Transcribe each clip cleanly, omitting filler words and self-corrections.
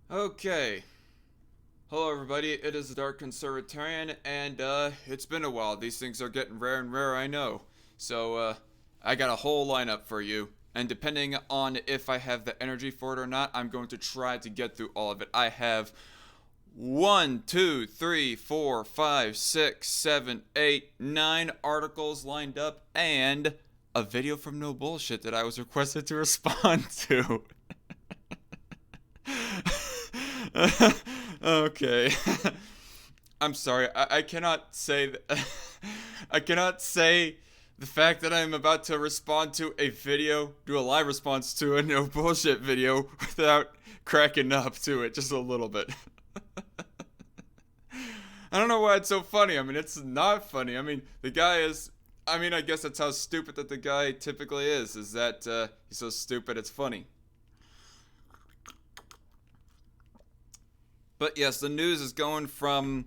Okay. Hello, everybody. It is the Dark Conservatarian, and it's been a while. These things are getting rare and rare, I know. So, I got a whole lineup for you, and depending on if I have the energy for it or not, I'm going to try to get through all of it. I have 9 articles lined up, and a video from No Bullshit that I was requested to respond to. Okay. I'm sorry. I cannot say I cannot say the fact that I'm about to respond to a video, do a live response to a no bullshit video without cracking up to it just a little bit. I don't know why it's so funny. I mean, it's not funny. I mean, the guy is I guess that's how stupid that the guy typically is that he's so stupid it's funny. But yes, the news is going from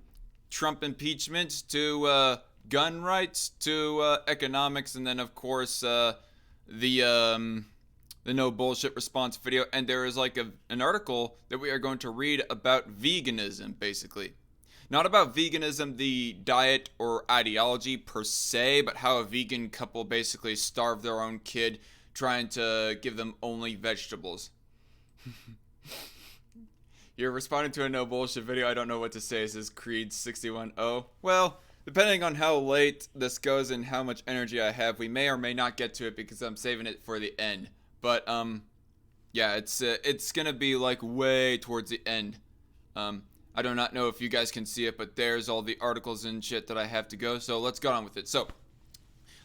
Trump impeachment to gun rights to economics, and then of course the the no bullshit response video. And there is like an article that we are going to read about veganism, basically. Not about veganism, the diet or ideology per se, but how a vegan couple basically starve their own kid, trying to give them only vegetables. You're responding to a no bullshit video. I don't know what to say. It says Creed 61O. Well, depending on how late this goes and how much energy I have, we may or may not get to it because I'm saving it for the end. But yeah, it's gonna be like way towards the end. I do not know if you guys can see it, but there's all the articles and shit that I have to go. So let's get on with it. So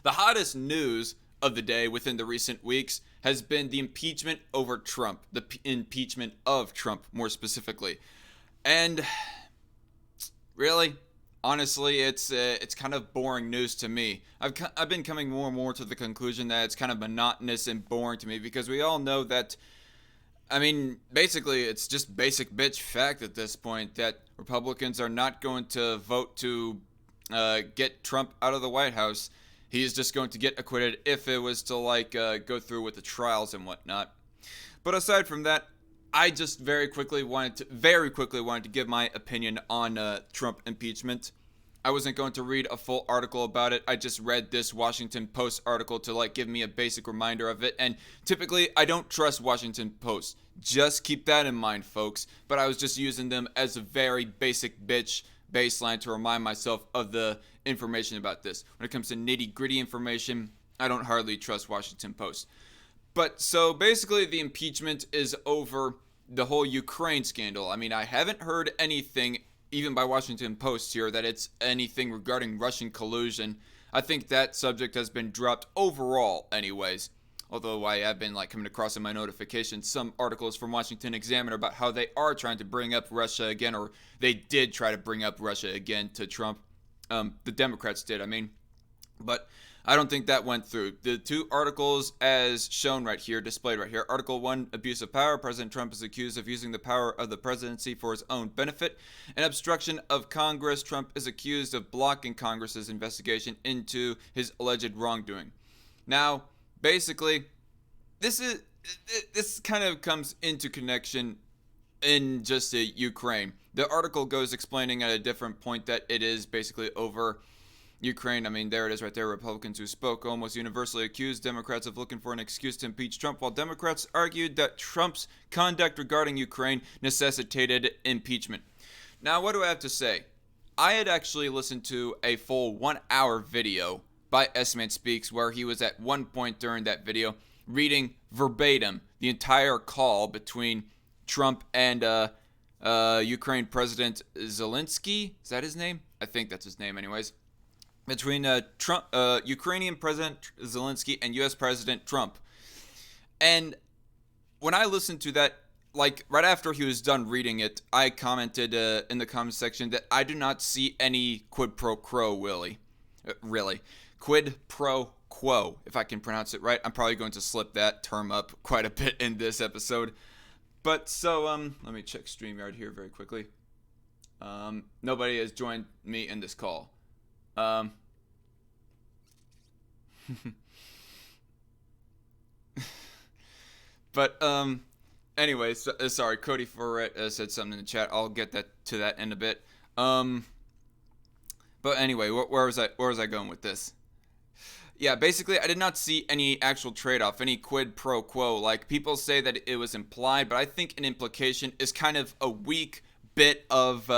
the hottest news of the day within the recent weeks has been the impeachment over Trump, the impeachment of Trump more specifically. And really, honestly, it's kind of boring news to me. I've been coming more and more to the conclusion that it's kind of monotonous and boring to me because we all know that. I mean, basically, it's just basic bitch fact at this point that Republicans are not going to vote to get Trump out of the White House. He's just going to get acquitted if it was to like go through with the trials and whatnot. But aside from that, I just very quickly wanted to give my opinion on Trump impeachment. I wasn't going to read a full article about it. I just read this Washington Post article to like give me a basic reminder of it. And typically, I don't trust Washington Post. Just keep that in mind, folks. But I was just using them as a very basic bitch baseline to remind myself of the information about this. When it comes to nitty gritty information, I don't hardly trust Washington Post. But so basically, the impeachment is over the whole Ukraine scandal. I mean, I haven't heard anything, even by Washington Post here, that it's anything regarding Russian collusion. I think that subject has been dropped overall, anyways. Although I have been like coming across in my notifications some articles from Washington Examiner about how they are trying to bring up Russia again, or they did try to bring up Russia again to Trump. The Democrats did, I mean. But I don't think that went through. The two articles, as shown right here, displayed right here. Article 1, abuse of power. President Trump is accused of using the power of the presidency for his own benefit. And obstruction of Congress. Trump is accused of blocking Congress's investigation into his alleged wrongdoing. Now, basically, this kind of comes into connection in just Ukraine. The article goes explaining at a different point that it is basically over Ukraine. I mean, there it is right there. Republicans who spoke almost universally accused Democrats of looking for an excuse to impeach Trump, while Democrats argued that Trump's conduct regarding Ukraine necessitated impeachment. Now, what do I have to say? I had actually listened to a full 1 hour video by S-Man Speaks where he was at one point during that video reading verbatim the entire call between Trump and Ukraine President Zelensky. Is that his name? I think that's his name, anyways. Between Ukrainian President Zelensky and U.S. President Trump. And when I listened to that, like right after he was done reading it, I commented in the comment section that I do not see any quid pro quo, Willie. Really. Quid pro quo, if I can pronounce it right. I'm probably going to slip that term up quite a bit in this episode. But so, let me check StreamYard here very quickly. Nobody has joined me in this call. Um, but Anyways, sorry, Cody Ferret said something in the chat. I'll get to that in a bit. Um, but anyway, where was I? Where was I going with this? Yeah, basically, I did not see any actual trade-off, any quid pro quo. Like, people say that it was implied, but I think an implication is kind of a weak bit of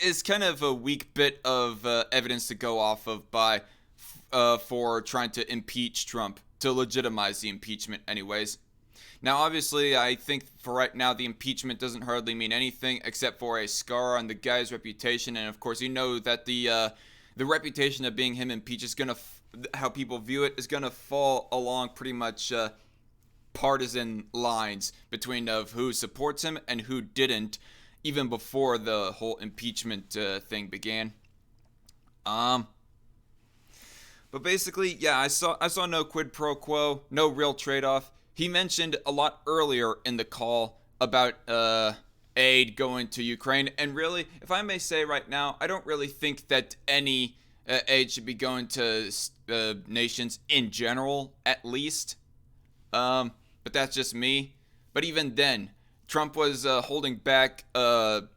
is kind of a weak bit of evidence to go off of by for trying to impeach Trump, to legitimize the impeachment anyways. Now, obviously, I think for right now, the impeachment doesn't hardly mean anything except for a scar on the guy's reputation. And of course, you know that the reputation of being him impeached is going to, how people view it, is going to fall along pretty much partisan lines between of who supports him and who didn't, even before the whole impeachment thing began. But basically, yeah, I saw no quid pro quo, no real trade-off. He mentioned a lot earlier in the call about aid going to Ukraine, and really, if I may say right now, I don't really think that any aid should be going to nations in general, at least. But that's just me. But even then, Trump was holding back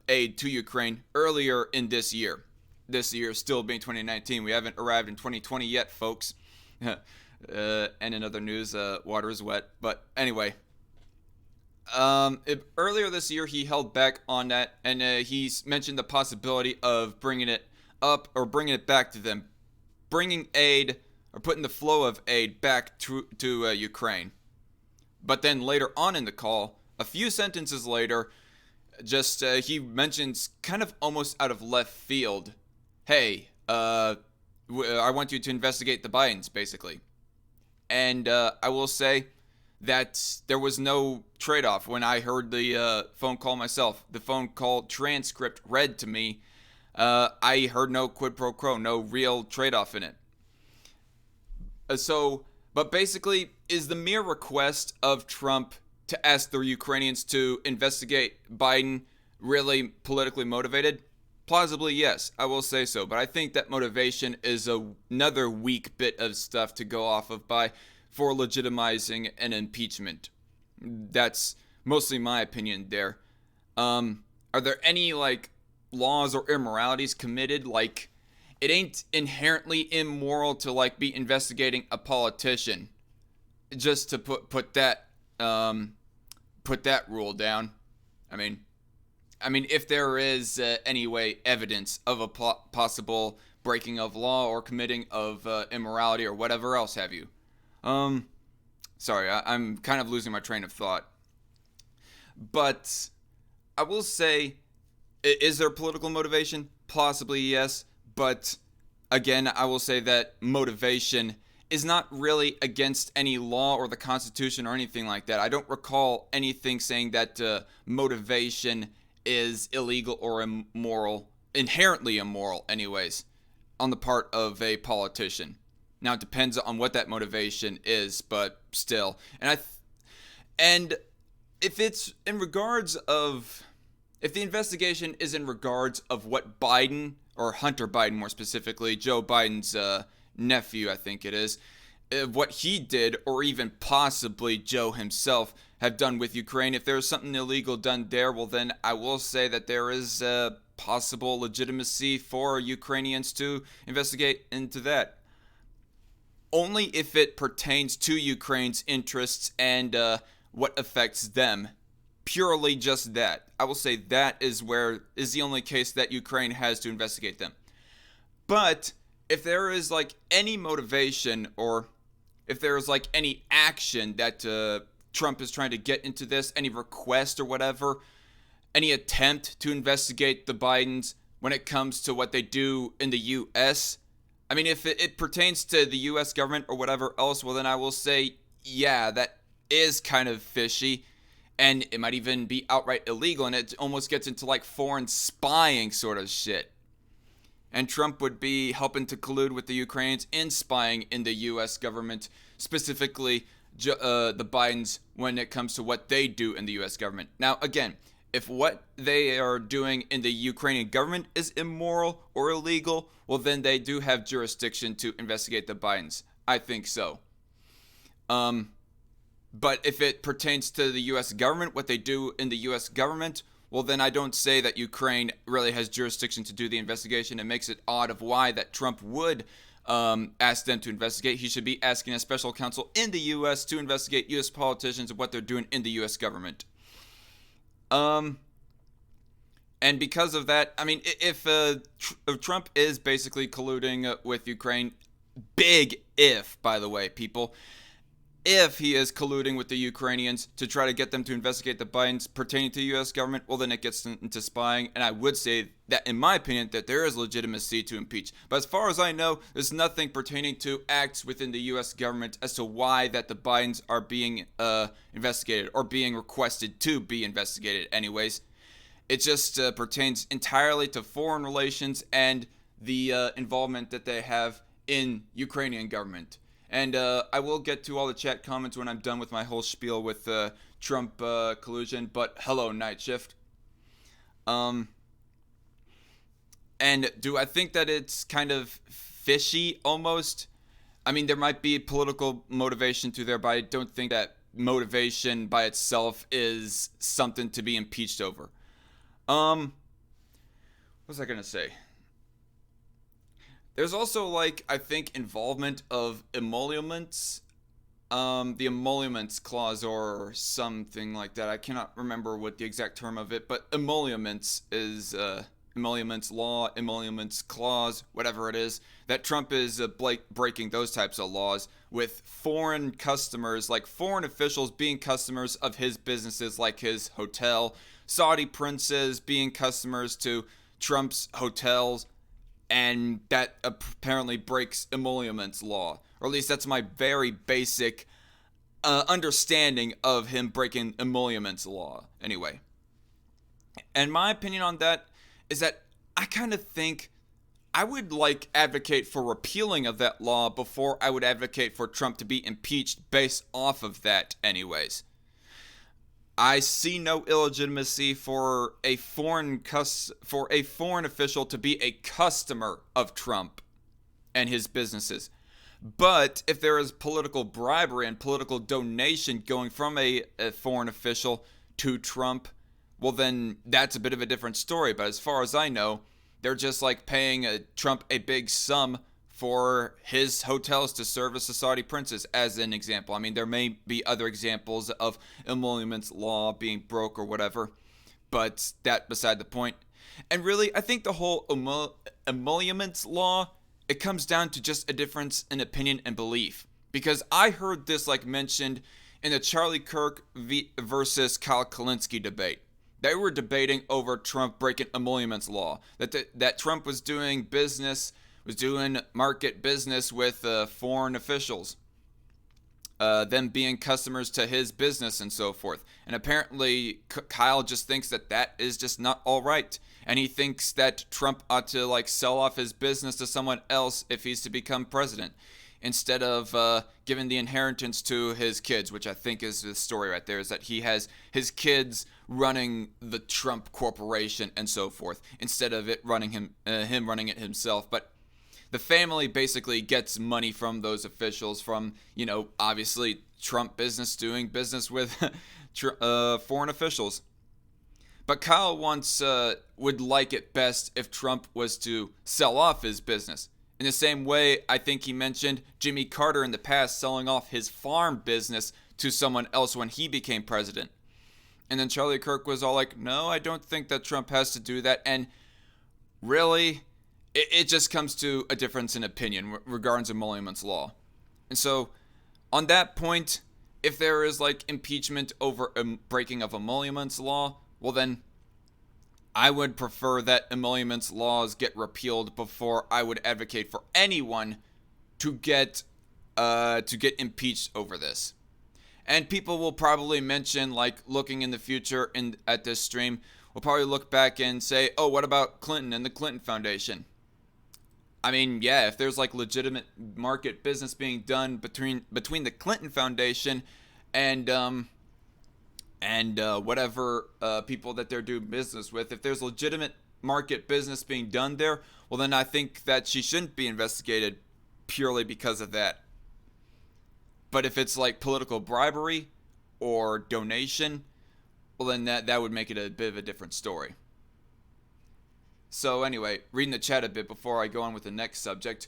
aid to Ukraine earlier in this year. This year still being 2019. We haven't arrived in 2020 yet, folks. And in other news, water is wet. But anyway, earlier this year he held back on that, and he's mentioned the possibility of bringing it up or bringing it back to them, bringing aid or putting the flow of aid back to Ukraine. But then later on in the call, a few sentences later, just he mentions kind of almost out of left field, hey, I want you to investigate the Bidens, basically. And I will say that there was no trade-off when I heard the phone call myself. The phone call transcript read to me. I heard no quid pro quo, no real trade-off in it. But basically, is the mere request of Trump to ask the Ukrainians to investigate Biden really politically motivated? Plausibly, yes, I will say so. But I think that motivation is another weak bit of stuff to go off of for legitimizing an impeachment. That's mostly my opinion there. Are there any, laws or immoralities committed? It ain't inherently immoral to, be investigating a politician. Just to put that rule down. I mean, if there is any way evidence of a possible breaking of law or committing of immorality or whatever else have you. Sorry, I'm kind of losing my train of thought. But I will say, is there political motivation? Possibly, yes. But again, I will say that motivation is not really against any law or the Constitution or anything like that. I don't recall anything saying that motivation is illegal or immoral, inherently immoral anyways, on the part of a politician. Now it depends on what that motivation is, but still. And if it's in regards of, if the investigation is in regards of what Biden, or Hunter Biden more specifically, Joe Biden's nephew I think it is, what he did, or even possibly Joe himself have done with Ukraine, if there's something illegal done there, well then I will say that there is possible legitimacy for Ukrainians to investigate into that. Only if it pertains to Ukraine's interests and what affects them. Purely just that. I will say that is the only case that Ukraine has to investigate them. But if there is any motivation, or if there is any action that Trump is trying to get into this, any request or whatever, any attempt to investigate the Bidens when it comes to what they do in the U.S., I mean, if it pertains to the U.S. government or whatever else, well then I will say, yeah, that is kind of fishy, and it might even be outright illegal, and it almost gets into foreign spying sort of shit. And Trump would be helping to collude with the Ukrainians in spying in the U.S. government, specifically the Bidens, when it comes to what they do in the U.S. government. Now, again, if what they are doing in the Ukrainian government is immoral or illegal, well, then they do have jurisdiction to investigate the Bidens. I think so. But if it pertains to the U.S. government, what they do in the U.S. government, well, then I don't say that Ukraine really has jurisdiction to do the investigation. It makes it odd of why that Trump would ask them to investigate. He should be asking a special counsel in the U.S. to investigate U.S. politicians and what they're doing in the U.S. government. And because of that, I mean, if Trump is basically colluding with Ukraine, big if, by the way, people, if he is colluding with the Ukrainians to try to get them to investigate the Bidens pertaining to the U.S. government, well, then it gets into spying. And I would say that, in my opinion, that there is legitimacy to impeach. But as far as I know, there's nothing pertaining to acts within the U.S. government as to why that the Bidens are being investigated or being requested to be investigated anyways. It just pertains entirely to foreign relations and the involvement that they have in Ukrainian government. And I will get to all the chat comments when I'm done with my whole spiel with Trump collusion. But hello, Night Shift. And do I think that it's kind of fishy almost? I mean, there might be political motivation to there, but I don't think that motivation by itself is something to be impeached over. What was I going to say? There's also, like, I think, involvement of emoluments. The emoluments clause or something like that. I cannot remember what the exact term of it, but emoluments is, emoluments law, emoluments clause, whatever it is. That Trump is breaking those types of laws with foreign customers, like foreign officials being customers of his businesses, like his hotel, Saudi princes being customers to Trump's hotels, and that apparently breaks emoluments law. Or at least that's my very basic understanding of him breaking emoluments law. Anyway. And my opinion on that is that I kind of think I would advocate for repealing of that law before I would advocate for Trump to be impeached based off of that anyways. I see no illegitimacy for a foreign official to be a customer of Trump and his businesses. But if there is political bribery and political donation going from a foreign official to Trump, well, then that's a bit of a different story. But as far as I know, they're just paying Trump a big sum for his hotels to service the Saudi princes, as an example. I mean, there may be other examples of emoluments law being broke or whatever, but that beside the point. And really, I think the whole emoluments law, it comes down to just a difference in opinion and belief. Because I heard this mentioned in the Charlie Kirk versus Kyle Kalinske debate. They were debating over Trump breaking emoluments law, that Trump was doing market business with foreign officials, them being customers to his business and so forth. And apparently Kyle just thinks that is just not all right. And he thinks that Trump ought to sell off his business to someone else if he's to become president, instead of giving the inheritance to his kids, which I think is the story right there, is that he has his kids running the Trump corporation and so forth, instead of him running it himself. But the family basically gets money from those officials from, obviously Trump doing business with foreign officials. But Kyle would like it best if Trump was to sell off his business. In the same way, I think he mentioned Jimmy Carter in the past selling off his farm business to someone else when he became president. And then Charlie Kirk was all like, no, I don't think that Trump has to do that. And really, it just comes to a difference in opinion regarding emoluments law. And so, on that point, if there is impeachment over breaking of emoluments law, well then, I would prefer that emoluments laws get repealed before I would advocate for anyone to get impeached over this. And people will probably mention, looking in the future at this stream, will probably look back and say, oh, what about Clinton and the Clinton Foundation? I mean, yeah, if there's legitimate market business being done between the Clinton Foundation and whatever people that they're doing business with, if there's legitimate market business being done there, well then I think that she shouldn't be investigated purely because of that. But if it's political bribery, or donation, well then that would make it a bit of a different story. So anyway, reading the chat a bit before I go on with the next subject.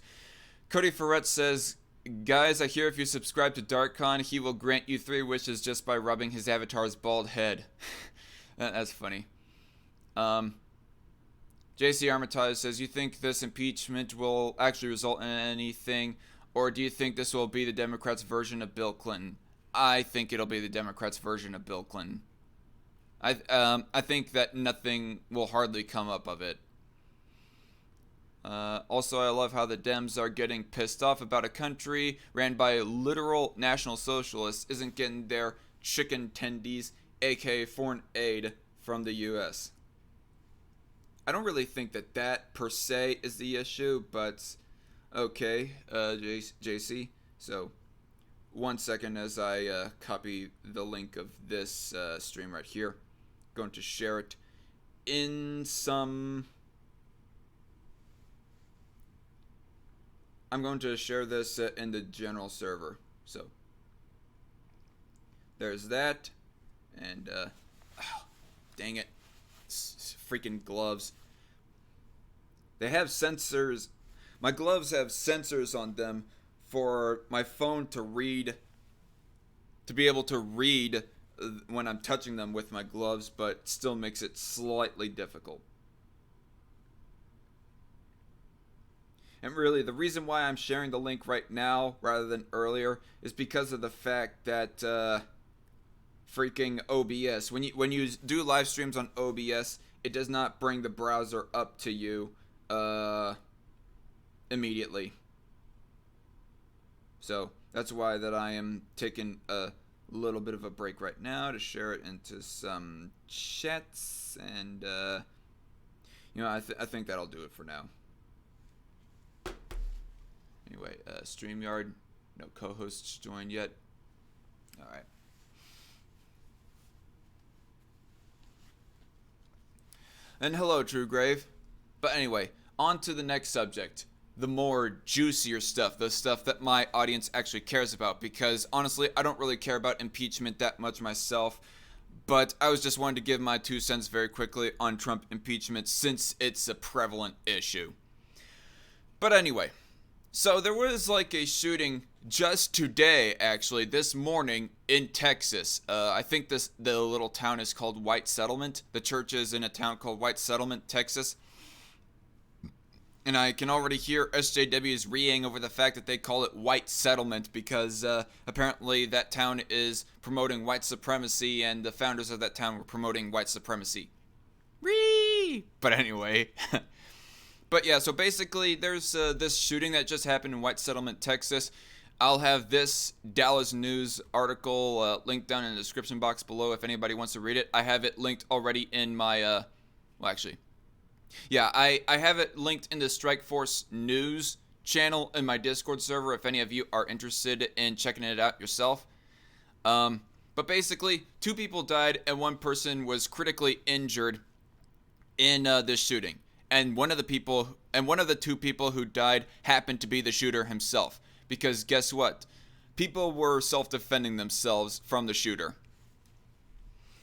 Cody Ferret says, guys, I hear if you subscribe to DarkCon, he will grant you 3 wishes just by rubbing his avatar's bald head. That's funny. JC Armitage says, you think this impeachment will actually result in anything, or do you think this will be the Democrats' version of Bill Clinton? I think it'll be the Democrats' version of Bill Clinton. I think that nothing will hardly come up of it. Also, I love how the Dems are getting pissed off about a country ran by literal national socialists isn't getting their chicken tendies, aka foreign aid, from the U.S. I don't really think that per se is the issue, but okay, JC. So, 1 second as I copy the link of this stream right here. Going to share it in some... I'm going to share this in the general server. So, there's that. And, dang it. Freaking gloves. They have sensors. My gloves have sensors on them for my phone to read, to be able to read when I'm touching them with my gloves, but still makes it slightly difficult. And really, the reason why I'm sharing the link right now rather than earlier is because of the fact that freaking OBS, when you do live streams on OBS, it does not bring the browser up to you immediately. So that's why that I am taking a little bit of a break right now to share it into some chats, and I think that'll do it for now. Anyway, StreamYard, no co-hosts joined yet. All right. And hello, True Grave. But anyway, on to the next subject. The more juicier stuff, the stuff that my audience actually cares about, because honestly, I don't really care about impeachment that much myself, but I was just wanting to give my 2 cents very quickly on Trump impeachment since it's a prevalent issue. But anyway, so there was like a shooting just today, actually, this morning in Texas. I think the little town is called White Settlement. The church is in a town called White Settlement, Texas. And I can already hear SJWs reeing over the fact that they call it White Settlement because apparently that town is promoting white supremacy and the founders of that town were promoting white supremacy. Ree! But anyway. But yeah, so basically there's this shooting that just happened in White Settlement, Texas. I'll have this Dallas News article linked down in the description box below if anybody wants to read it. I have it linked already in my, I have it linked in the Strikeforce News channel in my Discord server if any of you are interested in checking it out yourself. But basically, 2 people died and 1 person was critically injured in this shooting. And one of the 2 people who died happened to be the shooter himself. Because guess what? People were self-defending themselves from the shooter.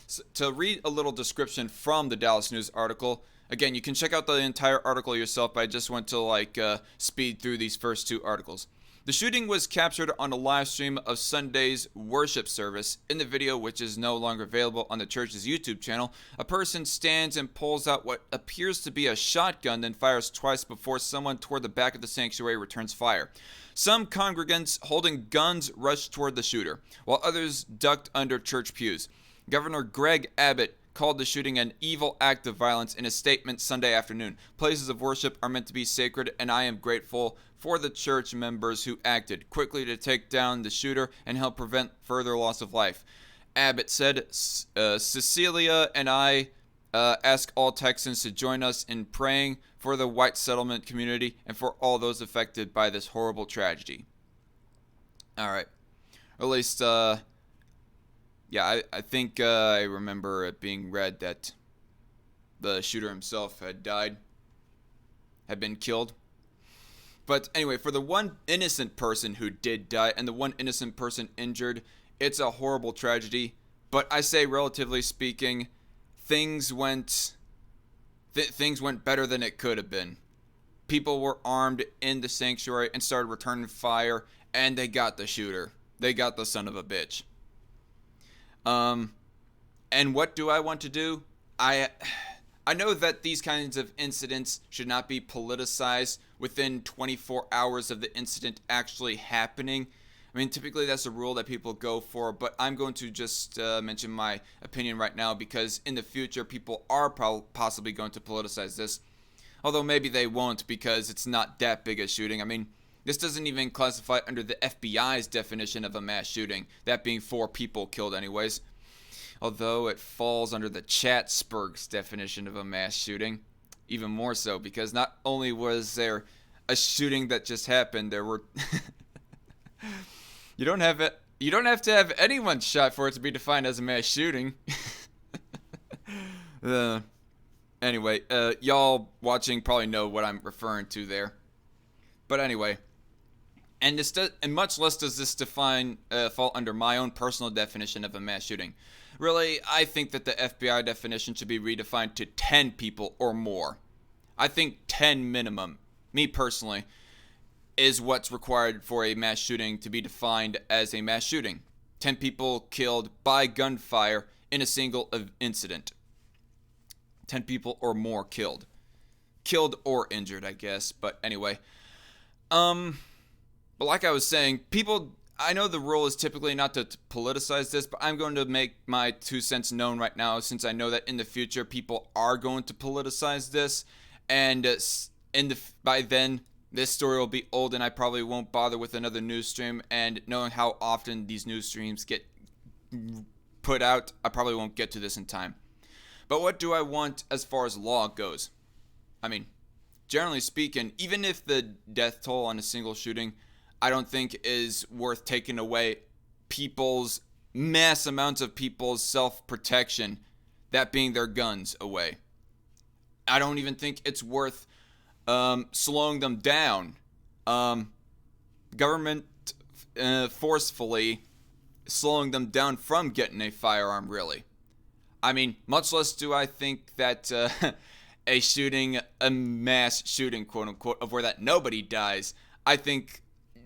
So, to read a little description from the Dallas News article, again, you can check out the entire article yourself, but I just want to speed through these first 2 articles. The shooting was captured on a live stream of Sunday's worship service. In the video, which is no longer available on the church's YouTube channel, a person stands and pulls out what appears to be a shotgun, then fires twice before someone toward the back of the sanctuary returns fire. Some congregants holding guns rushed toward the shooter, while others ducked under church pews. Governor Greg Abbott called the shooting an evil act of violence in a statement Sunday afternoon. Places of worship are meant to be sacred, and I am grateful for the church members who acted quickly to take down the shooter and help prevent further loss of life. Abbott said, Cecilia and I ask all Texans to join us in praying for the White Settlement community and for all those affected by this horrible tragedy. All right. Or at least, I think I remember it being read that the shooter himself had been killed. But anyway, for the 1 innocent person who did die and the 1 innocent person injured, it's a horrible tragedy. But I say, relatively speaking, things went things went better than it could have been. People were armed in the sanctuary and started returning fire, and they got the shooter. They got the son of a bitch. And what do I want to do? I know that these kinds of incidents should not be politicized within 24 hours of the incident actually happening. I mean, typically that's a rule that people go for, but I'm going to just mention my opinion right now because in the future people are possibly going to politicize this. Although maybe they won't because it's not that big a shooting. I mean, this doesn't even classify under the FBI's definition of a mass shooting, that being 4 people killed anyways. Although it falls under the Chatsburg's definition of a mass shooting, even more so because not only was there a shooting that just happened, there were You don't have to have anyone shot for it to be defined as a mass shooting. Anyway, y'all watching probably know what I'm referring to there. But anyway, and much less does this fall under my own personal definition of a mass shooting. Really, I think that the FBI definition should be redefined to 10 people or more. I think 10 minimum, me personally, is what's required for a mass shooting to be defined as a mass shooting. 10 people killed by gunfire in a single incident. 10 people or more killed. Killed or injured, I guess. But anyway. But like I was saying, I know the rule is typically not to politicize this, but I'm going to make my 2 cents known right now since I know that in the future people are going to politicize this. And by then, this story will be old and I probably won't bother with another news stream. And knowing how often these news streams get put out, I probably won't get to this in time. But what do I want as far as law goes? I mean, generally speaking, even if the death toll on a single shooting, I don't think is worth taking away mass amounts of people's self-protection, that being their guns, away. I don't even think it's worth slowing them down. Government forcefully slowing them down from getting a firearm, really. I mean, much less do I think that a mass shooting, quote unquote, of where that nobody dies, I think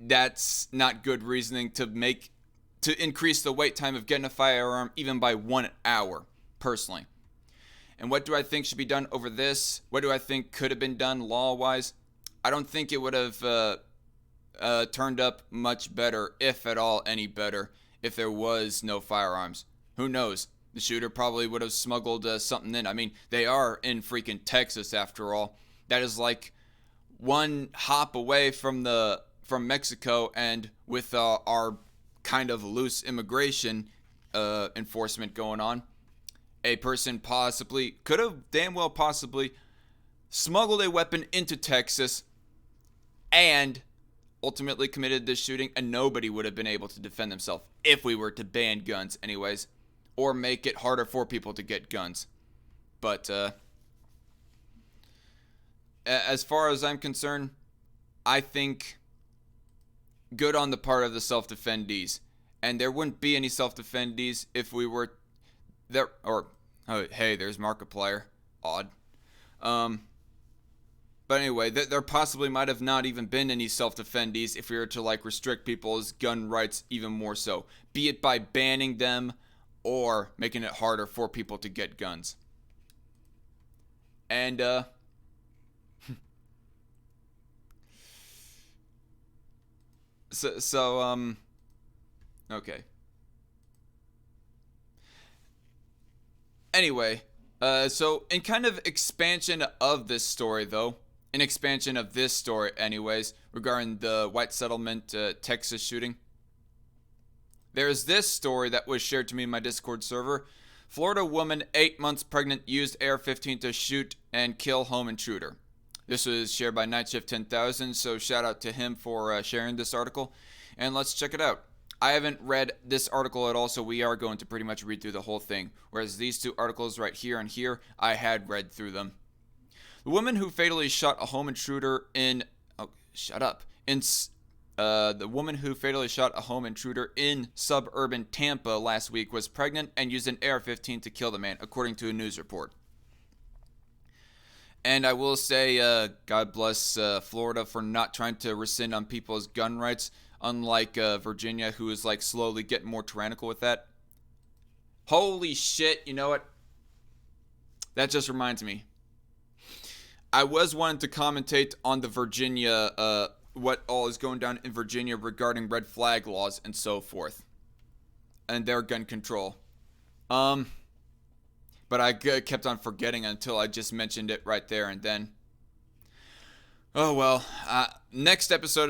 that's not good reasoning to increase the wait time of getting a firearm even by 1 hour, personally. And what do I think should be done over this? What do I think could have been done law-wise? I don't think it would have turned up much better, if at all any better, if there was no firearms. Who knows? The shooter probably would have smuggled something in. I mean, they are in freaking Texas after all. That is like one hop away from Mexico, and with our kind of loose immigration enforcement going on, a person could have damn well possibly smuggled a weapon into Texas and ultimately committed this shooting, and nobody would have been able to defend themselves if we were to ban guns anyways, or make it harder for people to get guns. But as far as I'm concerned, I think good on the part of the self-defendees. And there wouldn't be any self-defendees if we were there. Or, oh, hey, there's Markiplier. Odd. But anyway, there possibly might have not even been any self-defendees if we were to like restrict people's gun rights even more so. Be it by banning them or making it harder for people to get guns. And okay. Anyway, so in kind of expansion of this story, though, an expansion of this story anyways, regarding the white settlement Texas shooting, there's this story that was shared to me in my Discord server. Florida woman 8 months pregnant used AR-15 to shoot and kill home intruder. This was shared by Nightshift 10,000, so shout out to him for sharing this article. And let's check it out. I haven't read this article at all, so we are going to pretty much read through the whole thing. Whereas these 2 articles right here and here, I had read through them. The woman who fatally shot a home intruder in... Oh, shut up. The woman who fatally shot a home intruder in suburban Tampa last week was pregnant and used an AR-15 to kill the man, according to a news report. And I will say, God bless Florida for not trying to rescind on people's gun rights, unlike Virginia, who is like slowly getting more tyrannical with that. Holy shit, you know what? That just reminds me. I was wanting to commentate on the Virginia, what all is going down in Virginia regarding red flag laws and so forth. And their gun control. But I kept on forgetting until I just mentioned it right there and then. Oh well. Next episode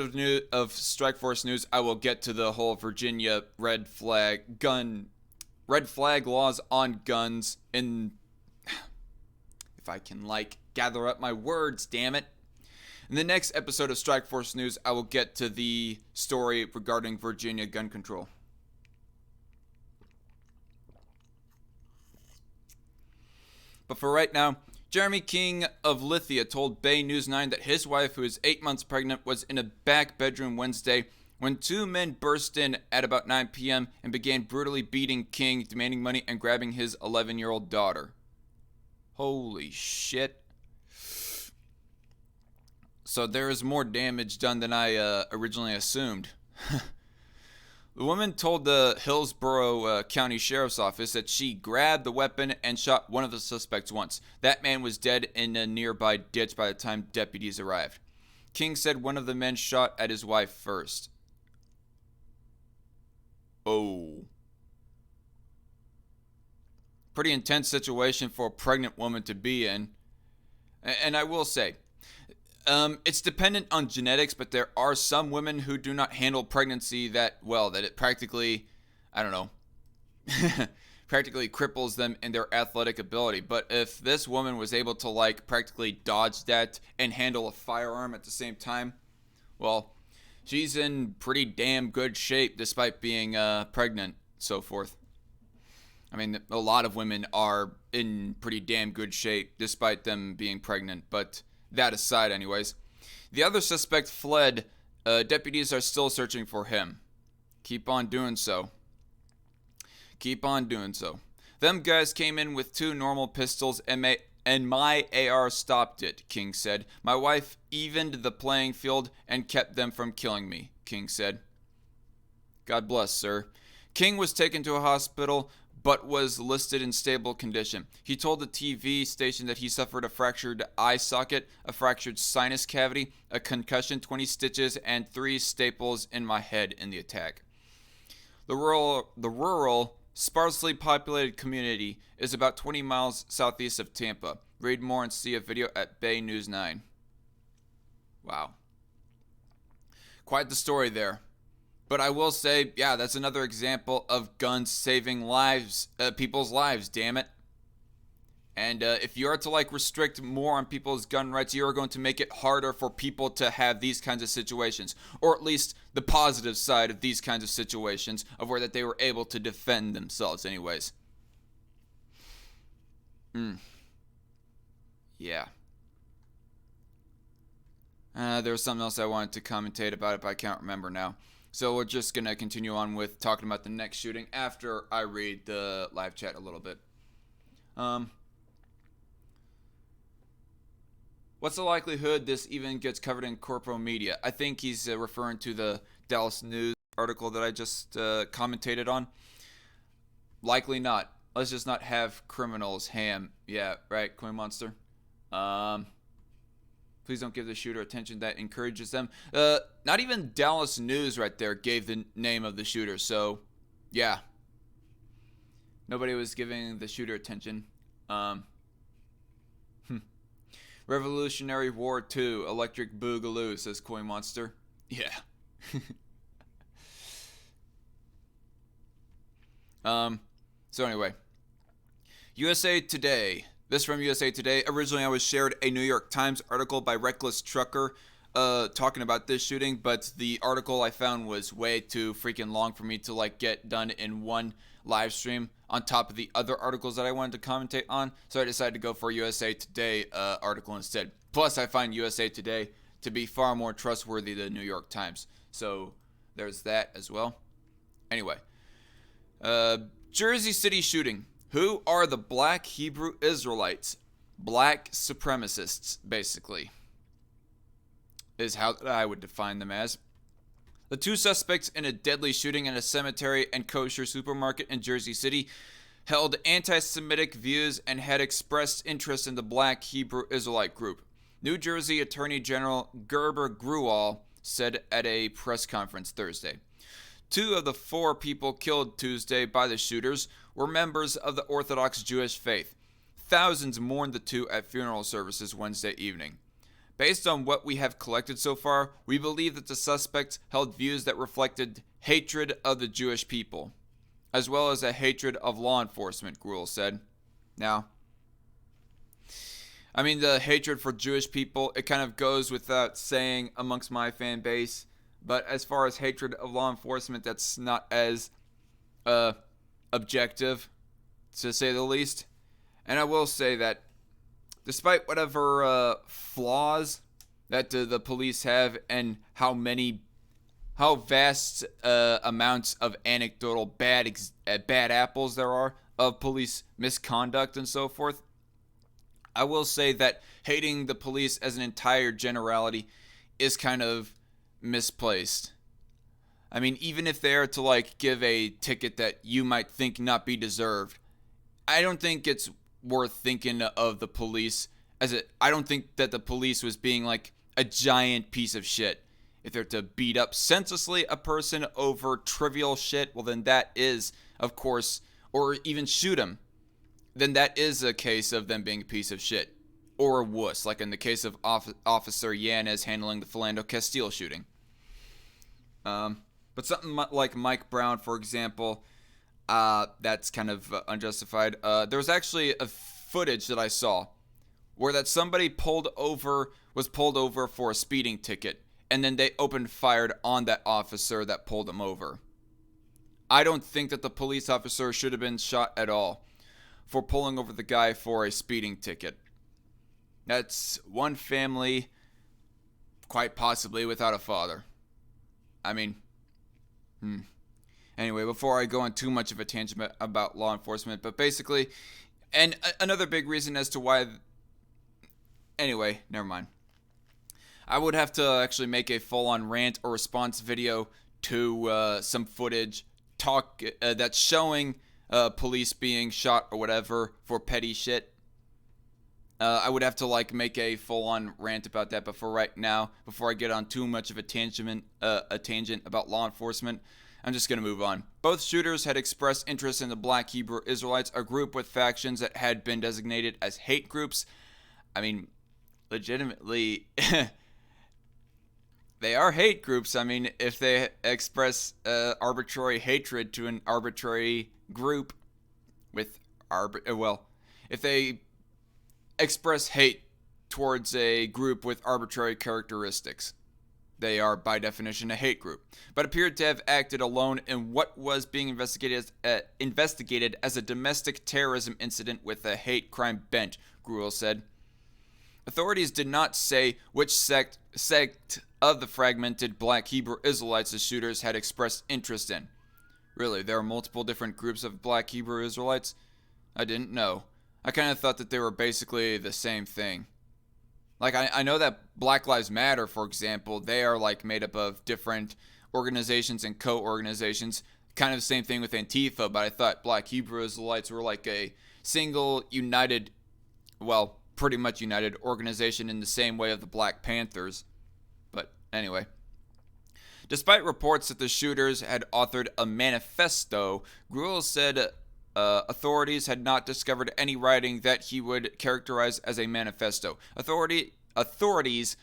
of Strike Force News, I will get to the whole Virginia red flag laws on guns. In, if I can gather up my words, damn it. In the next episode of Strike Force News, I will get to the story regarding Virginia gun control. But for right now, Jeremy King of Lithia told Bay News 9 that his wife, who is 8 months pregnant, was in a back bedroom Wednesday when two men burst in at about 9 p.m. and began brutally beating King, demanding money and grabbing his 11-year-old daughter. Holy shit. So there is more damage done than I originally assumed. The woman told the Hillsborough County Sheriff's Office that she grabbed the weapon and shot one of the suspects once. That man was dead in a nearby ditch by the time deputies arrived. King said one of the men shot at his wife first. Oh. Pretty intense situation for a pregnant woman to be in. And I will say, it's dependent on genetics, but there are some women who do not handle pregnancy that well, that it practically, I don't know, practically cripples them in their athletic ability. But if this woman was able to practically dodge that and handle a firearm at the same time, well, she's in pretty damn good shape despite being pregnant, so forth. I mean, a lot of women are in pretty damn good shape despite them being pregnant, but that aside, anyways. The other suspect fled. Deputies are still searching for him. Keep on doing so. Keep on doing so. Them guys came in with two normal pistols and my AR stopped it, King said. My wife evened the playing field and kept them from killing me, King said. God bless, sir. King was taken to a hospital but was listed in stable condition. He told the TV station that he suffered a fractured eye socket, a fractured sinus cavity, a concussion, 20 stitches, and 3 staples in my head in the attack. The rural, sparsely populated community is about 20 miles southeast of Tampa. Read more and see a video at Bay News 9. Wow. Quite the story there. But I will say, yeah, that's another example of guns saving lives, people's lives, damn it. And if you are to restrict more on people's gun rights, you are going to make it harder for people to have these kinds of situations. Or at least the positive side of these kinds of situations, of where that they were able to defend themselves anyways. Yeah. There was something else I wanted to commentate about it, but I can't remember now. So we're just going to continue on with talking about the next shooting after I read the live chat a little bit. What's the likelihood this even gets covered in corporate media? I think he's referring to the Dallas News article that I just commentated on. Likely not. Let's just not have criminals ham. Yeah, right, Coin Monster? Please don't give the shooter attention that encourages them. Not even Dallas News right there gave the name of the shooter, so yeah. Nobody was giving the shooter attention. Revolutionary War 2, Electric Boogaloo, says Coin Monster. Yeah. So anyway. USA Today. This from USA Today. Originally, I was shared a New York Times article by Reckless Trucker talking about this shooting, but the article I found was way too freaking long for me to get done in one live stream on top of the other articles that I wanted to commentate on. So I decided to go for USA Today article instead. Plus, I find USA Today to be far more trustworthy than New York Times. So there's that as well. Anyway, Jersey City shooting. Who are the black Hebrew Israelites? Black supremacists, basically, is how I would define them as. The two suspects in a deadly shooting in a cemetery and kosher supermarket in Jersey City held anti-Semitic views and had expressed interest in the black Hebrew Israelite group. New Jersey Attorney General Gerber Grual said at a press conference Thursday. 2 of the 4 people killed Tuesday by the shooters were members of the Orthodox Jewish faith. Thousands mourned the 2 at funeral services Wednesday evening. Based on what we have collected so far, we believe that the suspects held views that reflected hatred of the Jewish people, as well as a hatred of law enforcement, Gruel said. Now, I mean, the hatred for Jewish people, it kind of goes without saying amongst my fan base, but as far as hatred of law enforcement, that's not as objective, to say the least. And I will say that despite whatever flaws that the police have and how vast amounts of anecdotal bad apples there are of police misconduct and so forth, I will say that hating the police as an entire generality is kind of misplaced. I mean, even if they are to like give a ticket that you might think not be deserved, I don't think it's worth thinking of the police I don't think that the police was being like a giant piece of shit. If they're to beat up senselessly a person over trivial shit, well then that is, of course, or even shoot him, then that is a case of them being a piece of shit. Or a wuss, like in the case of Officer Yanez handling the Philando Castile shooting. But something like Mike Brown, for example, that's kind of unjustified. There was actually a footage that I saw where that somebody was pulled over for a speeding ticket, and then they opened fire on that officer that pulled him over. I don't think that the police officer should have been shot at all for pulling over the guy for a speeding ticket. That's one family, quite possibly without a father. I mean, Anyway, before I go on too much of a tangent about law enforcement, but basically, and another big reason as to why. Anyway, never mind. I would have to actually make a full-on rant or response video to some footage that's showing police being shot or whatever for petty shit. I would have to like make a full-on rant about that, but for right now, before I get on too much of a tangent about law enforcement, I'm just going to move on. Both shooters had expressed interest in the Black Hebrew Israelites, a group with factions that had been designated as hate groups. I mean, legitimately, they are hate groups. I mean, if they express arbitrary hatred to an arbitrary group with if they express hate towards a group with arbitrary characteristics, they are by definition a hate group, but appeared to have acted alone in what was being investigated as a domestic terrorism incident with a hate crime bent, Gruel said. Authorities did not say which sect of the fragmented Black Hebrew Israelites the shooters had expressed interest in. Really, there are multiple different groups of Black Hebrew Israelites? I didn't know. I kind of thought that they were basically the same thing. Like, I know that Black Lives Matter, for example, they are like made up of different organizations and co-organizations. Kind of the same thing with Antifa, but I thought Black Hebrew Israelites were like a single united, pretty much united organization in the same way of the Black Panthers. But anyway. Despite reports that the shooters had authored a manifesto, Gruel said authorities had not discovered any writing that he would characterize as a manifesto. Authorities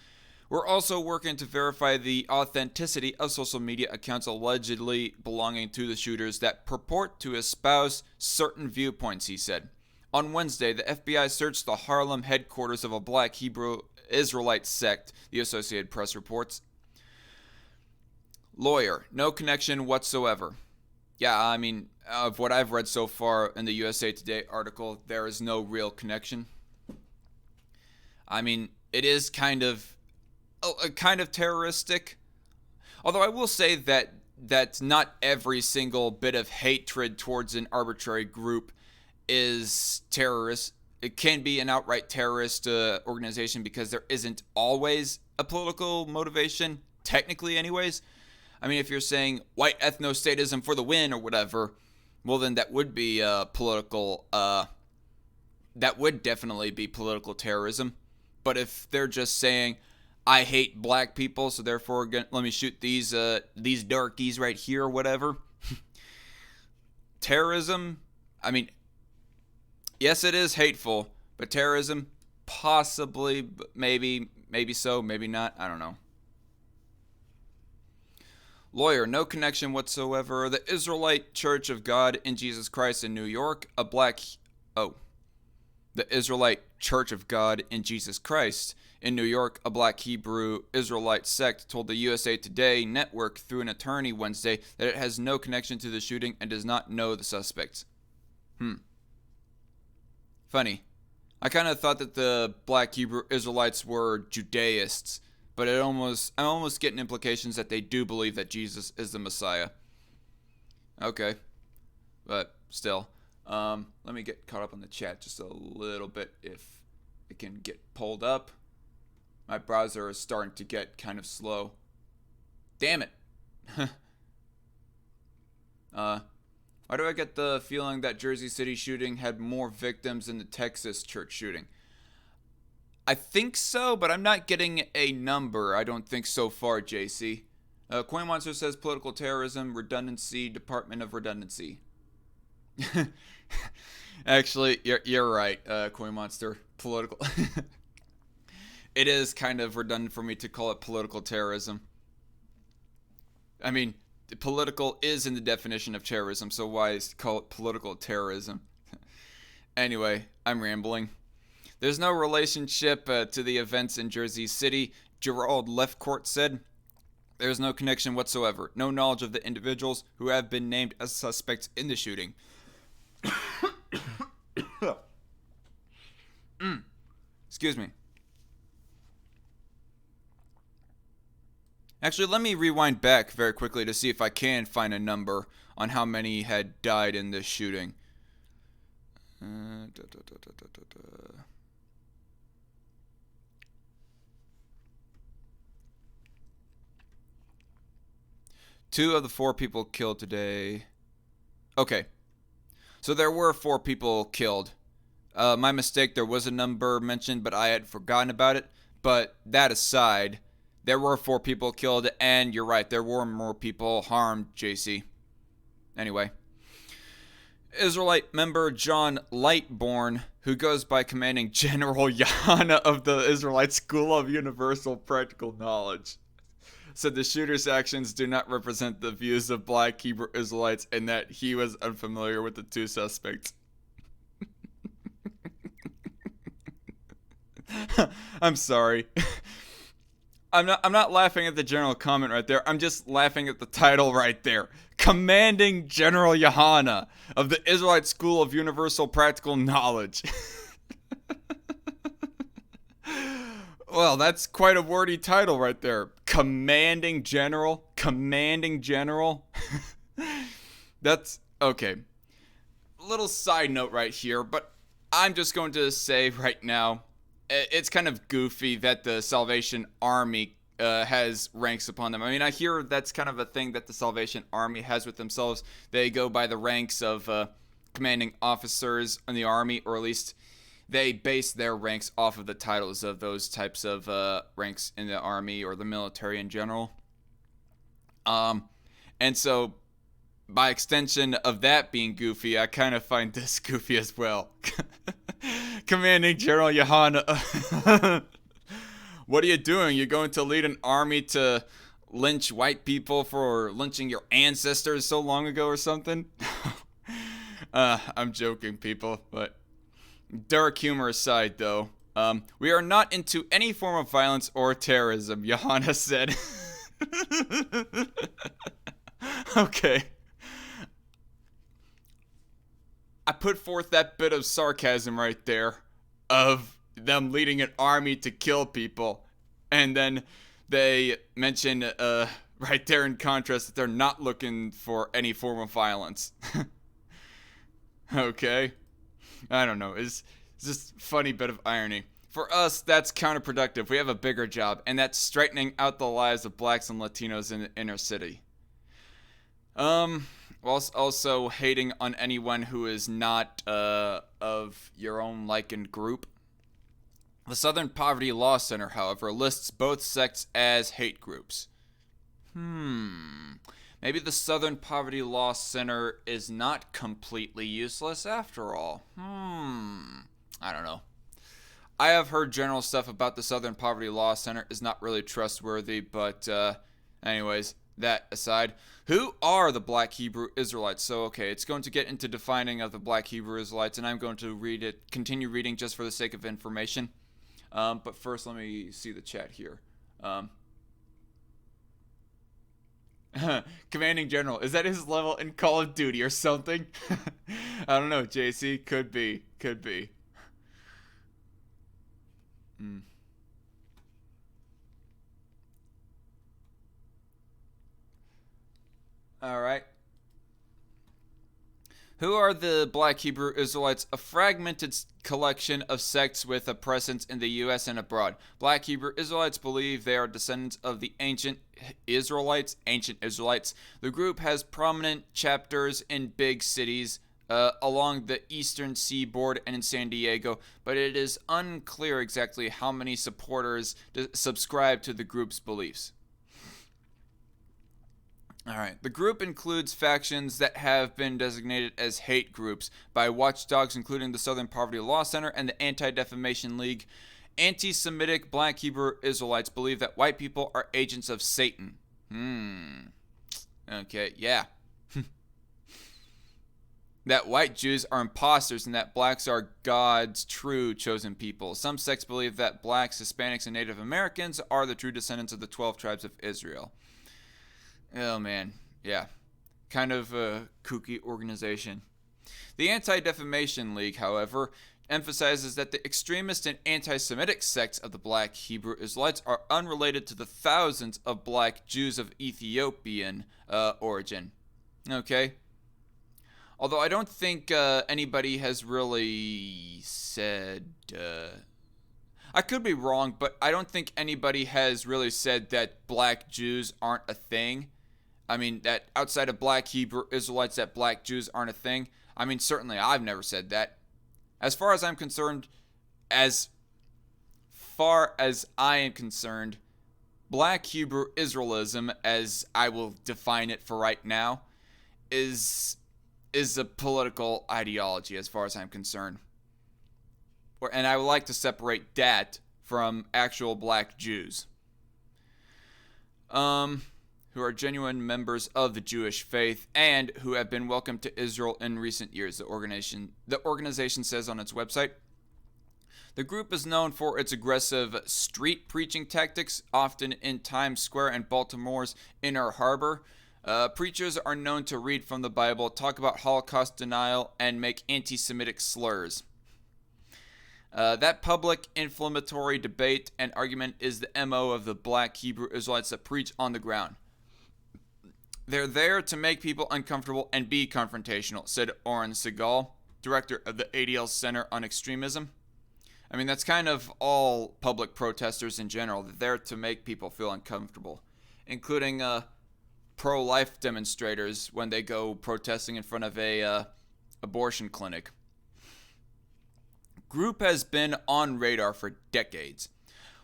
were also working to verify the authenticity of social media accounts allegedly belonging to the shooters that purport to espouse certain viewpoints, he said. On Wednesday, the FBI searched the Harlem headquarters of a Black Hebrew Israelite sect, the Associated Press reports. Lawyer, no connection whatsoever. Yeah, I mean, of what I've read so far in the USA Today article, there is no real connection. I mean, it is kind of terroristic. Although I will say that not every single bit of hatred towards an arbitrary group is terrorist. It can be an outright terrorist organization because there isn't always a political motivation, technically, anyways. I mean, if you're saying white ethnostatism for the win or whatever, well, then that would be political. That would definitely be political terrorism. But if they're just saying, I hate black people, so therefore let me shoot these darkies right here or whatever. Terrorism, I mean, yes, it is hateful, but terrorism, possibly, maybe so, maybe not. I don't know. Lawyer, no connection whatsoever. The Israelite Church of God in Jesus Christ in New York, the Israelite Church of God in Jesus Christ in New York, a black Hebrew Israelite sect, told the USA Today network through an attorney Wednesday that it has no connection to the shooting and does not know the suspects. Funny. I kind of thought that the black Hebrew Israelites were Judaists, but I'm almost getting implications that they do believe that Jesus is the Messiah. Okay. But still. Let me get caught up on the chat just a little bit if it can get pulled up. My browser is starting to get kind of slow. Damn it. Why do I get the feeling that Jersey City shooting had more victims than the Texas church shooting? I think so, but I'm not getting a number. I don't think so far, JC. Coin Monster says political terrorism, redundancy, Department of Redundancy. Actually, you're right, Coin Monster. Political. It is kind of redundant for me to call it political terrorism. I mean, political is in the definition of terrorism, so why call it political terrorism? Anyway, I'm rambling. There's no relationship to the events in Jersey City, Gerald Lefcourt said. There's no connection whatsoever. No knowledge of the individuals who have been named as suspects in the shooting. Excuse me. Actually, let me rewind back very quickly to see if I can find a number on how many had died in this shooting. Two of the 4 people killed today. Okay. So there were 4 people killed. My mistake, there was a number mentioned, but I had forgotten about it. But that aside, there were 4 people killed, and you're right, there were more people harmed, JC. Anyway. Israelite member John Lightborn, who goes by commanding General Yana of the Israelite School of Universal Practical Knowledge, said the shooter's actions do not represent the views of black Hebrew Israelites and that he was unfamiliar with the 2 suspects. I'm sorry. I'm not laughing at the general comment right there. I'm just laughing at the title right there. Commanding General Yana of the Israelite School of Universal Practical Knowledge. Well, that's quite a wordy title right there. Commanding General. Commanding General. That's okay. Little side note right here, but I'm just going to say right now, it's kind of goofy that the Salvation Army has ranks upon them. I mean, I hear that's kind of a thing that the Salvation Army has with themselves. They go by the ranks of commanding officers in the Army, or at least they base their ranks off of the titles of those types of ranks in the Army or the military in general. And so, by extension of that being goofy, I kind of find this goofy as well. Commanding General Yohana. What are you doing? You're going to lead an army to lynch white people for lynching your ancestors so long ago or something? I'm joking, people, but dark humor aside, though, we are not into any form of violence or terrorism, Johanna said. Okay. I put forth that bit of sarcasm right there of them leading an army to kill people, and then they mention right there in contrast that they're not looking for any form of violence. Okay? I don't know. It's just a funny bit of irony. For us, that's counterproductive. We have a bigger job, and that's straightening out the lives of blacks and Latinos in the inner city. Whilst also hating on anyone who is not of your own like and group. The Southern Poverty Law Center, however, lists both sects as hate groups. Maybe the Southern Poverty Law Center is not completely useless after all. I don't know. I have heard general stuff about the Southern Poverty Law Center is not really trustworthy, but anyways, that aside, who are the Black Hebrew Israelites? So, okay, it's going to get into defining of the Black Hebrew Israelites, and I'm going to continue reading just for the sake of information. But first, let me see the chat here. Commanding General, is that his level in Call of Duty or something? I don't know, JC. Could be. All right. Who are the Black Hebrew Israelites? A fragmented collection of sects with a presence in the U.S. and abroad. Black Hebrew Israelites believe they are descendants of the ancient Israelites. The group has prominent chapters in big cities along the eastern seaboard and in San Diego, but it is unclear exactly how many supporters subscribe to the group's beliefs. Alright, the group includes factions that have been designated as hate groups by watchdogs including the Southern Poverty Law Center and the Anti-Defamation League. Anti-Semitic Black Hebrew Israelites believe that white people are agents of Satan. Okay, yeah. That white Jews are imposters and that blacks are God's true chosen people. Some sects believe that blacks, Hispanics, and Native Americans are the true descendants of the 12 tribes of Israel. Oh man, yeah. Kind of a kooky organization. The Anti-Defamation League, however, emphasizes that the extremist and anti-Semitic sects of the Black Hebrew Israelites are unrelated to the thousands of black Jews of Ethiopian origin. Okay? Although I don't think anybody has really said... I could be wrong, but I don't think anybody has really said that black Jews aren't a thing. I mean, that outside of Black Hebrew Israelites, that black Jews aren't a thing. I mean, certainly I've never said that. As far as I am concerned, Black Hebrew Israelism, as I will define it for right now, is a political ideology as far as I'm concerned. And I would like to separate that from actual black Jews. Who are genuine members of the Jewish faith and who have been welcomed to Israel in recent years, the organization says on its website. The group is known for its aggressive street preaching tactics, often in Times Square and Baltimore's Inner Harbor. Preachers are known to read from the Bible, talk about Holocaust denial, and make anti-Semitic slurs. That public inflammatory debate and argument is the MO of the Black Hebrew Israelites that preach on the ground. They're there to make people uncomfortable and be confrontational, said Oren Segal, director of the ADL Center on Extremism. I mean, that's kind of all public protesters in general. They're there to make people feel uncomfortable, including pro-life demonstrators when they go protesting in front of a abortion clinic. Group has been on radar for decades.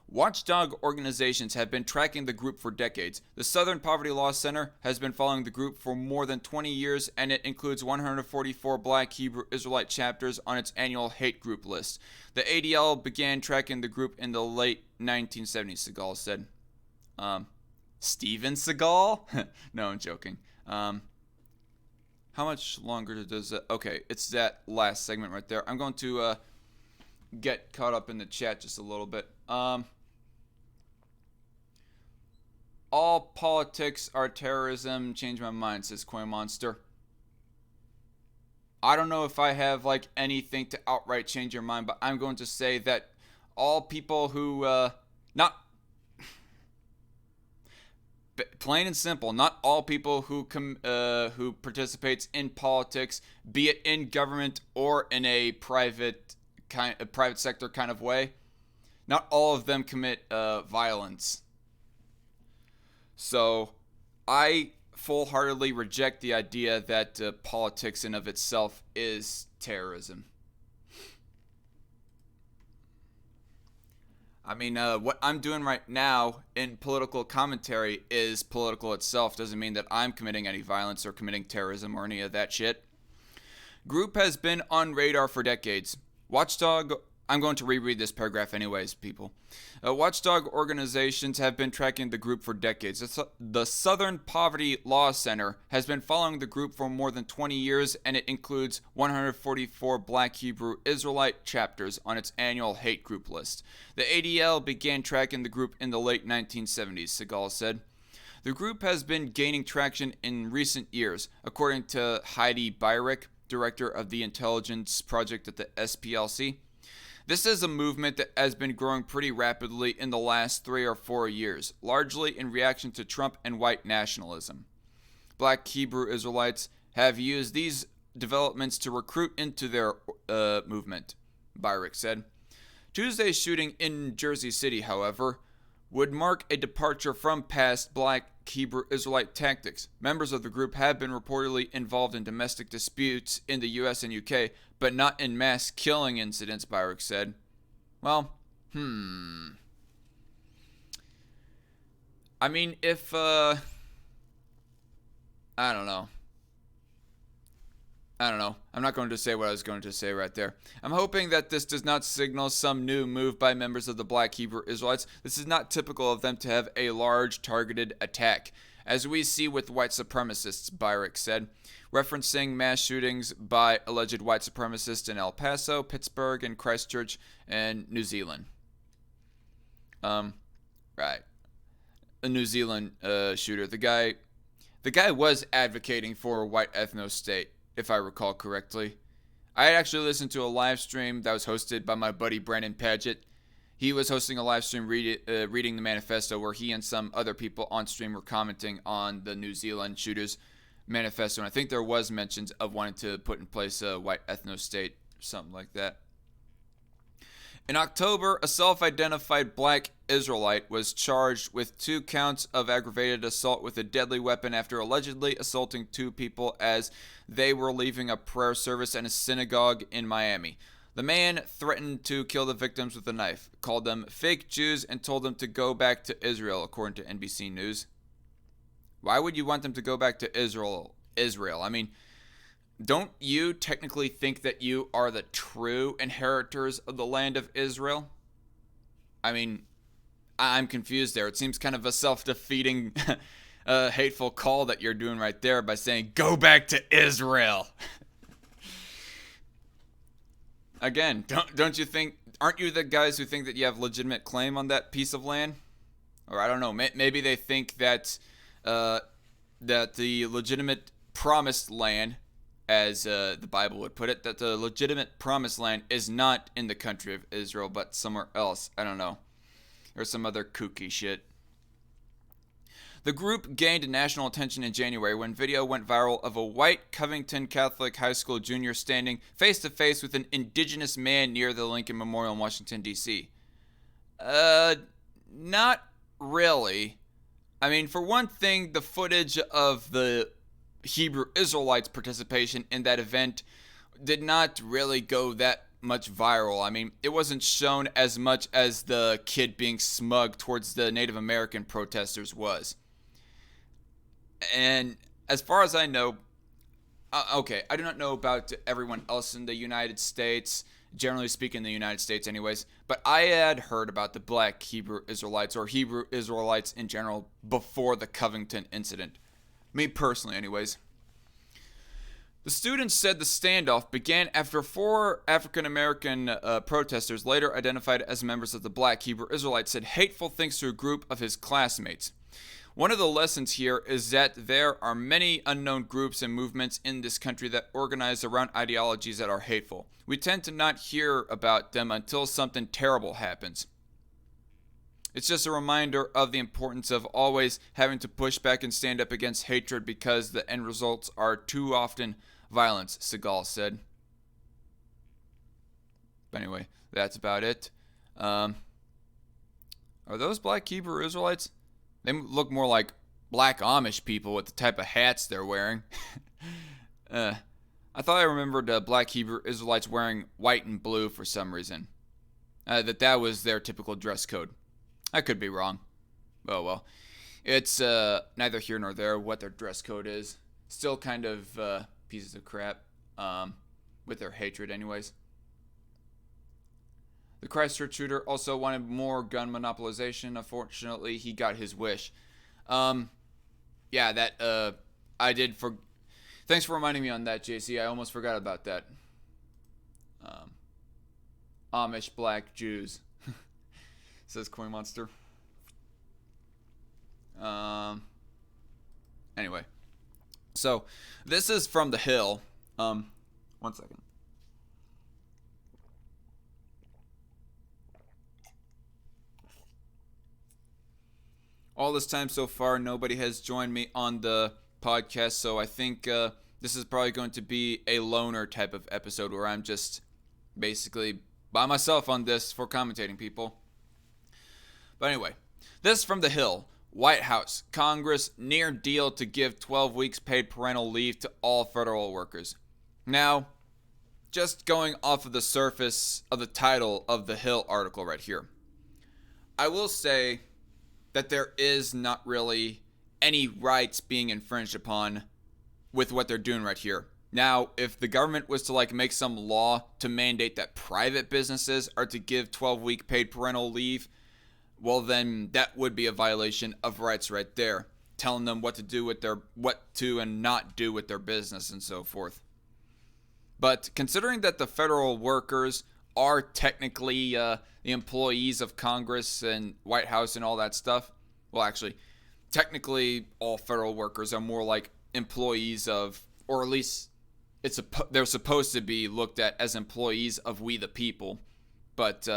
Watchdog organizations have been tracking the group for decades. The Southern Poverty Law Center has been following the group for more than 20 years, and it includes 144 Black Hebrew Israelite chapters on its annual hate group list. The ADL began tracking the group in the late 1970s, Segal said. Steven Seagal? No, I'm joking. How much longer does that... Okay, it's that last segment right there. I'm going to get caught up in the chat just a little bit. All politics are terrorism. Change my mind, says Koi Monster. I don't know if I have like anything to outright change your mind, but I'm going to say that all people who not Plain and simple. Not all people who participates in politics, be it in government or in a private sector kind of way, not all of them commit violence. So, I full-heartedly reject the idea that politics in of itself is terrorism. I mean, what I'm doing right now in political commentary is political itself. Doesn't mean that I'm committing any violence or committing terrorism or any of that shit. Group has been on radar for decades. Watchdog, I'm going to reread this paragraph anyways, people. Watchdog organizations have been tracking the group for decades. The Southern Poverty Law Center has been following the group for more than 20 years, and it includes 144 Black Hebrew Israelite chapters on its annual hate group list. The ADL began tracking the group in the late 1970s, Segal said. The group has been gaining traction in recent years, according to Heidi Byrick, director of the intelligence project at the SPLC. This is a movement that has been growing pretty rapidly in the last 3 or 4 years, largely in reaction to Trump and white nationalism. Black Hebrew Israelites have used these developments to recruit into their movement, Byrick said. Tuesday's shooting in Jersey City, however, would mark a departure from past Black Hebrew Israelite tactics. Members of the group have been reportedly involved in domestic disputes in the US and UK, but not in mass killing incidents, Byrick said. Well, I mean, if, I don't know. I'm not going to say what I was going to say right there. I'm hoping that this does not signal some new move by members of the Black Hebrew Israelites. This is not typical of them to have a large targeted attack, as we see with white supremacists, Byrick said, referencing mass shootings by alleged white supremacists in El Paso, Pittsburgh, and Christchurch, and New Zealand. Right. A New Zealand shooter. The guy was advocating for a white ethno-state, if I recall correctly. I had actually listened to a live stream that was hosted by my buddy Brandon Padgett. He was hosting a live stream reading the manifesto where he and some other people on stream were commenting on the New Zealand shooters' manifesto. And I think there was mentions of wanting to put in place a white ethno-state or something like that. In October, a self-identified Black Israelite was charged with 2 counts of aggravated assault with a deadly weapon after allegedly assaulting 2 people as they were leaving a prayer service in a synagogue in Miami. The man threatened to kill the victims with a knife, called them fake Jews, and told them to go back to Israel, according to NBC News. Why would you want them to go back to Israel? I mean, don't you technically think that you are the true inheritors of the land of Israel? I mean, I'm confused there. It seems kind of a self-defeating, hateful call that you're doing right there by saying, go back to Israel. Again, don't you think, aren't you the guys who think that you have legitimate claim on that piece of land? Or I don't know, maybe they think that, that the legitimate promised land, as the Bible would put it, that the legitimate promised land is not in the country of Israel, but somewhere else. I don't know. Or some other kooky shit. The group gained national attention in January when video went viral of a white Covington Catholic high school junior standing face-to-face with an indigenous man near the Lincoln Memorial in Washington, D.C. Not really. I mean, for one thing, the footage of the Hebrew Israelites' participation in that event did not really go that much viral. I mean, it wasn't shown as much as the kid being smug towards the Native American protesters was. And as far as I know, okay, I do not know about everyone else in the United States, generally speaking in the United States anyways, but I had heard about the Black Hebrew Israelites, or Hebrew Israelites in general, before the Covington incident. Me personally anyways. The students said the standoff began after 4 African-American protesters, later identified as members of the Black Hebrew Israelites, said hateful things to a group of his classmates. One of the lessons here is that there are many unknown groups and movements in this country that organize around ideologies that are hateful. We tend to not hear about them until something terrible happens. It's just a reminder of the importance of always having to push back and stand up against hatred because the end results are too often violence, Seagal said. But anyway, that's about it. Are those black Hebrew Israelites? They look more like black Amish people with the type of hats they're wearing. I thought I remembered black Hebrew Israelites wearing white and blue for some reason. That was their typical dress code. I could be wrong. Oh well. It's neither here nor there what their dress code is. Still kind of pieces of crap with their hatred anyways. The Christchurch shooter also wanted more gun monopolization. Unfortunately, he got his wish. Yeah, that I did for. Thanks for reminding me on that, JC. I almost forgot about that. Amish black Jews, says Coin Monster. Anyway, so this is from The Hill. 1 second. All this time so far, nobody has joined me on the podcast, so I think this is probably going to be a loner type of episode where I'm just basically by myself on this for commentating, people. But anyway, this from The Hill. White House, Congress near deal to give 12 weeks paid parental leave to all federal workers. Now, just going off of the surface of the title of the Hill article right here, I will say that there is not really any rights being infringed upon with what they're doing right here. Now, if the government was to make some law to mandate that private businesses are to give 12-week paid parental leave, well then that would be a violation of rights right there, telling them what to do with what to and not do with their business and so forth. But considering that the federal workers are technically the employees of Congress and White House and all that stuff, well actually, technically all federal workers are more like employees of, or at least they're supposed to be looked at as employees of we the people, but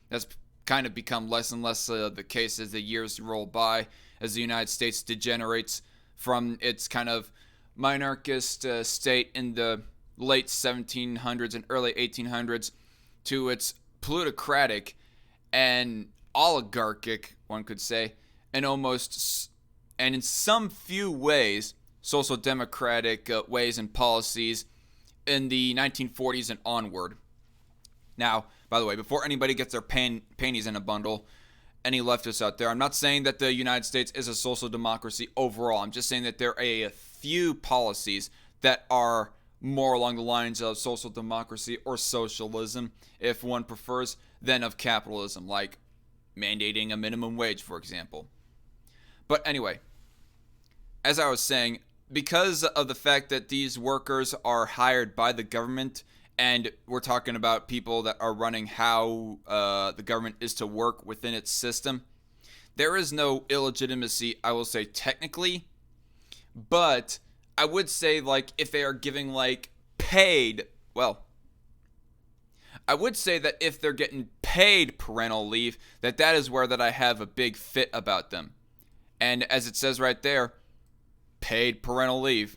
that's kind of become less and less the case as the years roll by, as the United States degenerates from its kind of monarchist state in the late 1700s and early 1800s to its plutocratic and oligarchic, one could say, and in some few ways, social democratic ways and policies in the 1940s and onward. Now, by the way, before anybody gets their panties in a bundle, any leftists out there, I'm not saying that the United States is a social democracy overall. I'm just saying that there are a few policies that are more along the lines of social democracy or socialism, if one prefers, than of capitalism, like mandating a minimum wage, for example. But anyway, as I was saying, because of the fact that these workers are hired by the government, and we're talking about people that are running how the government is to work within its system, there is no illegitimacy, I will say, technically. But I would say, if they are giving, paid, well, I would say that if they're getting paid parental leave, that is where that I have a big fit about them. And as it says right there, paid parental leave.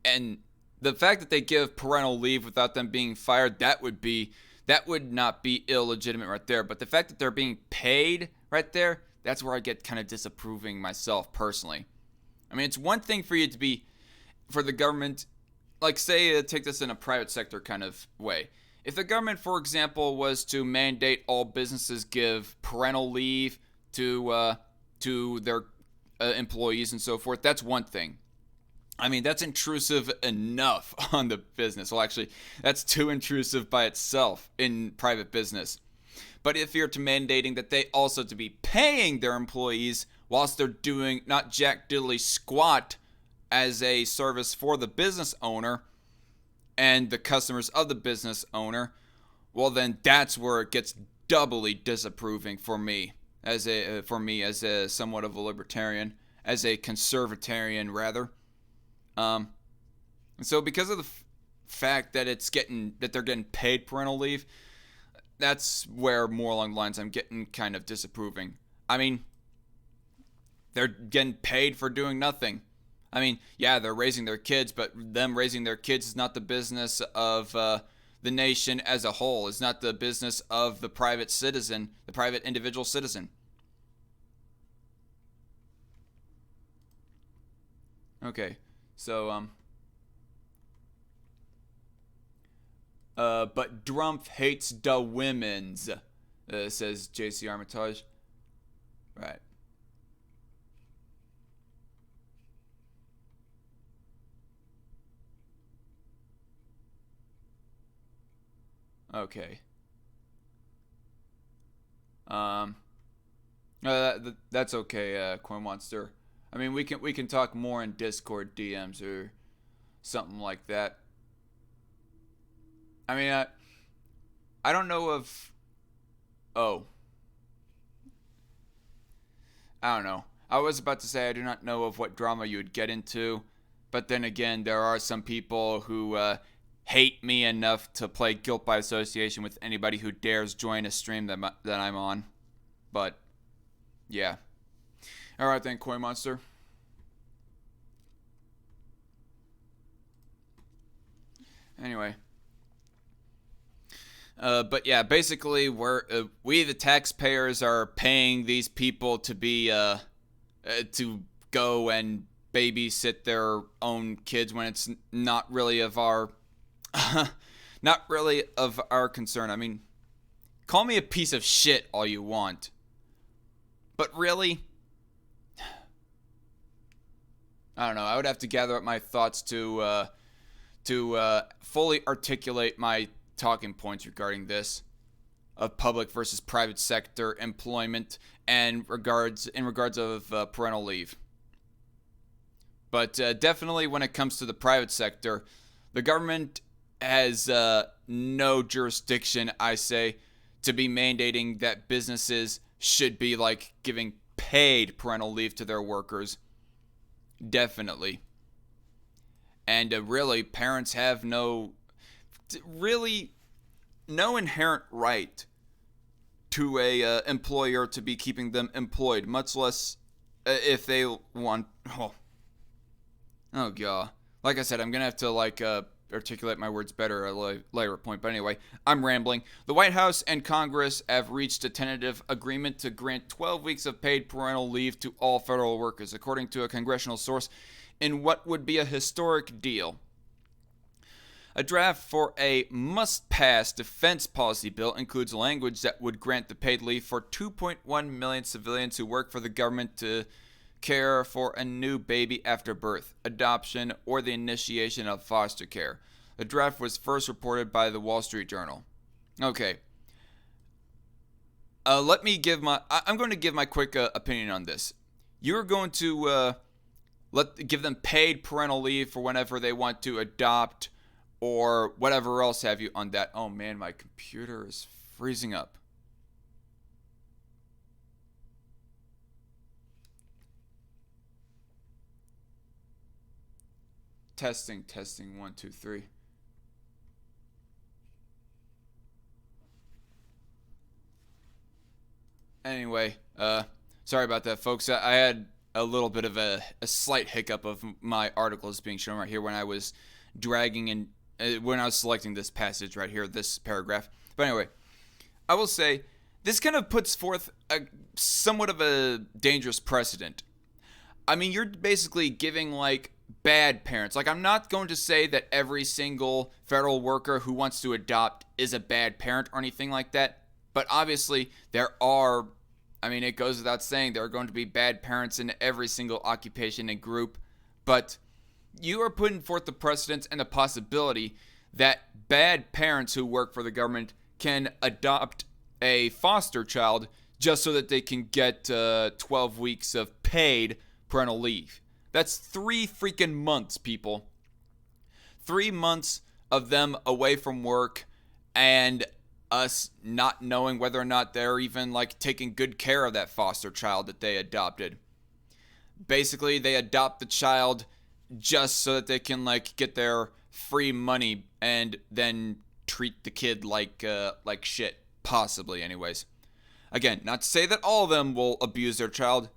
And the fact that they give parental leave without them being fired, that would not be illegitimate right there. But the fact that they're being paid right there, that's where I get kind of disapproving myself personally. I mean, it's one thing for you to be, for the government, say, take this in a private sector kind of way. If the government, for example, was to mandate all businesses give parental leave to their employees and so forth, that's one thing. I mean, that's intrusive enough on the business. Well, actually, that's too intrusive by itself in private business. But if you're to mandating that they also to be paying their employees whilst they're doing not jack diddly squat as a service for the business owner and the customers of the business owner, well then that's where it gets doubly disapproving for me as a somewhat of a libertarian, as a conservatarian rather. And so because of the fact that they're getting paid parental leave, that's where more along the lines I'm getting kind of disapproving. I mean, they're getting paid for doing nothing. I mean, yeah, they're raising their kids, but them raising their kids is not the business of the nation as a whole. It's not the business of the private citizen, the private individual citizen. Okay, so but Drumpf hates the women's, says JC Armitage. Right. Okay. Um. That's okay, Corn Monster. I mean, we can talk more in Discord DMs or something like that. I mean, I don't know if. Oh, I don't know. I was about to say I do not know of what drama you would get into, but then again, there are some people who hate me enough to play guilt by association with anybody who dares join a stream that I'm on. But yeah. All right then, Koi Monster. Anyway. But yeah, basically, we the taxpayers are paying these people to be to go and babysit their own kids when it's not really of our not really of our concern. I mean, call me a piece of shit all you want, but really, I don't know. I would have to gather up my thoughts to fully articulate my talking points regarding this of public versus private sector employment and regards of parental leave. But definitely when it comes to the private sector, the government has no jurisdiction, I say, to be mandating that businesses should be like giving paid parental leave to their workers. Definitely. And really, parents have really no inherent right to a employer to be keeping them employed, much less if they want. Oh god. Like I said, I'm gonna have to articulate my words better at a later point. But anyway, I'm rambling. The White House and Congress have reached a tentative agreement to grant 12 weeks of paid parental leave to all federal workers, according to a congressional source, in what would be a historic deal. A draft for a must-pass defense policy bill includes language that would grant the paid leave for 2.1 million civilians who work for the government to care for a new baby after birth, adoption, or the initiation of foster care. The draft was first reported by the Wall Street Journal. Okay. Let me give my. I'm going to give my quick opinion on this. You're going to give them paid parental leave for whenever they want to adopt or whatever else have you on that. Oh man, my computer is freezing up. Testing, 1, 2, 3. Anyway, sorry about that, folks. I had a little bit of a slight hiccup of my articles being shown right here when I was dragging and when I was selecting this passage right here, this paragraph. But anyway, I will say this kind of puts forth a somewhat of a dangerous precedent. I mean, you're basically giving bad parents. I'm not going to say that every single federal worker who wants to adopt is a bad parent or anything like that. But obviously, there are, I mean, it goes without saying, there are going to be bad parents in every single occupation and group. But you are putting forth the precedent and the possibility that bad parents who work for the government can adopt a foster child just so that they can get 12 weeks of paid parental leave. That's 3 freaking months, people. 3 months of them away from work and us not knowing whether or not they're even taking good care of that foster child that they adopted. Basically, they adopt the child just so that they can get their free money and then treat the kid like shit. Possibly, anyways. Again, not to say that all of them will abuse their child,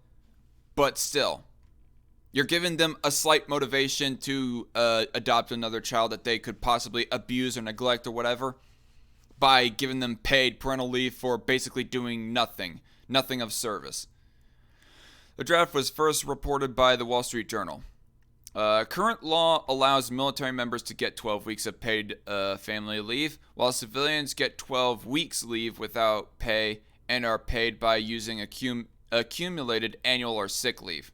but still. You're giving them a slight motivation to adopt another child that they could possibly abuse or neglect or whatever by giving them paid parental leave for basically doing nothing of service. The draft was first reported by the Wall Street Journal. Current law allows military members to get 12 weeks of paid family leave, while civilians get 12 weeks leave without pay and are paid by using accumulated annual or sick leave.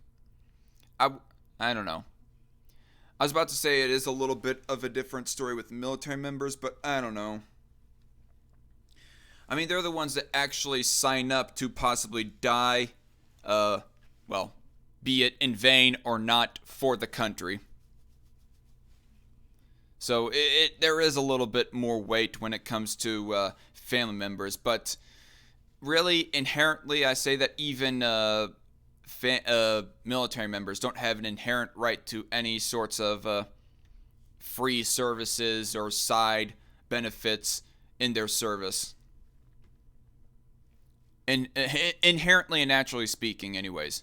I don't know. I was about to say it is a little bit of a different story with military members, but I don't know. I mean, they're the ones that actually sign up to possibly die, be it in vain or not, for the country. So there is a little bit more weight when it comes to family members, but really, inherently, I say that even military members don't have an inherent right to any sorts of free services or side benefits in their service. And inherently and naturally speaking, anyways.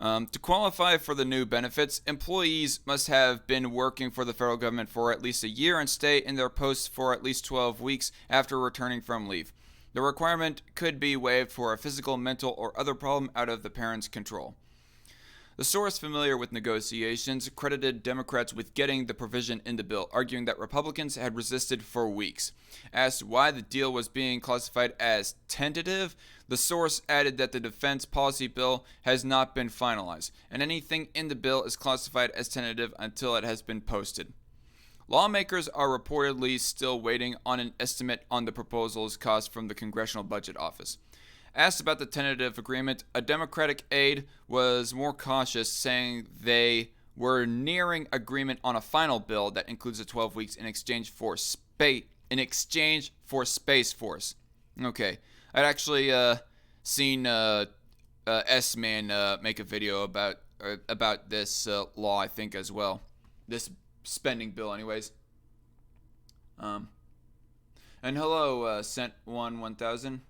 To qualify for the new benefits, employees must have been working for the federal government for at least a year and stay in their posts for at least 12 weeks after returning from leave. The requirement could be waived for a physical, mental, or other problem out of the parent's control. The source familiar with negotiations credited Democrats with getting the provision in the bill, arguing that Republicans had resisted for weeks. Asked why the deal was being classified as tentative, the source added that the defense policy bill has not been finalized, and anything in the bill is classified as tentative until it has been posted. Lawmakers are reportedly still waiting on an estimate on the proposal's cost from the Congressional Budget Office. Asked about the tentative agreement, a Democratic aide was more cautious, saying they were nearing agreement on a final bill that includes the 12 weeks in exchange for Space Force. Okay, I'd actually seen S-Man make a video about this law, I think, as well. This spending bill, anyways. And hello, Sent 1000.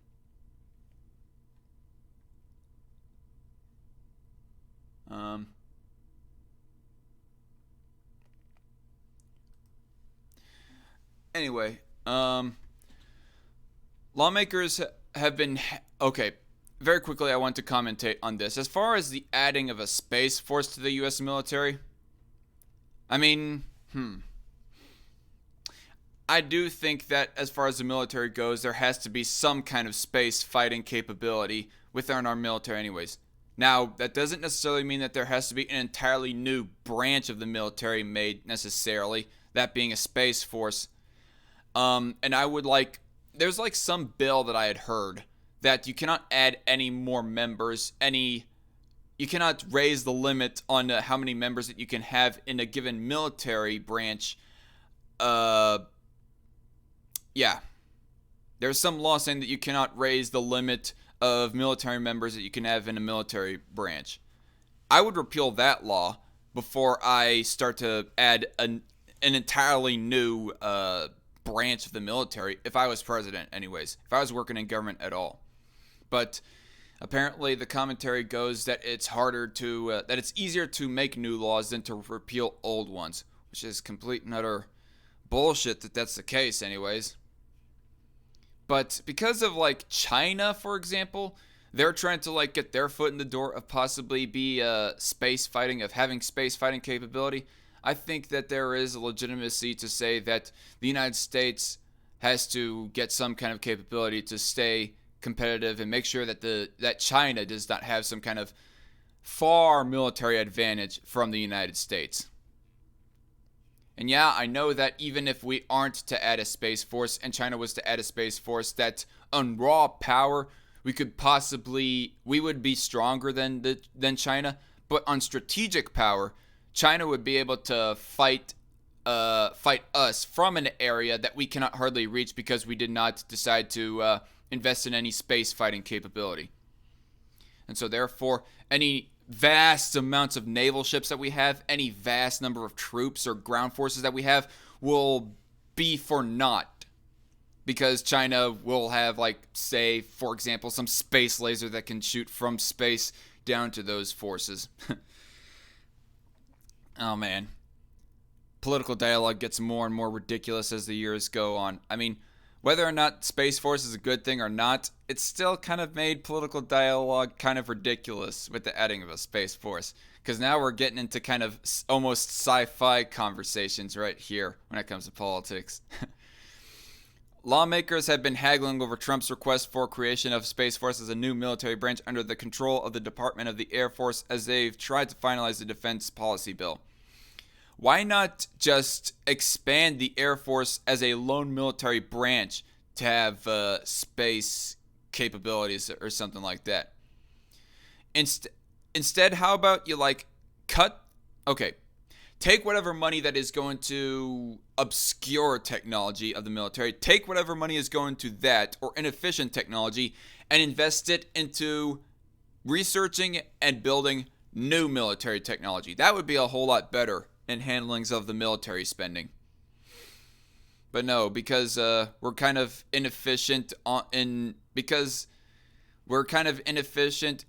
Anyway, lawmakers have been okay. Very quickly, I want to commentate on this. As far as the adding of a space force to the U.S. military, I mean, I do think that as far as the military goes, there has to be some kind of space fighting capability within our military anyways. Now, that doesn't necessarily mean that there has to be an entirely new branch of the military made necessarily, that being a space force. And I would there's some bill that I had heard that you cannot add any more members, you cannot raise the limit on how many members that you can have in a given military branch. Yeah. There's some law saying that you cannot raise the limit of military members that you can have in a military branch. I would repeal that law before I start to add an entirely new branch of the military, if I was president anyways, if I was working in government at all. But apparently the commentary goes that it's that it's easier to make new laws than to repeal old ones, which is complete and utter bullshit that that's the case anyways. But because of China, for example, they're trying to get their foot in the door of possibly having space fighting capability. I think that there is a legitimacy to say that the United States has to get some kind of capability to stay competitive and make sure that China does not have some kind of far military advantage from the United States. And yeah, I know that even if we aren't to add a space force and China was to add a space force, that on raw power we would be stronger than China, but on strategic power, China would be able to fight us from an area that we cannot hardly reach because we did not decide to invest in any space fighting capability. And so therefore, any vast amounts of naval ships that we have, any vast number of troops or ground forces that we have will be for naught. because China will have, like, say, for example, some space laser that can shoot from space down to those forces. Oh, man. Political dialogue gets more and more ridiculous as the years go on. I mean, whether or not Space Force is a good thing or not, it's still kind of made political dialogue kind of ridiculous with the adding of a Space Force. Because now we're getting into kind of almost sci-fi conversations right here when it comes to politics. Lawmakers have been haggling over Trump's request for creation of Space Force as a new military branch under the control of the Department of the Air Force as they've tried to finalize the defense policy bill. Why not just expand the Air Force as a lone military branch to have space capabilities or something like that? Instead, how about you take whatever money that is going to obscure technology of the military, take whatever money is going to that or inefficient technology and invest it into researching and building new military technology. That would be a whole lot better in handlings of the military spending. But no, because we're kind of inefficient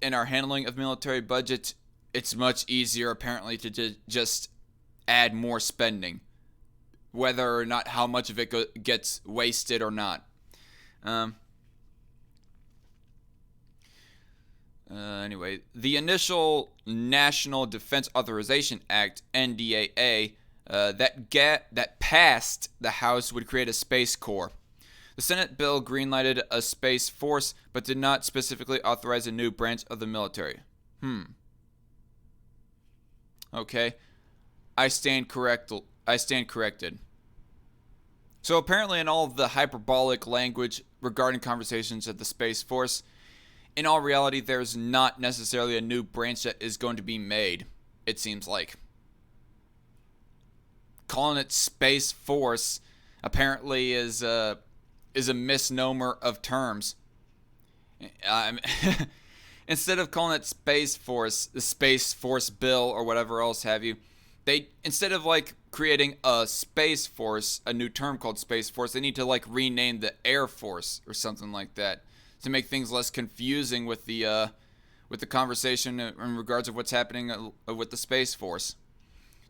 in our handling of military budget, it's much easier apparently to just add more spending, whether or not how much of it gets wasted or not. Anyway, the initial National Defense Authorization Act, NDAA, that passed the House would create a Space Corps. The Senate bill greenlighted a Space Force, but did not specifically authorize a new branch of the military. Okay. I stand corrected. So apparently in all of the hyperbolic language regarding conversations of the Space Force, in all reality, there's not necessarily a new branch that is going to be made, it seems like. Calling it Space Force apparently is a misnomer of terms. Instead of calling it Space Force, the Space Force bill or whatever else have you, instead of like creating a Space Force, a new term called Space Force, they need to like rename the Air Force or something like that, to make things less confusing with the conversation in regards of what's happening with the Space Force.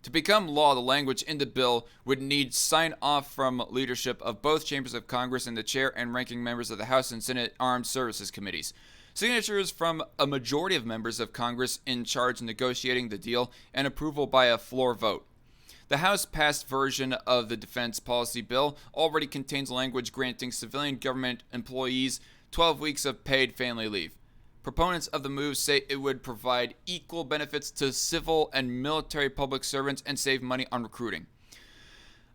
To become law, the language in the bill would need sign-off from leadership of both chambers of Congress and the chair and ranking members of the House and Senate Armed Services Committees. Signatures from a majority of members of Congress in charge of negotiating the deal, and approval by a floor vote. The House-passed version of the defense policy bill already contains language granting civilian government employees 12 weeks of paid family leave. Proponents of the move say it would provide equal benefits to civil and military public servants and save money on recruiting.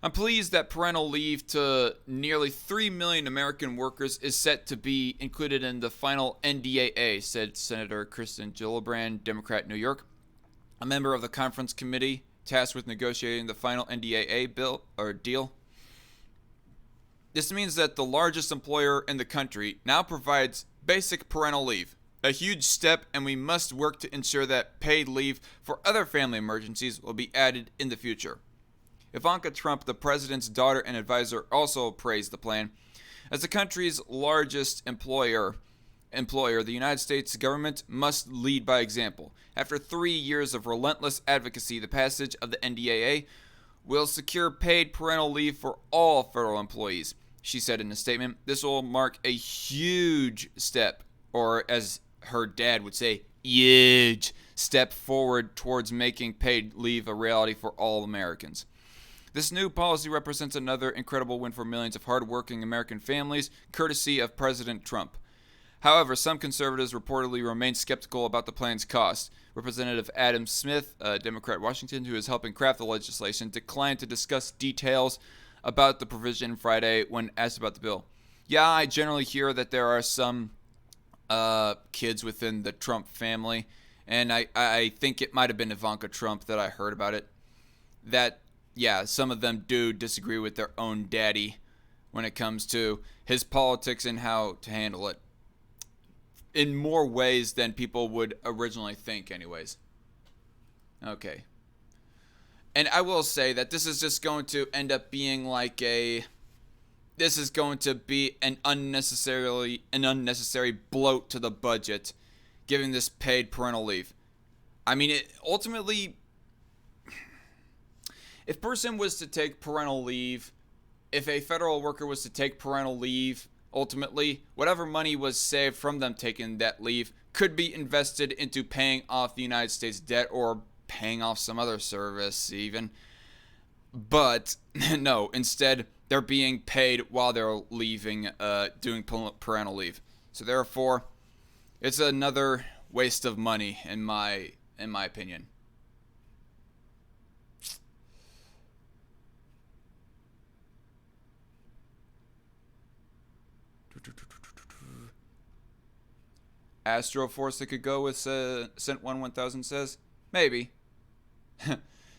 I'm pleased that parental leave to nearly 3 million American workers is set to be included in the final NDAA, said Senator Kirsten Gillibrand, Democrat, New York, a member of the conference committee tasked with negotiating the final NDAA bill or deal. This means that the largest employer in the country now provides basic parental leave, a huge step, and we must work to ensure that paid leave for other family emergencies will be added in the future. Ivanka Trump, the president's daughter and advisor, also praised the plan. As the country's largest employer, the United States government must lead by example. After 3 years of relentless advocacy, the passage of the NDAA will secure paid parental leave for all federal employees, she said in a statement. This will mark a huge step, or as her dad would say, huge step forward towards making paid leave a reality for all Americans. This new policy represents another incredible win for millions of hardworking American families, courtesy of President Trump. However, some conservatives reportedly remain skeptical about the plan's cost. Representative Adam Smith, a Democrat Washington, who is helping craft the legislation, declined to discuss details about the provision Friday when asked about the bill. Yeah, I generally hear that there are some kids within the Trump family, and I think it might have been Ivanka Trump that I heard about it, that, yeah, some of them do disagree with their own daddy when it comes to his politics and how to handle it, in more ways than people would originally think anyways. Okay. And I will say that this is just going to end up being like a this is going to be an unnecessary bloat to the budget, giving this paid parental leave. I mean, ultimately, if person was to take parental leave, if a federal worker was to take parental leave, ultimately, whatever money was saved from them taking that leave could be invested into paying off the United States debt or paying off some other service even. But no, instead they're being paid while they're leaving, doing parental leave. So therefore, it's another waste of money in my opinion. Astro Force that could go with Sent 1000 says maybe.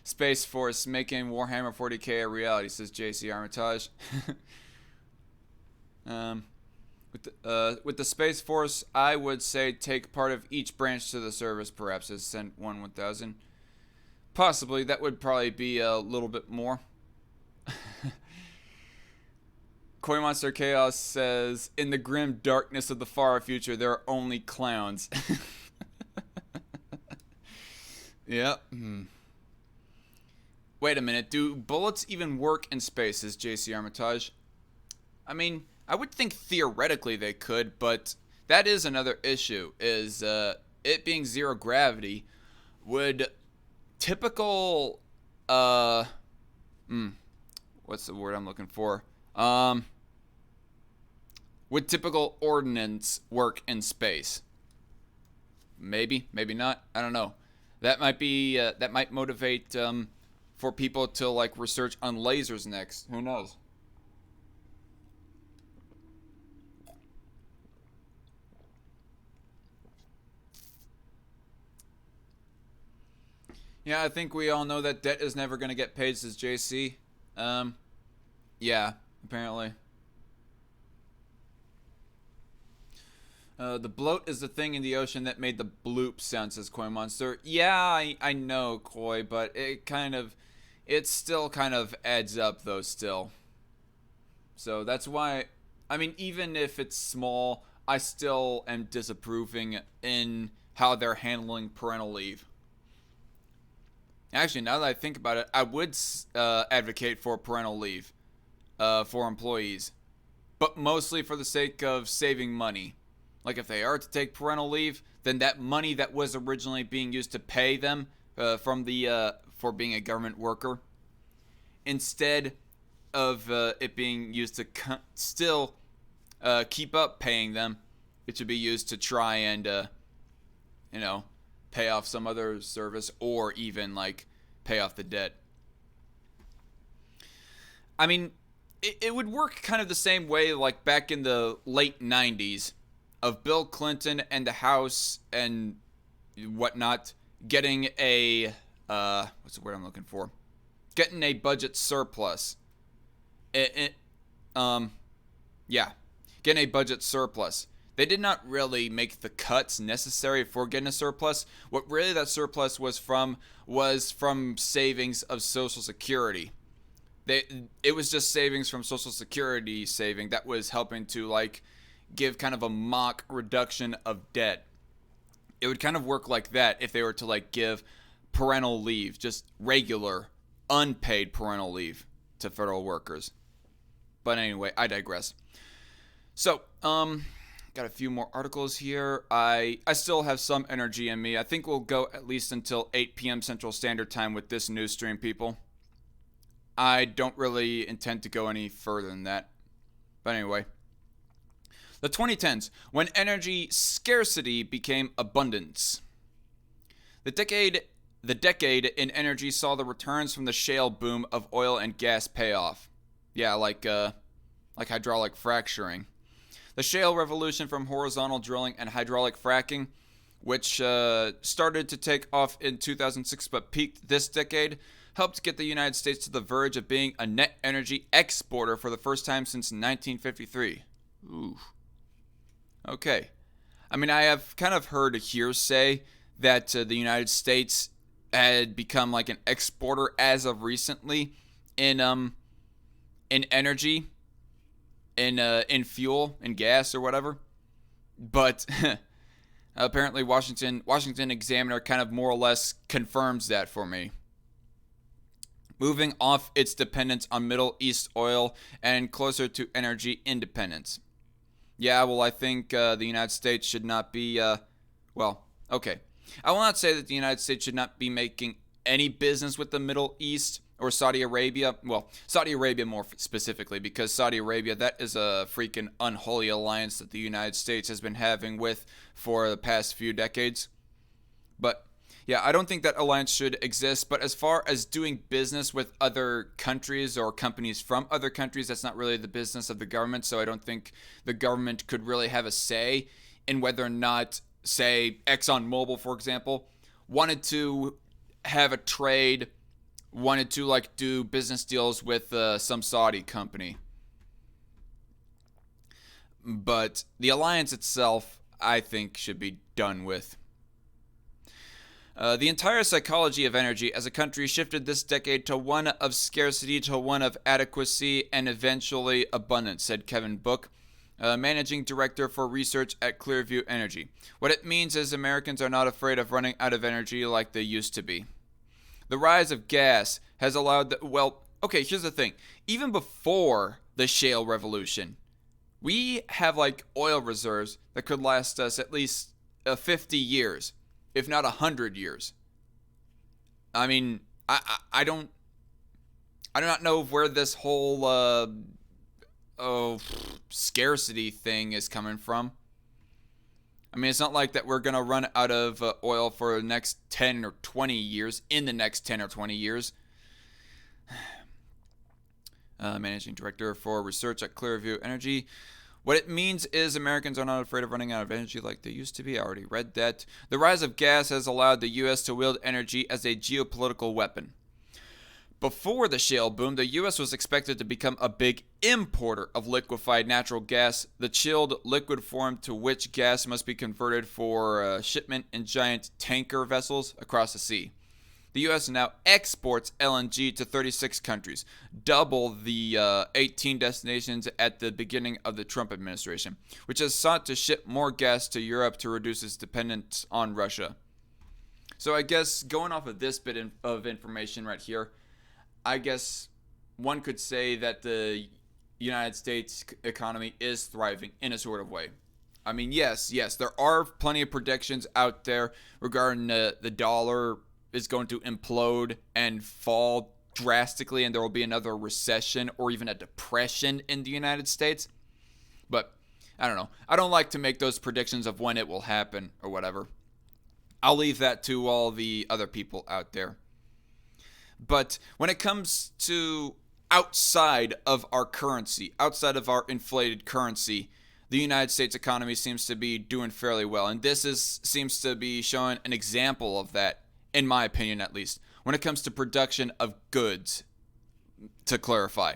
Space Force making Warhammer 40k a reality, says JC Armitage. With the Space Force, I would say take part of each branch to the service, perhaps, as Sent 1000. Possibly, that would probably be a little bit more. Koi Monster Chaos says, in the grim darkness of the far future, there are only clowns. Yep. Wait a minute, do bullets even work in space, says JC Armitage? I mean, I would think theoretically they could, but that is another issue, is it being zero gravity, would typical, what's the word I'm looking for? Would typical ordnance work in space? Maybe, maybe not. I don't know. That might be, that might motivate, for people to, like, research on lasers next. Who knows? Yeah, I think we all know that debt is never going to get paid, says JC. Yeah, apparently. The bloat is the thing in the ocean that made the bloop sound, says Koi Monster. Yeah, I know, Koi, but it still kind of adds up, though, still. So that's why, I mean, even if it's small, I still am disapproving in how they're handling parental leave. Actually, now that I think about it, I would advocate for parental leave for employees, but mostly for the sake of saving money. Like, if they are to take parental leave, then that money that was originally being used to pay them for being a government worker, instead of it being used to still keep up paying them, it should be used to try and pay off some other service, or even, like, pay off the debt. I mean, it would work kind of the same way, like, back in the late 90s, of Bill Clinton and the House and whatnot getting a, what's the word I'm looking for? Getting a budget surplus. Yeah. Getting a budget surplus. They did not really make the cuts necessary for getting a surplus. What really that surplus was from savings of Social Security. It was just savings from Social Security saving that was helping to, like, give kind of a mock reduction of debt. It would kind of work like that if they were to, like, give parental leave, just regular, unpaid parental leave to federal workers. But anyway, I digress. So, got a few more articles here. I still have some energy in me. I think we'll go at least until 8 p.m. Central Standard Time with this news stream, people. I don't really intend to go any further than that. But anyway. The 2010s, when energy scarcity became abundance. The decade in energy saw the returns from the shale boom of oil and gas pay off. Yeah, like hydraulic fracturing. The shale revolution from horizontal drilling and hydraulic fracking, which started to take off in 2006 but peaked this decade, helped get the United States to the verge of being a net energy exporter for the first time since 1953. Ooh. Okay. I mean, I have kind of heard a hearsay that the United States had become like an exporter as of recently in energy. in fuel and gas or whatever. But apparently Washington Examiner kind of more or less confirms that for me. Moving off its dependence on Middle East oil and closer to energy independence. Yeah, well, I think the United States should not be, okay. I will not say that the United States should not be making any business with the Middle East or Saudi Arabia. Well, Saudi Arabia more specifically, because Saudi Arabia, that is a freaking unholy alliance that the United States has been having with for the past few decades. But yeah, I don't think that alliance should exist. But as far as doing business with other countries or companies from other countries, that's not really the business of the government. So I don't think the government could really have a say in whether or not, say, ExxonMobil, for example, wanted to have a trade, wanted to like do business deals with some Saudi company. But the alliance itself, I think, should be done with. The entire psychology of energy as a country shifted this decade to one of scarcity to one of adequacy and eventually abundance, said Kevin Book, managing director for research at Clearview Energy. What it means is Americans are not afraid of running out of energy like they used to be. The rise of gas has allowed here's the thing. Even before the shale revolution, we have like oil reserves that could last us at least 50 years, if not 100 years. I mean, I do not know where this whole scarcity thing is coming from. I mean, it's not like that we're going to run out of oil for the next 10 or 20 years, in the next 10 or 20 years. Managing director for research at Clearview Energy. What it means is Americans are not afraid of running out of energy like they used to be. I already read that. The rise of gas has allowed the U.S. to wield energy as a geopolitical weapon. Before the shale boom, the U.S. was expected to become a big importer of liquefied natural gas, the chilled liquid form to which gas must be converted for shipment in giant tanker vessels across the sea. The U.S. now exports LNG to 36 countries, double the 18 destinations at the beginning of the Trump administration, which has sought to ship more gas to Europe to reduce its dependence on Russia. So I guess going off of this bit of information right here, I guess one could say that the United States economy is thriving in a sort of way. I mean, yes, there are plenty of predictions out there regarding the dollar is going to implode and fall drastically, and there will be another recession or even a depression in the United States. But I don't know. I don't like to make those predictions of when it will happen or whatever. I'll leave that to all the other people out there. But when it comes to outside of our currency, outside of our inflated currency, the United States economy seems to be doing fairly well. And this seems to be showing an example of that, in my opinion at least, when it comes to production of goods, to clarify.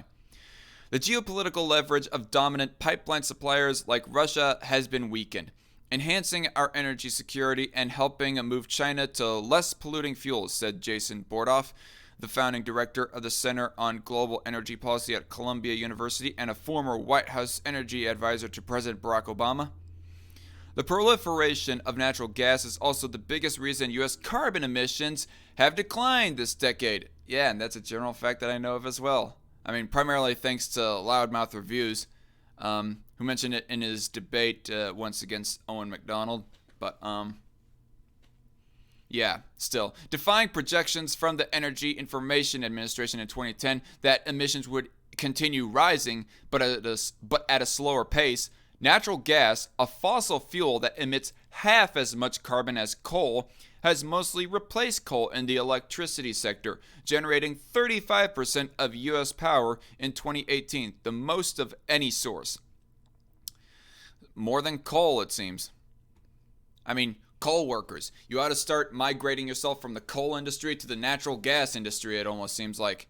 The geopolitical leverage of dominant pipeline suppliers like Russia has been weakened, enhancing our energy security and helping move China to less polluting fuels, said Jason Bordoff, the founding director of the Center on Global Energy Policy at Columbia University and a former White House energy advisor to President Barack Obama. The proliferation of natural gas is also the biggest reason U.S. carbon emissions have declined this decade. Yeah, and that's a general fact that I know of as well. I mean, primarily thanks to Loudmouth Reviews, who mentioned it in his debate once against Owen McDonald. But, yeah, still. Defying projections from the Energy Information Administration in 2010 that emissions would continue rising, but at a slower pace, natural gas, a fossil fuel that emits half as much carbon as coal, has mostly replaced coal in the electricity sector, generating 35% of U.S. power in 2018, the most of any source. More than coal, it seems. I mean, coal workers, you ought to start migrating yourself from the coal industry to the natural gas industry, it almost seems like.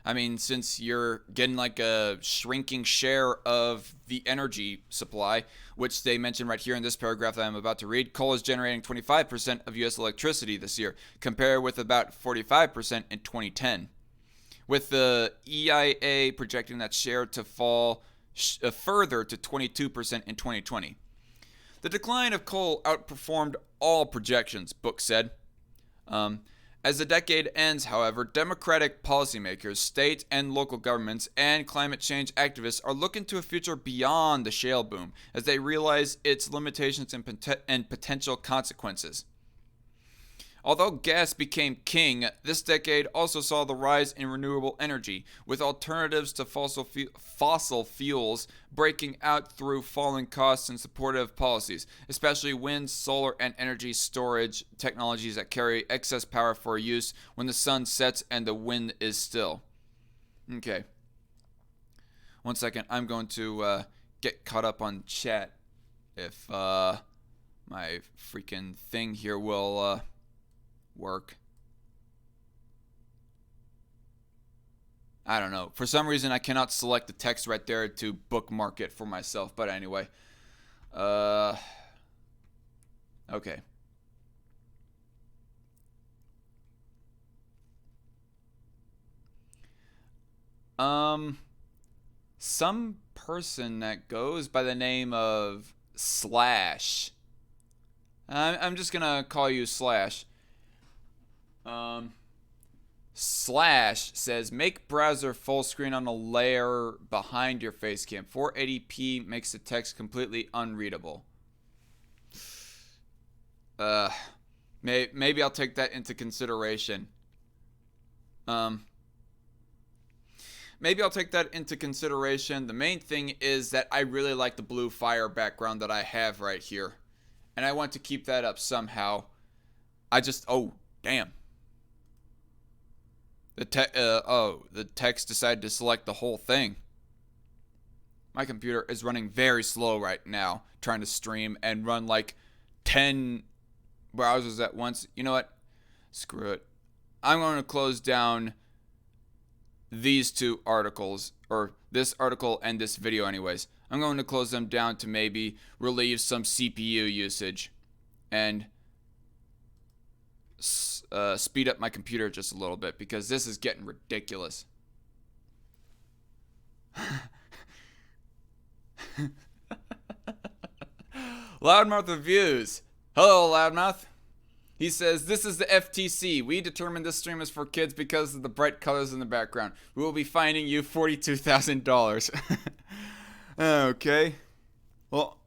I mean, since you're getting like a shrinking share of the energy supply, which they mention right here in this paragraph that I'm about to read, coal is generating 25% of U.S. electricity this year, compared with about 45% in 2010. With the EIA projecting that share to fall further to 22% in 2020. The decline of coal outperformed all projections, Book said. As the decade ends, however, Democratic policymakers, state and local governments, and climate change activists are looking to a future beyond the shale boom as they realize its limitations and potential consequences. Although gas became king, this decade also saw the rise in renewable energy, with alternatives to fossil fuels breaking out through falling costs and supportive policies, especially wind, solar, and energy storage technologies that carry excess power for use when the sun sets and the wind is still. Okay. 1 second, I'm going to get caught up on chat if my freaking thing here will work. I don't know. For some reason, I cannot select the text right there to bookmark it for myself. But anyway. Okay. Some person that goes by the name of Slash. I'm just gonna call you Slash. Slash says make browser full screen on a layer behind your facecam. 480p makes the text completely unreadable. Maybe I'll take that into consideration. Maybe I'll take that into consideration. The main thing is that I really like the blue fire background that I have right here, and I want to keep that up somehow. Oh damn. The text decided to select the whole thing. My computer is running very slow right now, trying to stream and run like 10 browsers at once. You know what? Screw it. I'm going to close down these two articles, or this article and this video anyways. I'm going to close them down to maybe relieve some CPU usage and speed up my computer just a little bit, because this is getting ridiculous. Loudmouth Reviews. Hello, Loudmouth. He says, this is the FTC. We determined this stream is for kids because of the bright colors in the background. We will be fining you $42,000. Okay. Well,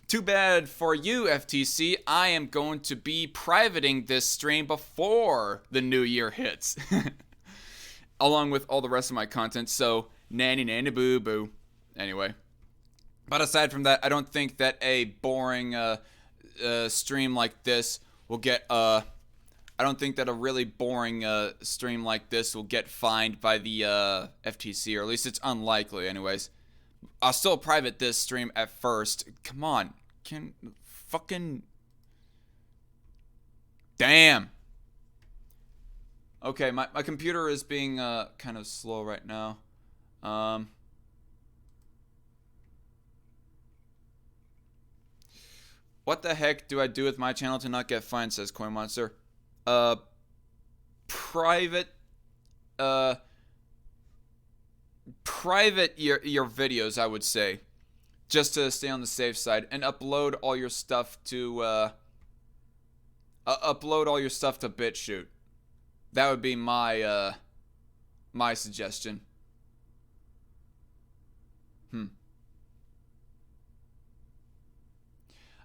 too bad for you, FTC. I am going to be privating this stream before the new year hits. Along with all the rest of my content, so nanny nanny boo boo. Anyway. But aside from that, I don't think that a boring stream like this will get I don't think that a really boring stream like this will get fined by the FTC, or at least it's unlikely anyways. I'll still private this stream at first. Come on. Fucking damn. Okay, my computer is being kind of slow right now. What the heck do I do with my channel to not get fined, says Coin Monster. Private your videos, I would say, just to stay on the safe side, and upload all your stuff to BitChute. That would be my my suggestion.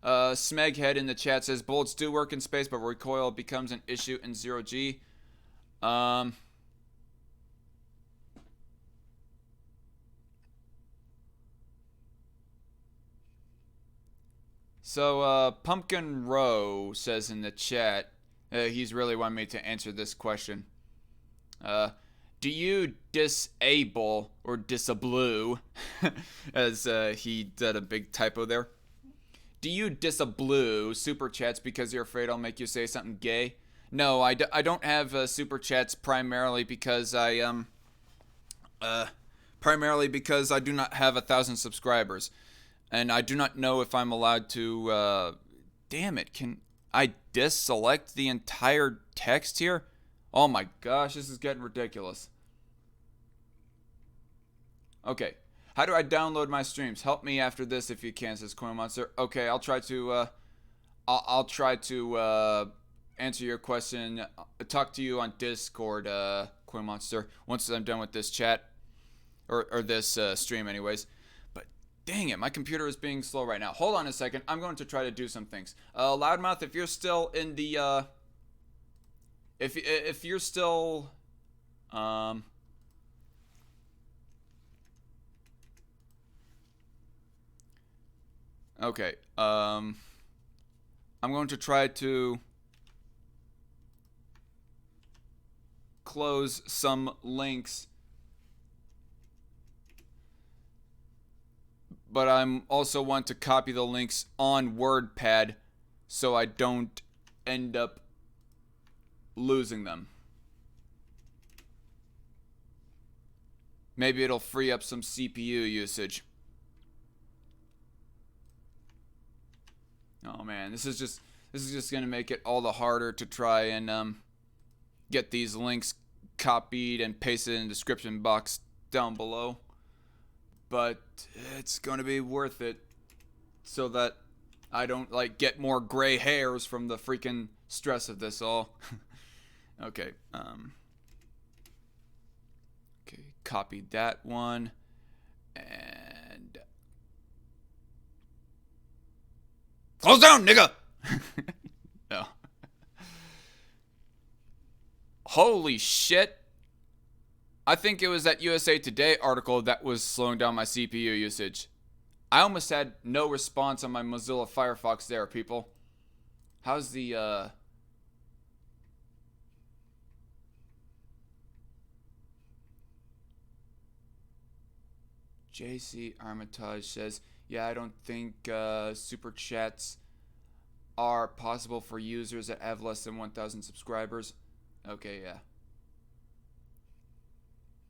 Smeghead in the chat says bullets do work in space, but recoil becomes an issue in 0G. So Pumpkin Row says in the chat, he's really wanting me to answer this question. Do you disable or disablu, as he did a big typo there? Do you disablu super chats because you're afraid I'll make you say something gay? No, I don't have super chats primarily because I do not have 1,000 subscribers, and I do not know if I'm allowed to. Damn it! Can I deselect the entire text here? Oh my gosh, this is getting ridiculous. Okay. How do I download my streams? Help me after this if you can, says Coin Monster. Okay, I'll try to I'll try to answer your question. Talk to you on Discord, Coin Monster, once I'm done with this chat or this stream, anyways. But dang it, my computer is being slow right now. Hold on a second. I'm going to try to do some things. Loudmouth, if you're still in the if you're still okay, I'm going to try to close some links, but I'm also want to copy the links on WordPad so I don't end up losing them. Maybe it'll free up some CPU usage. Oh man, this is just gonna make it all the harder to try and get these links copied and pasted in the description box down below. But it's gonna be worth it so that I don't like get more gray hairs from the freaking stress of this all. Okay, okay, copied that one and close down, nigga. No. Holy shit. I think it was that USA Today article that was slowing down my CPU usage. I almost had no response on my Mozilla Firefox there, people. How's the, JC Armitage says, yeah, I don't think super chats are possible for users that have less than 1,000 subscribers. Okay, yeah.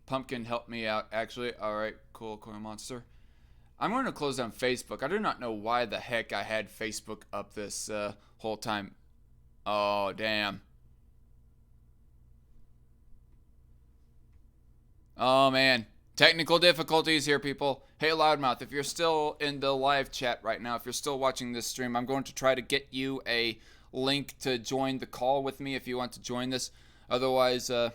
Pumpkin helped me out, actually. Alright, cool, Coin Monster. I'm going to close down Facebook. I do not know why the heck I had Facebook up this whole time. Oh, damn. Oh, man. Technical difficulties here, people. Hey, Loudmouth, if you're still in the live chat right now, if you're still watching this stream, I'm going to try to get you a link to join the call with me if you want to join this. Otherwise, I'll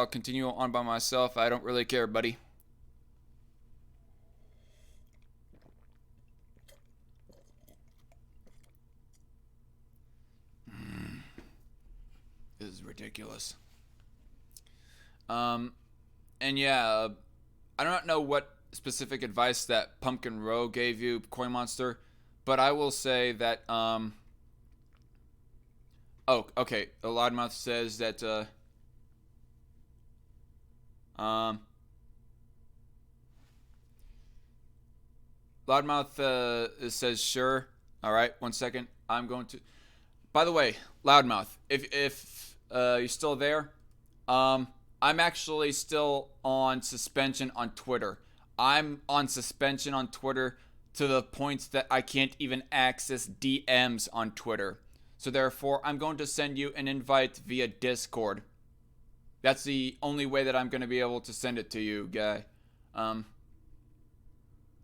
continue on by myself. I don't really care, buddy. This is ridiculous. And yeah, I don't know what specific advice that Pumpkin Row gave you, Coin Monster, but I will say that, oh, okay, the Loudmouth says that, Loudmouth says sure. All right, 1 second. I'm going to. By the way, Loudmouth, if you're still there, I'm actually still on suspension on Twitter. I'm on suspension on Twitter to the point that I can't even access DMs on Twitter. So therefore, I'm going to send you an invite via Discord. That's the only way that I'm going to be able to send it to you, guy.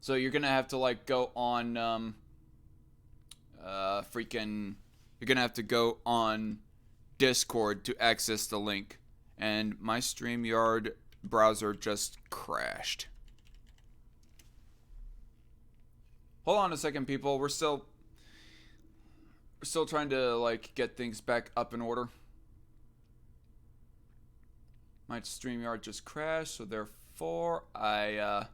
So you're going to have to like go on you're going to have to go on Discord to access the link. And my StreamYard browser just crashed. Hold on a second, people. We're still trying to like get things back up in order. My StreamYard just crashed, so therefore I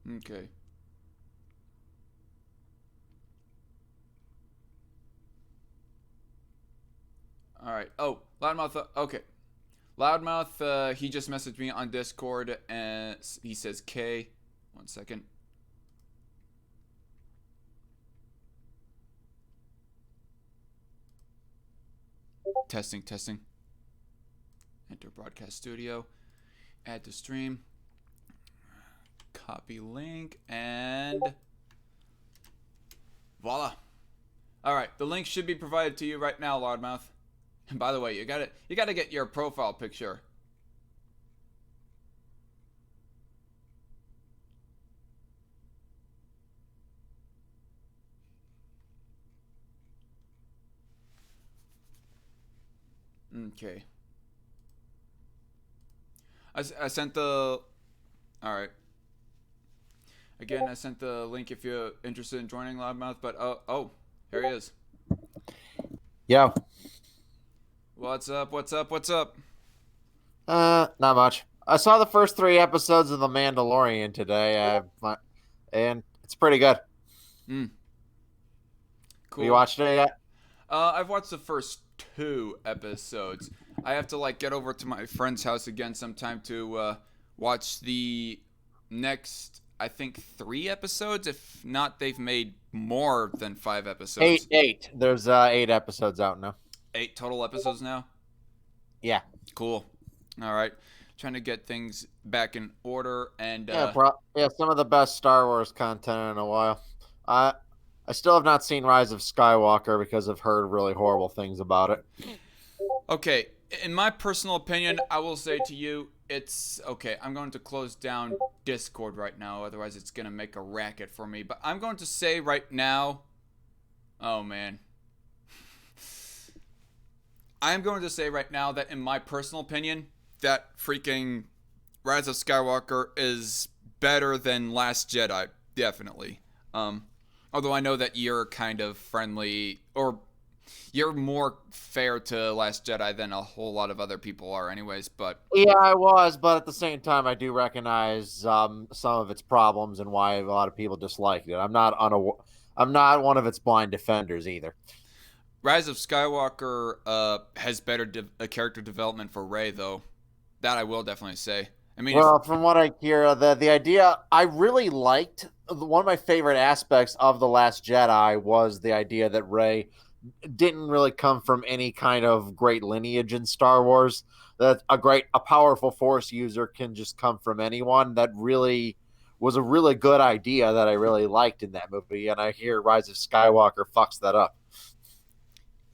okay. All right. Oh, Loudmouth. Okay. Loudmouth, he just messaged me on Discord and he says K. 1 second. Testing, testing. Enter broadcast studio. Add to stream. Copy link and voila. All right, the link should be provided to you right now, Loudmouth. And by the way, you gotta get your profile picture. Okay. I sent the. All right. Again, I sent the link if you're interested in joining Loudmouth. But here he is. Yo. What's up? What's up? What's up? Not much. I saw the first 3 episodes of The Mandalorian today, and it's pretty good. Hmm. Have you Cool. watched it yet? I've watched the first 2 episodes. I have to get over to my friend's house again sometime to watch the next. I think 3 episodes. If not, they've made more than 5 episodes. Eight. There's 8 episodes out now. 8 total episodes now. Yeah. Cool. All right. Trying to get things back in order and Yeah, some of the best Star Wars content in a while. I still have not seen Rise of Skywalker because I've heard really horrible things about it. okay. In my personal opinion, I will say to you, it's okay. I'm going to close down Discord right now, otherwise it's gonna make a racket for me. But I'm going to say right now, oh man, I'm going to say right now that in my personal opinion, that freaking Rise of Skywalker is better than Last Jedi, definitely. Although I know that you're kind of friendly, or you're more fair to Last Jedi than a whole lot of other people are, anyways. But Yeah, I was, but at the same time, I do recognize some of its problems and why a lot of people disliked it. I'm not one of its blind defenders either. Rise of Skywalker has better character development for Rey, though. That I will definitely say. I mean, Well, from what I hear, the idea I really liked. One of my favorite aspects of The Last Jedi was the idea that Rey didn't really come from any kind of great lineage in Star Wars. That a powerful Force user can just come from anyone. That really was a really good idea that I really liked in that movie, and I hear Rise of Skywalker fucks that up.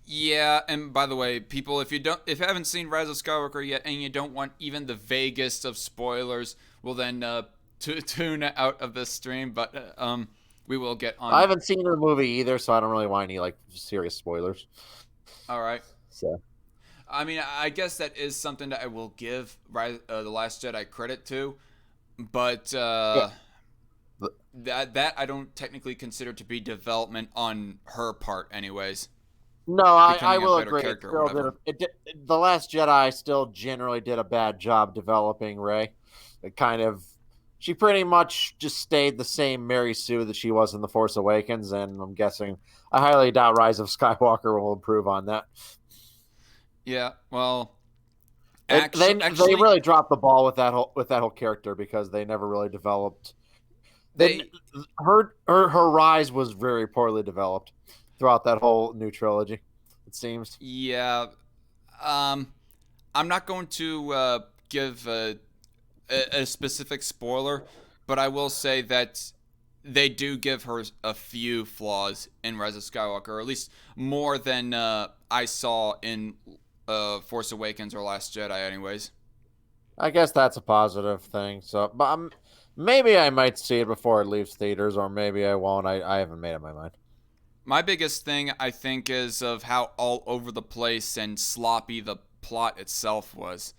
yeah, and by the way, people, if you haven't seen Rise of Skywalker yet, and you don't want even the vaguest of spoilers, well then tune out of this stream. But we will get I on. haven't seen the movie either, so I don't really want any like serious spoilers. All right. So I mean, I guess that is something that I will give the Last Jedi credit to, but yeah, that I don't technically consider to be development on her part, anyways. no, I Becoming a will better agree. character or whatever. The Last Jedi still generally did a bad job developing Rey. It kind of she pretty much just stayed the same Mary Sue that she was in The Force Awakens, and I highly doubt Rise of Skywalker will improve on that. Yeah, well, They actually, really dropped the ball with that whole character because they never really developed. They they her rise was very poorly developed throughout that whole new trilogy. It seems. yeah. Um, I'm not going to give a specific spoiler, but I will say that they do give her a few flaws in Rise of Skywalker, or at least more than I saw in Force Awakens or Last Jedi, anyways. I guess that's a positive thing. So, but maybe I might see it before it leaves theaters, or maybe I won't. I haven't made up my mind. My biggest thing, I think, is of how all over the place and sloppy the plot itself was.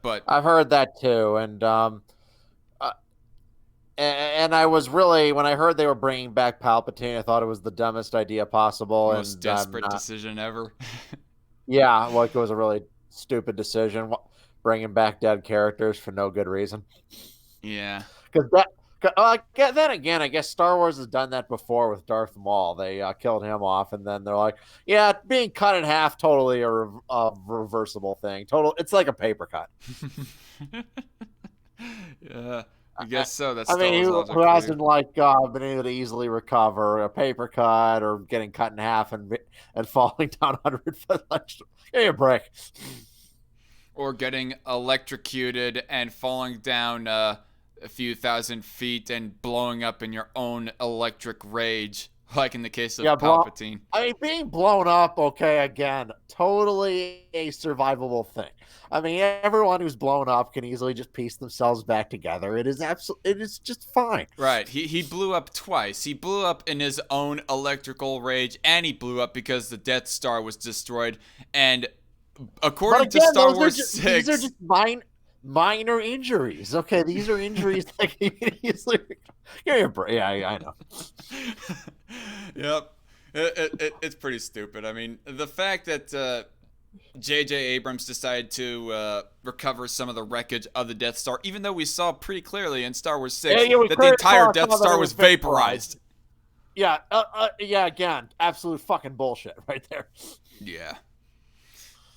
But I've heard that too, uh, and I was really when I heard they were bringing back Palpatine, I thought it was the dumbest idea possible, most and I'm desperate not. decision ever. Yeah, like it was a really stupid decision, bringing back dead characters for no good reason. Yeah. Because then again, I guess Star Wars has done that before with Darth Maul. They killed him off, and then they're like, "Yeah, being cut in half, totally a reversible thing. Total, it's like a paper cut." Yeah. I I, guess so. That's I Star mean, Wars who logic for you. hasn't been able to easily recover a paper cut or getting cut in half and falling down 100 foot ledge? Give me a break. Or getting electrocuted and falling down a few thousand feet and blowing up in your own electric rage. like in the case Yeah, of Palpatine. I mean, being blown up, okay, again, totally a survivable thing. I mean, everyone who's blown up can easily just piece themselves back together. It is just fine. Right. He blew up twice. He blew up in his own electrical rage, and he blew up because the Death Star was destroyed. And But according to again, Star Wars these are 6, just minor injuries. Okay, these are injuries that can easily. Yeah, I know. yep. It's pretty stupid. I mean, the fact that J.J. Abrams decided to recover some of the wreckage of the Death Star, even though we saw pretty clearly in Star Wars 6 Yeah, we that the clearly entire saw Death some of Star it was vaporized. Yeah, yeah. Again, absolute fucking bullshit right there. Yeah.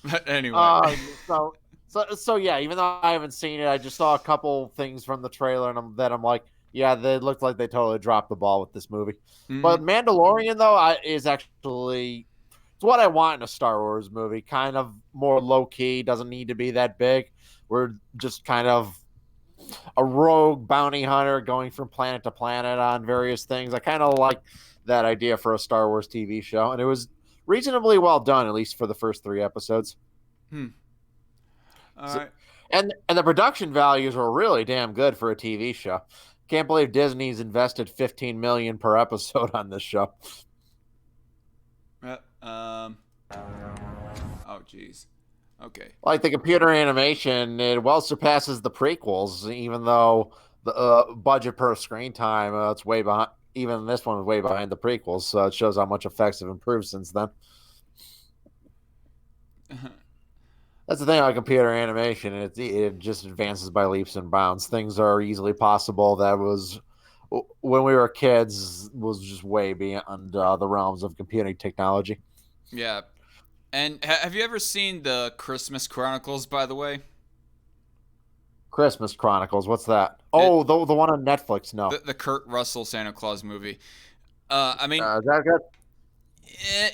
But anyway. So yeah. Even though I haven't seen it, I just saw a couple things from the trailer, and I'm like, yeah, they looked like they totally dropped the ball with this movie. Mhm. But Mandalorian though is actually it's what I want in a Star Wars movie. Kind of more low key, doesn't need to be that big. We're just kind of a rogue bounty hunter going from planet to planet on various things. I kind of like that idea for a Star Wars TV show, and it was reasonably well done, at least for the first 3 episodes. All right. And the production values were really damn good for a TV show. Can't believe Disney's invested $15 million per episode on this show. Oh, jeez. Okay. Like the computer animation, it well surpasses the prequels, even though the budget per screen time, it's way behind. Even this one is way behind the prequels, so it shows how much effects have improved since then. That's the thing about computer animation. It just advances by leaps and bounds. Things are easily possible that was when we were kids was just way beyond the realms of computing technology. Yeah. And have you ever seen the Christmas Chronicles, by the way? Christmas Chronicles. What's that? It, Oh, the one on Netflix. No, the Kurt Russell Santa Claus movie. I mean, is that good?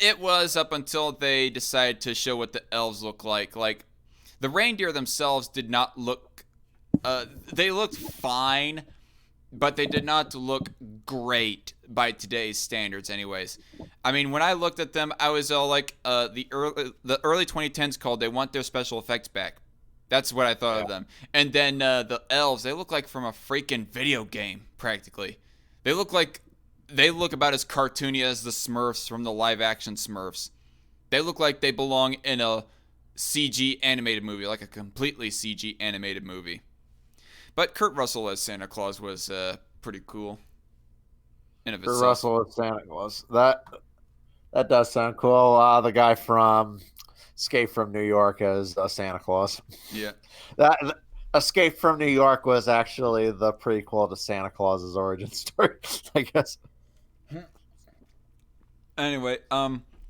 it was up until they decided to show what the elves look like. Like, the reindeer themselves did not look. They looked fine, but they did not look great by today's standards, anyways. I mean, when I looked at them, I was all like, the early 2010s called. They want their special effects back. That's what I thought of them. And then the elves, they look like from a freaking video game, practically. They look about as cartoony as the Smurfs from the live-action Smurfs. They look like they belong in a CG animated movie, like a completely CG animated movie. But Kurt Russell as Santa Claus was pretty cool. Kurt Russell as Santa Claus. That does sound cool. The guy from Escape from New York as Santa Claus. Yeah. That Escape from New York was actually the prequel to Santa Claus's origin story, I guess. Anyway,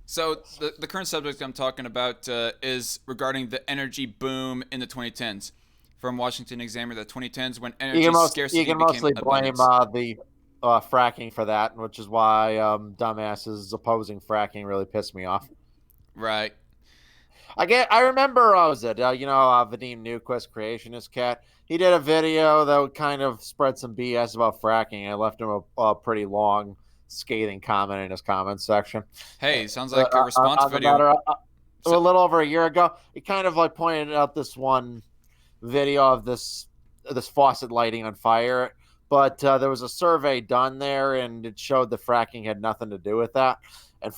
so the current subject I'm talking about is regarding the energy boom in the 2010s. From Washington Examiner, the 2010s when energy scarcity you can became mostly blame the fracking for that, which is why dumbasses opposing fracking really pissed me off. Right. I remember, was it, Vadim Newquist, Creationist Cat? He did a video that would kind of spread some BS about fracking. I left him a pretty long, scathing comment in his comments section. Hey, sounds like a response video. A little over a year ago, he kind of like pointed out this one video of this faucet lighting on fire, but there was a survey done there, and it showed that fracking had nothing to do with that. And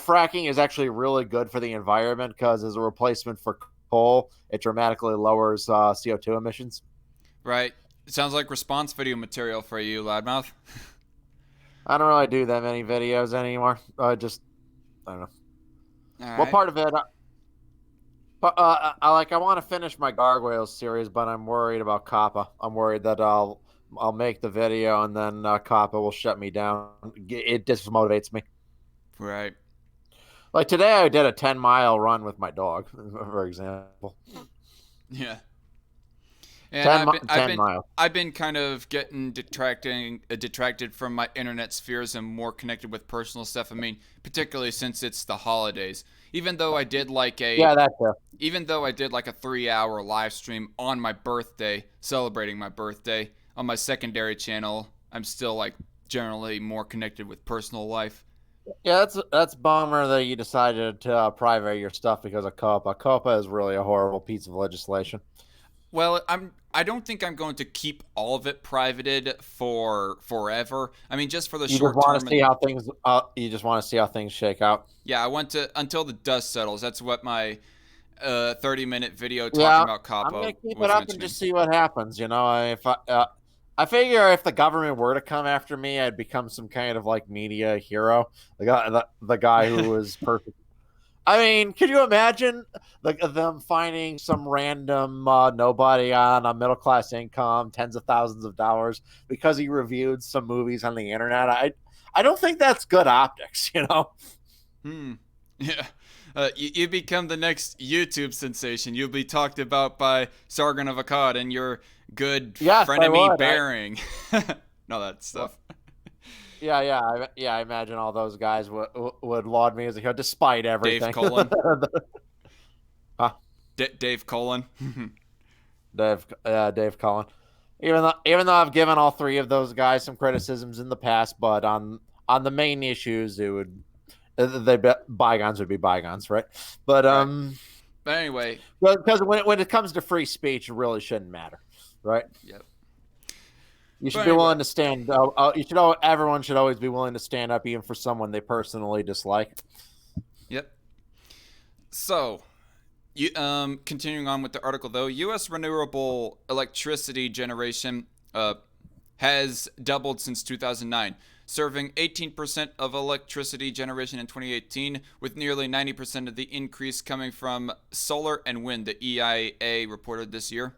fracking is actually really good for the environment because as a replacement for coal, it dramatically lowers CO2 emissions. Right. It sounds like response video material for you, Loudmouth. I don't really do that many videos anymore. I don't know. All What part of it? I want to finish my Gargoyles series, but I'm worried about Kappa. I'm worried that I'll make the video and then Kappa will shut me down. It dismotivates me. Right. Like today, I did a 10-mile run with my dog, for example. Yeah. And 10 miles. I've been kind of getting detracted from my internet spheres and more connected with personal stuff. I mean, particularly since it's the holidays. Even though I did like a 3-hour live stream on my birthday, celebrating my birthday on my secondary channel, I'm still like generally more connected with personal life. Yeah, that's bummer that you decided to private your stuff because of COPA. COPA is really a horrible piece of legislation. Well, I don't think I'm going to keep all of it privated for forever. I mean, just for the You just short want to term. see And how things. You just want to see how things shake out. yeah, I want to until the dust settles. That's what my 30-minute video talking Yeah, about I'm gonna COPPA keep it was up and mentioning. just see what happens. I figure if the government were to come after me, I'd become some kind of like media hero. The guy who was perfect. I mean, could you imagine them finding some random nobody on a middle class income, tens of thousands of dollars, because he reviewed some movies on the internet? I don't think that's good optics, you know. Hmm. Yeah. You become the next YouTube sensation. You'll be talked about by Sargon of Akkad and your good Yes, I frenemy would. Bearing. All that stuff. I imagine all those guys would laud me as a hero, despite Dave everything. Cullen. Huh? Dave Cullen. Dave Cullen. Even though I've given all three of those guys some criticisms in the past, but on the main issues, it would bygones would be bygones, right? But Right. But anyway. because when it comes to free speech, it really shouldn't matter, right? Yep. You But should be anyway. willing to stand. Everyone should always be willing to stand up, even for someone they personally dislike. Yep. So, continuing on with the article though, U.S. renewable electricity generation has doubled since 2009, serving 18% of electricity generation in 2018, with nearly 90% of the increase coming from solar and wind. The EIA reported this year.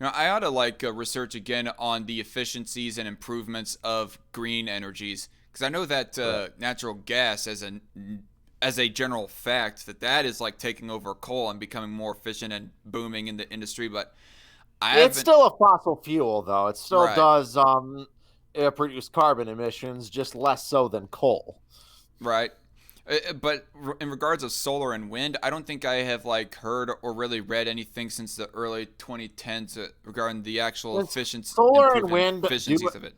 I ought to research again on the efficiencies and improvements of green energies, because I know that natural gas as a general fact that is like taking over coal and becoming more efficient and booming in the industry, but I It's haven't. still a fossil fuel, though. It still Right. does produce carbon emissions, just less so than coal. Right. But in regards of solar and wind, I don't think I have heard or really read anything since the early 2010s regarding the actual It's, efficiency, solar and improving wind efficiencies of it.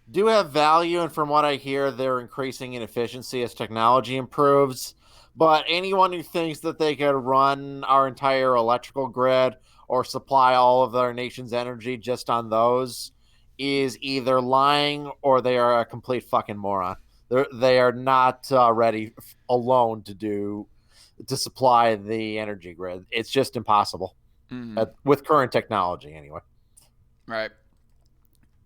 do have value, and from what I hear, they're increasing in efficiency as technology improves. But anyone who thinks that they could run our entire electrical grid or supply all of our nation's energy just on those is either lying or they are a complete fucking moron. They are not ready alone to supply the energy grid. It's just impossible Mm-hmm. with current technology, anyway. Right.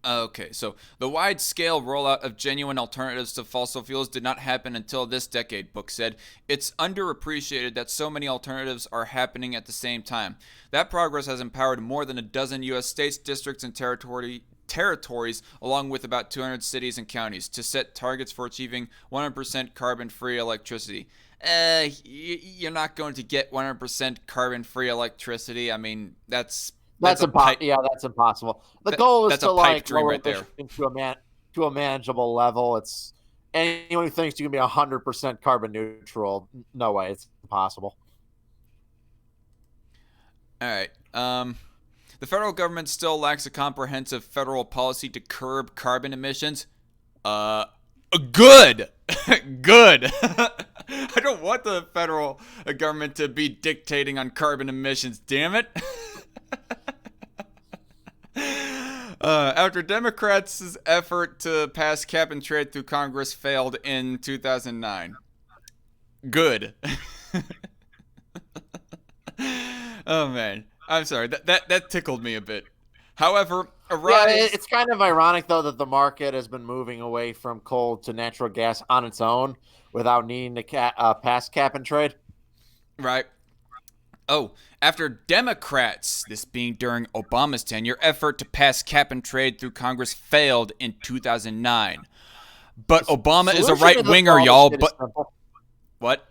Okay, so the wide scale rollout of genuine alternatives to fossil fuels did not happen until this decade, Book said. It's underappreciated that so many alternatives are happening at the same time. That progress has empowered more than a dozen U.S. states, districts, and territories, along with about 200 cities and counties, to set targets for achieving 100% carbon free electricity. You're not going to get 100% carbon free electricity. I mean, that's a pipe. That's impossible. The goal is That's a to pipe like dream lower right there. emissions to a manageable level. It's anyone who thinks you can be 100% carbon neutral. No way, it's impossible. All right. The federal government still lacks a comprehensive federal policy to curb carbon emissions. Uh, Good. Good. I don't want the federal government to be dictating on carbon emissions, damn it. After Democrats' effort to pass cap and trade through Congress failed in 2009. Good. Oh man, I'm sorry. That tickled me a bit. However, a Yeah, rise. it's kind of ironic though that the market has been moving away from coal to natural gas on its own without needing to pass cap and trade. Right. Oh, after Democrats, this being during Obama's tenure, effort to pass cap and trade through Congress failed in 2009. But Obama is a Solution to right this winger, problem y'all. is But simple. what?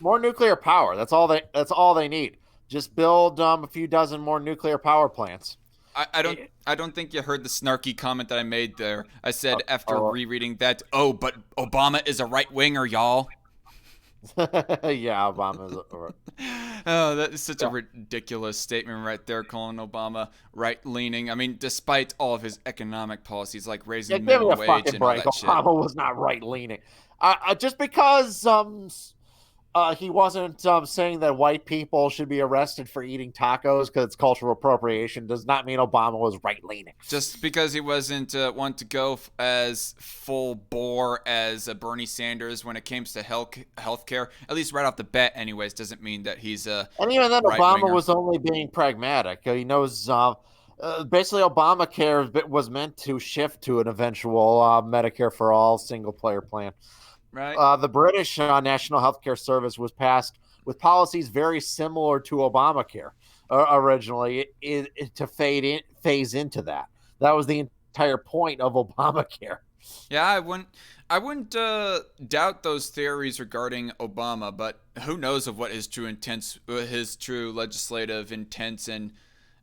More nuclear power. That's all they need. Just build a few dozen more nuclear power plants. I don't think you heard the snarky comment that I made there. I said after Oh, rereading that, oh, but Obama is a right winger, y'all. Yeah, Obama's. Oh, that is such a Yeah, ridiculous statement right there, calling Obama right-leaning. I mean, despite all of his economic policies, like yeah, raising the give me minimum a wage fucking and all break. that shit. Obama was not right leaning. Just because he wasn't saying that white people should be arrested for eating tacos because it's cultural appropriation does not mean Obama was right leaning. Just because he wasn't one to go as full bore as Bernie Sanders when it comes to healthcare, at least right off the bat, anyways, doesn't mean that he's a And even then, right Obama winger. was only being pragmatic. He knows basically Obamacare was meant to shift to an eventual Medicare for all single player plan. Right? The British National Healthcare Service was passed with policies very similar to Obamacare originally to phase into that. That was the entire point of Obamacare. Yeah, I wouldn't doubt those theories regarding Obama, but who knows of what his true legislative intents and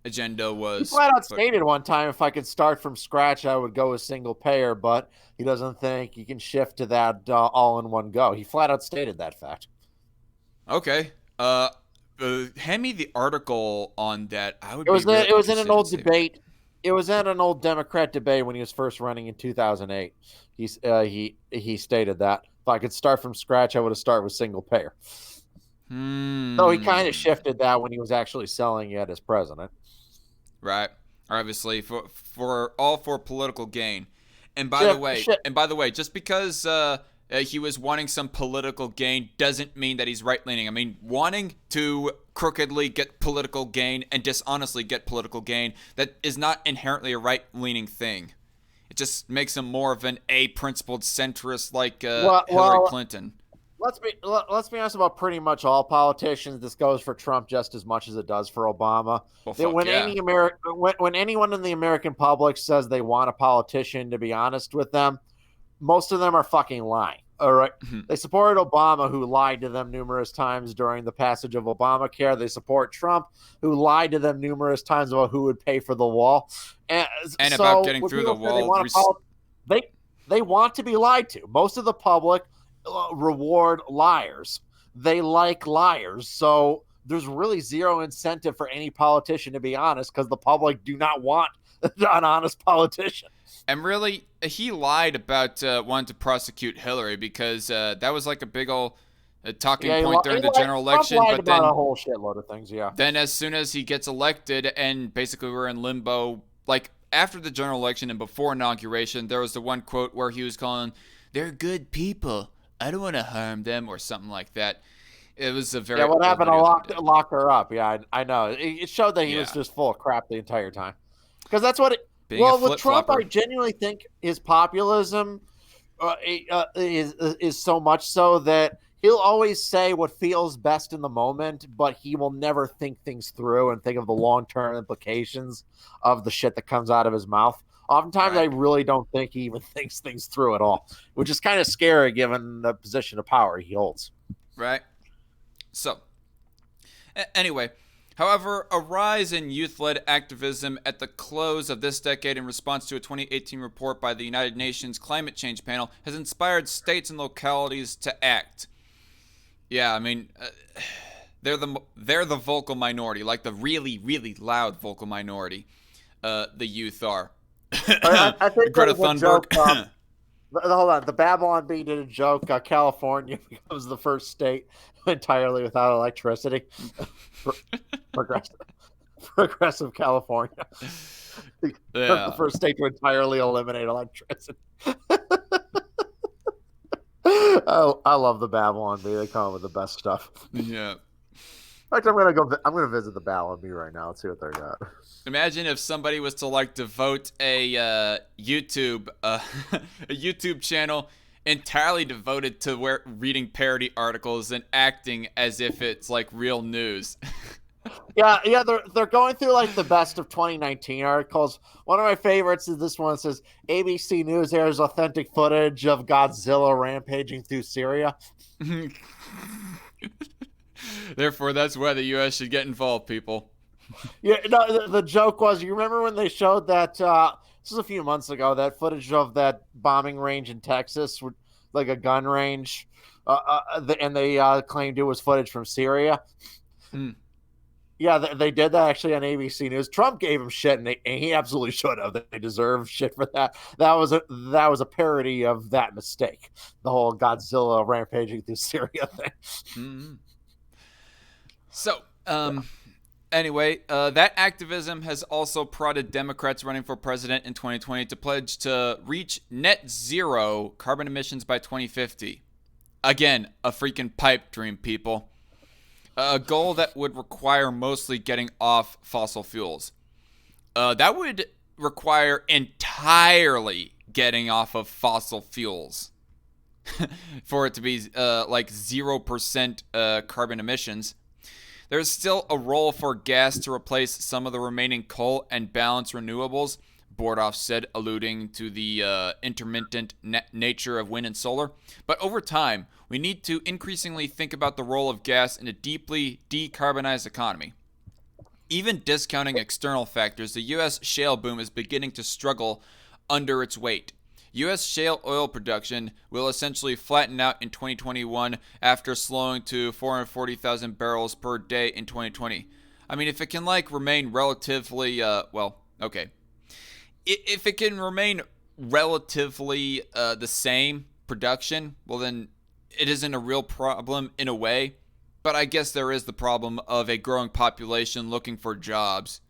agenda He was. flat out But stated one time, if I could start from scratch, I would go with single payer, but he doesn't think you can shift to that all in one go. He flat out stated that fact. okay, hand me the article on that. I would It be was real it was in an interested in old saving that. debate. It was in an old Democrat debate when he was first running in 2008. He stated that if I could start from scratch, I would have started with single payer. Though he kind of Hmm. shifted that when he was actually selling it as president. Right. Obviously, for all for political gain. And by the Shit, way, shit. just because he was wanting some political gain doesn't mean that he's right leaning. I mean, wanting to crookedly get political gain and dishonestly get political gain, that is not inherently a right leaning thing. It just makes him more of an a principled centrist like Hillary Well, Clinton. let's be honest about pretty much all politicians. This goes for Trump just as much as it does for Obama. Well, That fuck yeah. when anyone in the American public says they want a politician to be honest with them, most of them are fucking lying. All right. They supported Obama, who lied to them numerous times during the passage of Obamacare. They support Trump, who lied to them numerous times about who would pay for the wall. And And about so getting when through the people say they wall. want they they want to be lied to. Most of the public reward liars. They like liars. So there's really zero incentive for any politician to be honest because the public do not want an honest politician. And really, he lied about wanting to prosecute Hillary because that was like a big old talking Yeah, point during the general Trump election. lied But about a then, whole shitload of things. Yeah. as soon as he gets elected, and basically we're in limbo, like after the general election and before inauguration, there was the one quote where he was calling, "They're good people. I don't want to harm them," or something like that. It was a Yeah, very what old happened to video that he did. lock her up? Yeah, I know. It showed that he was Yeah, just full of crap the entire time. Because that's what it. being a Well, with flip Trump, I flopper. genuinely think his populism is so much so that he'll always say what feels best in the moment, but he will never think things through and think of the long term implications of the shit that comes out of his mouth. Oftentimes, I Right, really don't think he even thinks things through at all, which is kind of scary given the position of power he holds. right. So, anyway, however, a rise in youth led activism at the close of this decade in response to a 2018 report by the United Nations Climate Change Panel has inspired states and localities to act. Yeah, I mean, they're the vocal minority, like the really really loud vocal minority. The youth are. I think Greta there's a joke. Thunberg. Hold on. The Babylon Bee did a joke. California becomes the first state entirely without electricity. Progressive, progressive California. The Yeah, first state to entirely eliminate electricity. Oh, I love the Babylon Bee. They come up with the best stuff. yeah. In fact, I'm gonna go. I'm gonna visit the Babylon Bee right now. Let's see what they got. Imagine if somebody was to like devote a YouTube a YouTube channel entirely devoted to reading parody articles and acting as if it's like real news. Yeah. They're going through like the best of 2019 articles. One of my favorites is this one that says ABC News airs authentic footage of Godzilla rampaging through Syria. Therefore, that's why the U.S. should get involved, people. Yeah, no, the joke was, you remember when they showed that, this was a few months ago, that footage of that bombing range in Texas, like a gun range, and they claimed it was footage from Syria. Hmm. Yeah, they did that actually on ABC News. Trump gave him shit, and he absolutely should have. They deserve shit for that. That was a parody of that mistake. The whole Godzilla rampaging through Syria thing. Mm-hmm. So, anyway, that activism has also prodded Democrats running for president in 2020 to pledge to reach net zero carbon emissions by 2050. Again, a freaking pipe dream, people. A goal that would require mostly getting off fossil fuels. That would require entirely getting off of fossil fuels for it to be like 0% carbon emissions. There's still a role for gas to replace some of the remaining coal and balance renewables, Bordoff said, alluding to the intermittent nature of wind and solar. But over time, we need to increasingly think about the role of gas in a deeply decarbonized economy. Even discounting external factors, the U.S. shale boom is beginning to struggle under its weight. U.S. shale oil production will essentially flatten out in 2021 after slowing to 440,000 barrels per day in 2020. I mean, if it can remain relatively, okay. If it can remain relatively the same production, well then it isn't a real problem in a way. But I guess there is the problem of a growing population looking for jobs.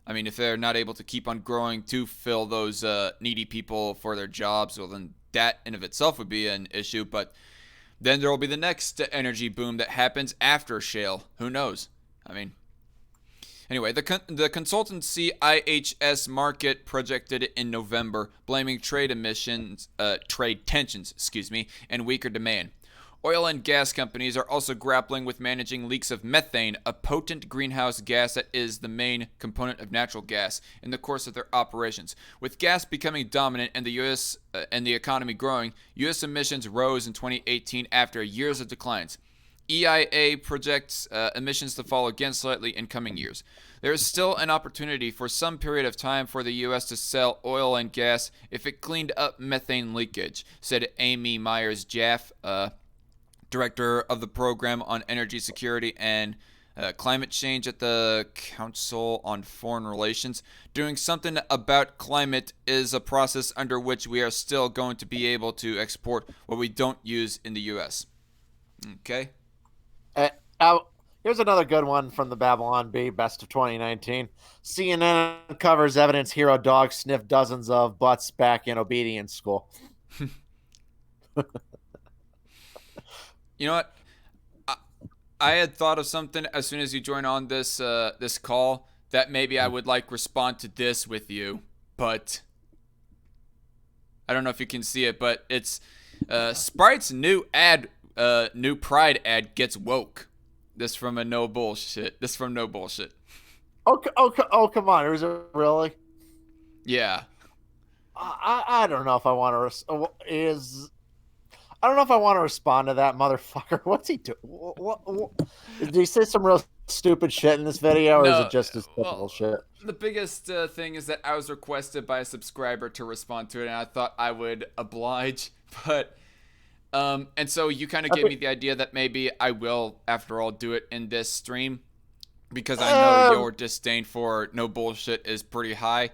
I mean, if they're not able to keep on growing to fill those needy people for their jobs, well, then that in of itself would be an issue. But then there will be the next energy boom that happens after shale. Who knows? I mean, anyway, the consultancy IHS Markit projected in November, blaming trade tensions, and weaker demand. Oil and gas companies are also grappling with managing leaks of methane, a potent greenhouse gas that is the main component of natural gas, in the course of their operations. With gas becoming dominant and the U.S. And the economy growing, U.S. emissions rose in 2018 after years of declines. EIA projects emissions to fall again slightly in coming years. There is still an opportunity for some period of time for the U.S. to sell oil and gas if it cleaned up methane leakage, said Amy Myers-Jaffe, director of the Program on Energy Security and Climate Change at the Council on Foreign Relations. Doing something about climate is a process under which we are still going to be able to export what we don't use in the U.S. Okay? Here's another good one from the Babylon Bee, best of 2019. CNN covers evidence hero dog sniffed dozens of butts back in obedience school. You know what? I had thought of something as soon as you joined on this this call that maybe I would respond to this with you, but I don't know if you can see it, but it's Sprite's new Pride ad gets woke. This from No Bullshit. Oh, come on. Is it really? Yeah. I don't know if I want to. I don't know if I want to respond to that motherfucker. What's he doing? What? Did he say some real stupid shit in this video, or is it just his typical shit? The biggest thing is that I was requested by a subscriber to respond to it, and I thought I would oblige. But, and so you kind of gave me the idea that maybe I will, after all, do it in this stream, because I know your disdain for No Bullshit is pretty high.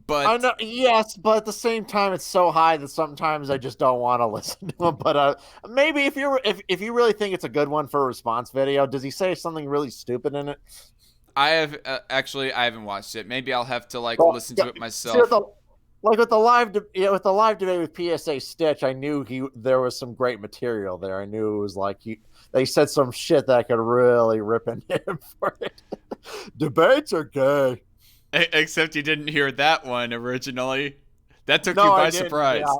But I know, yes, but at the same time, it's so high that sometimes I just don't want to listen to him. But maybe if you really think it's a good one for a response video, does he say something really stupid in it? I have actually I haven't watched it. Maybe I'll have to listen to it myself. See, with the live debate with PSA Stitch, I knew there was some great material there. I knew it was they said some shit that I could really rip into him for it. Debates are gay. Except you didn't hear that one originally. That took you by surprise. Yeah.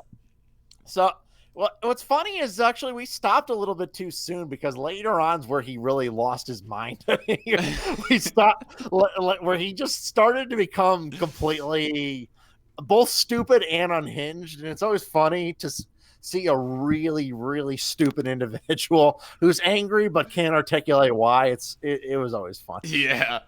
So, what's funny is actually we stopped a little bit too soon, because later on's where he really lost his mind. We stopped where he just started to become completely both stupid and unhinged, and it's always funny to see a really, really stupid individual who's angry but can't articulate why. It was always fun. Yeah.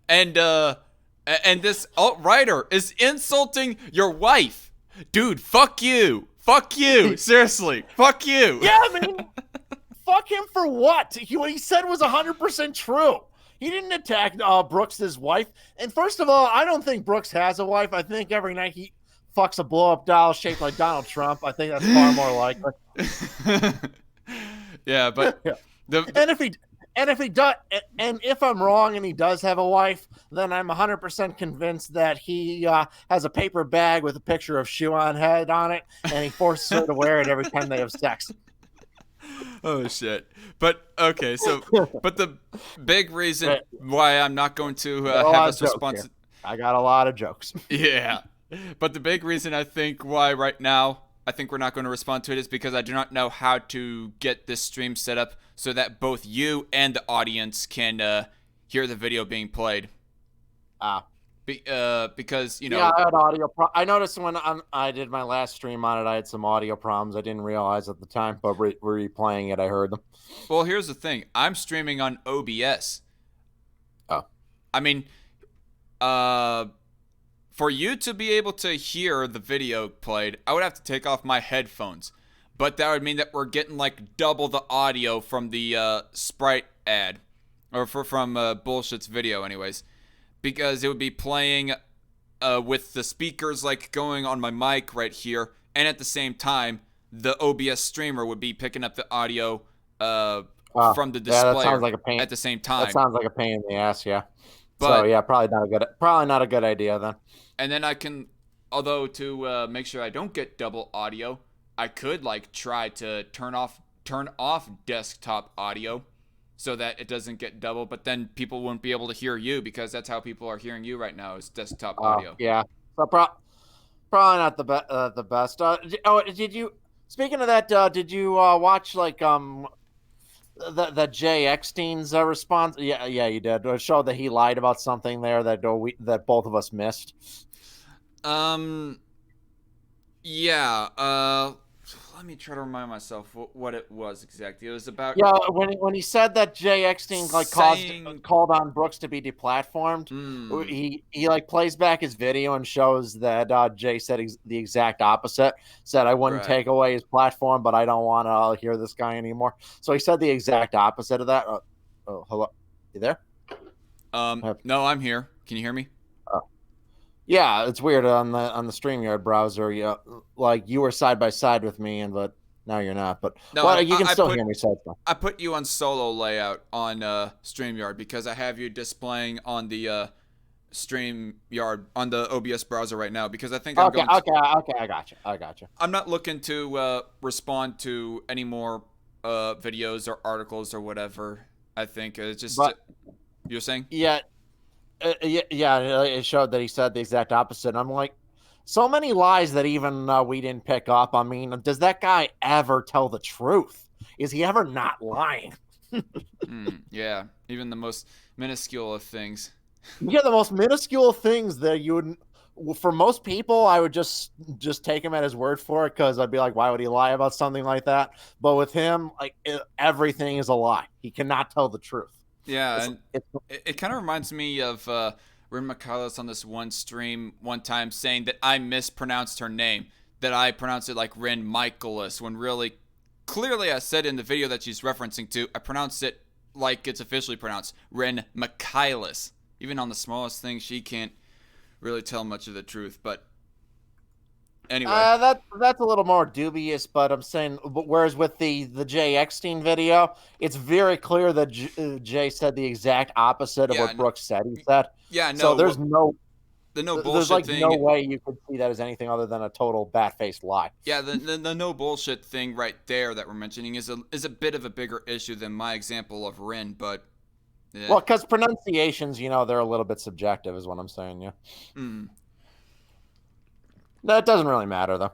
And this alt-writer is insulting your wife. Dude, fuck you. Fuck you. Seriously. Fuck you. Yeah, I mean, fuck him for what? What he said was 100% true. He didn't attack Brooks' wife. And first of all, I don't think Brooks has a wife. I think every night he fucks a blow-up doll shaped like Donald Trump. I think that's far more likely. Yeah, but and if he does, and if I'm wrong and he does have a wife, then I'm 100% convinced that he has a paper bag with a picture of Shoe on Head on it, and he forces her to wear it every time they have sex. Oh shit. But okay, so but the big reason why I'm not going to have this response. I got a lot of jokes. Yeah. But the big reason I think why right now I think we're not going to respond to it is because I do not know how to get this stream set up so that both you and the audience can hear the video being played. Because, you know... Yeah, I had audio I noticed when I did my last stream on it, I had some audio problems. I didn't realize at the time, but replaying it, I heard them. Well, here's the thing. I'm streaming on OBS. Oh. I mean, for you to be able to hear the video played, I would have to take off my headphones. But that would mean that we're getting like double the audio from the Sprite ad. Or from Bullshit's video anyways. Because it would be playing with the speakers like going on my mic right here. And at the same time, the OBS streamer would be picking up the audio from the display that sounds like a pain. At the same time. That sounds like a pain in the ass, yeah. But, so yeah, probably not a good idea then. And then I can, although to make sure I don't get double audio, I could like try to turn off desktop audio so that it doesn't get double, but then people won't be able to hear you because that's how people are hearing you right now is desktop audio. Yeah, so probably not the best. Did you? Speaking of that, did you watch like the Jay Eckstein's response? Yeah, you did. It showed that he lied about something there that both of us missed. Yeah. Let me try to remind myself what it was exactly. It was about when he said that Jay Eckstein called on Brooks to be deplatformed. He like plays back his video and shows that Jay said the exact opposite. Said I wouldn't take away his platform, but I don't want to hear this guy anymore. So he said the exact opposite of that. Oh, hello, you there? No, I'm here. Can you hear me? Yeah, it's weird on the StreamYard browser. Yeah, like you were side by side with me, but now you're not. But no, you can still hear me. So I put you on solo layout on StreamYard because I have you displaying on the StreamYard on the OBS browser right now because I think I'm going. Okay, I got you. I'm not looking to respond to any more videos or articles or whatever. I think it's just you're saying. Yeah. It showed that he said the exact opposite. And I'm like, so many lies that even we didn't pick up. I mean, does that guy ever tell the truth? Is he ever not lying? Yeah, even the most minuscule of things. Yeah, the most minuscule things that you would, for most people, I would just take him at his word for it because I'd be like, why would he lie about something like that? But with him, like everything is a lie. He cannot tell the truth. Yeah, and it kind of reminds me of Rin Michaelis on this one stream one time saying that I mispronounced her name, that I pronounced it like Rin Michaelis, when really, clearly I said in the video that she's referencing to, I pronounced it like it's officially pronounced, Rin Michaelis. Even on the smallest thing, she can't really tell much of the truth, but anyway. That's a little more dubious, but I'm saying, whereas with the Jay Eckstein video, it's very clear that Jay said the exact opposite of what Brooks said he said. Yeah, no. So there's bullshit like thing. No way you could see that as anything other than a total bat-faced lie. Yeah, the no bullshit thing right there that we're mentioning is a bit of a bigger issue than my example of Rin, but yeah. Well, because pronunciations, they're a little bit subjective, is what I'm saying. Yeah. That doesn't really matter, though.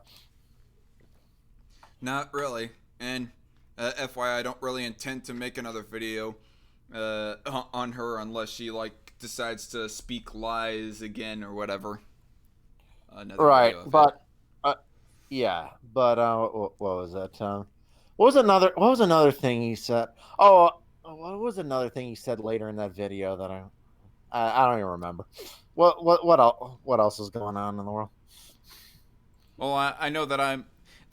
Not really. And FYI, I don't really intend to make another video on her unless she decides to speak lies again or whatever. Right, but yeah, but what was that? What was another thing he said? Oh, what was another thing he said later in that video that I don't even remember. What else is going on in the world? Well, I know that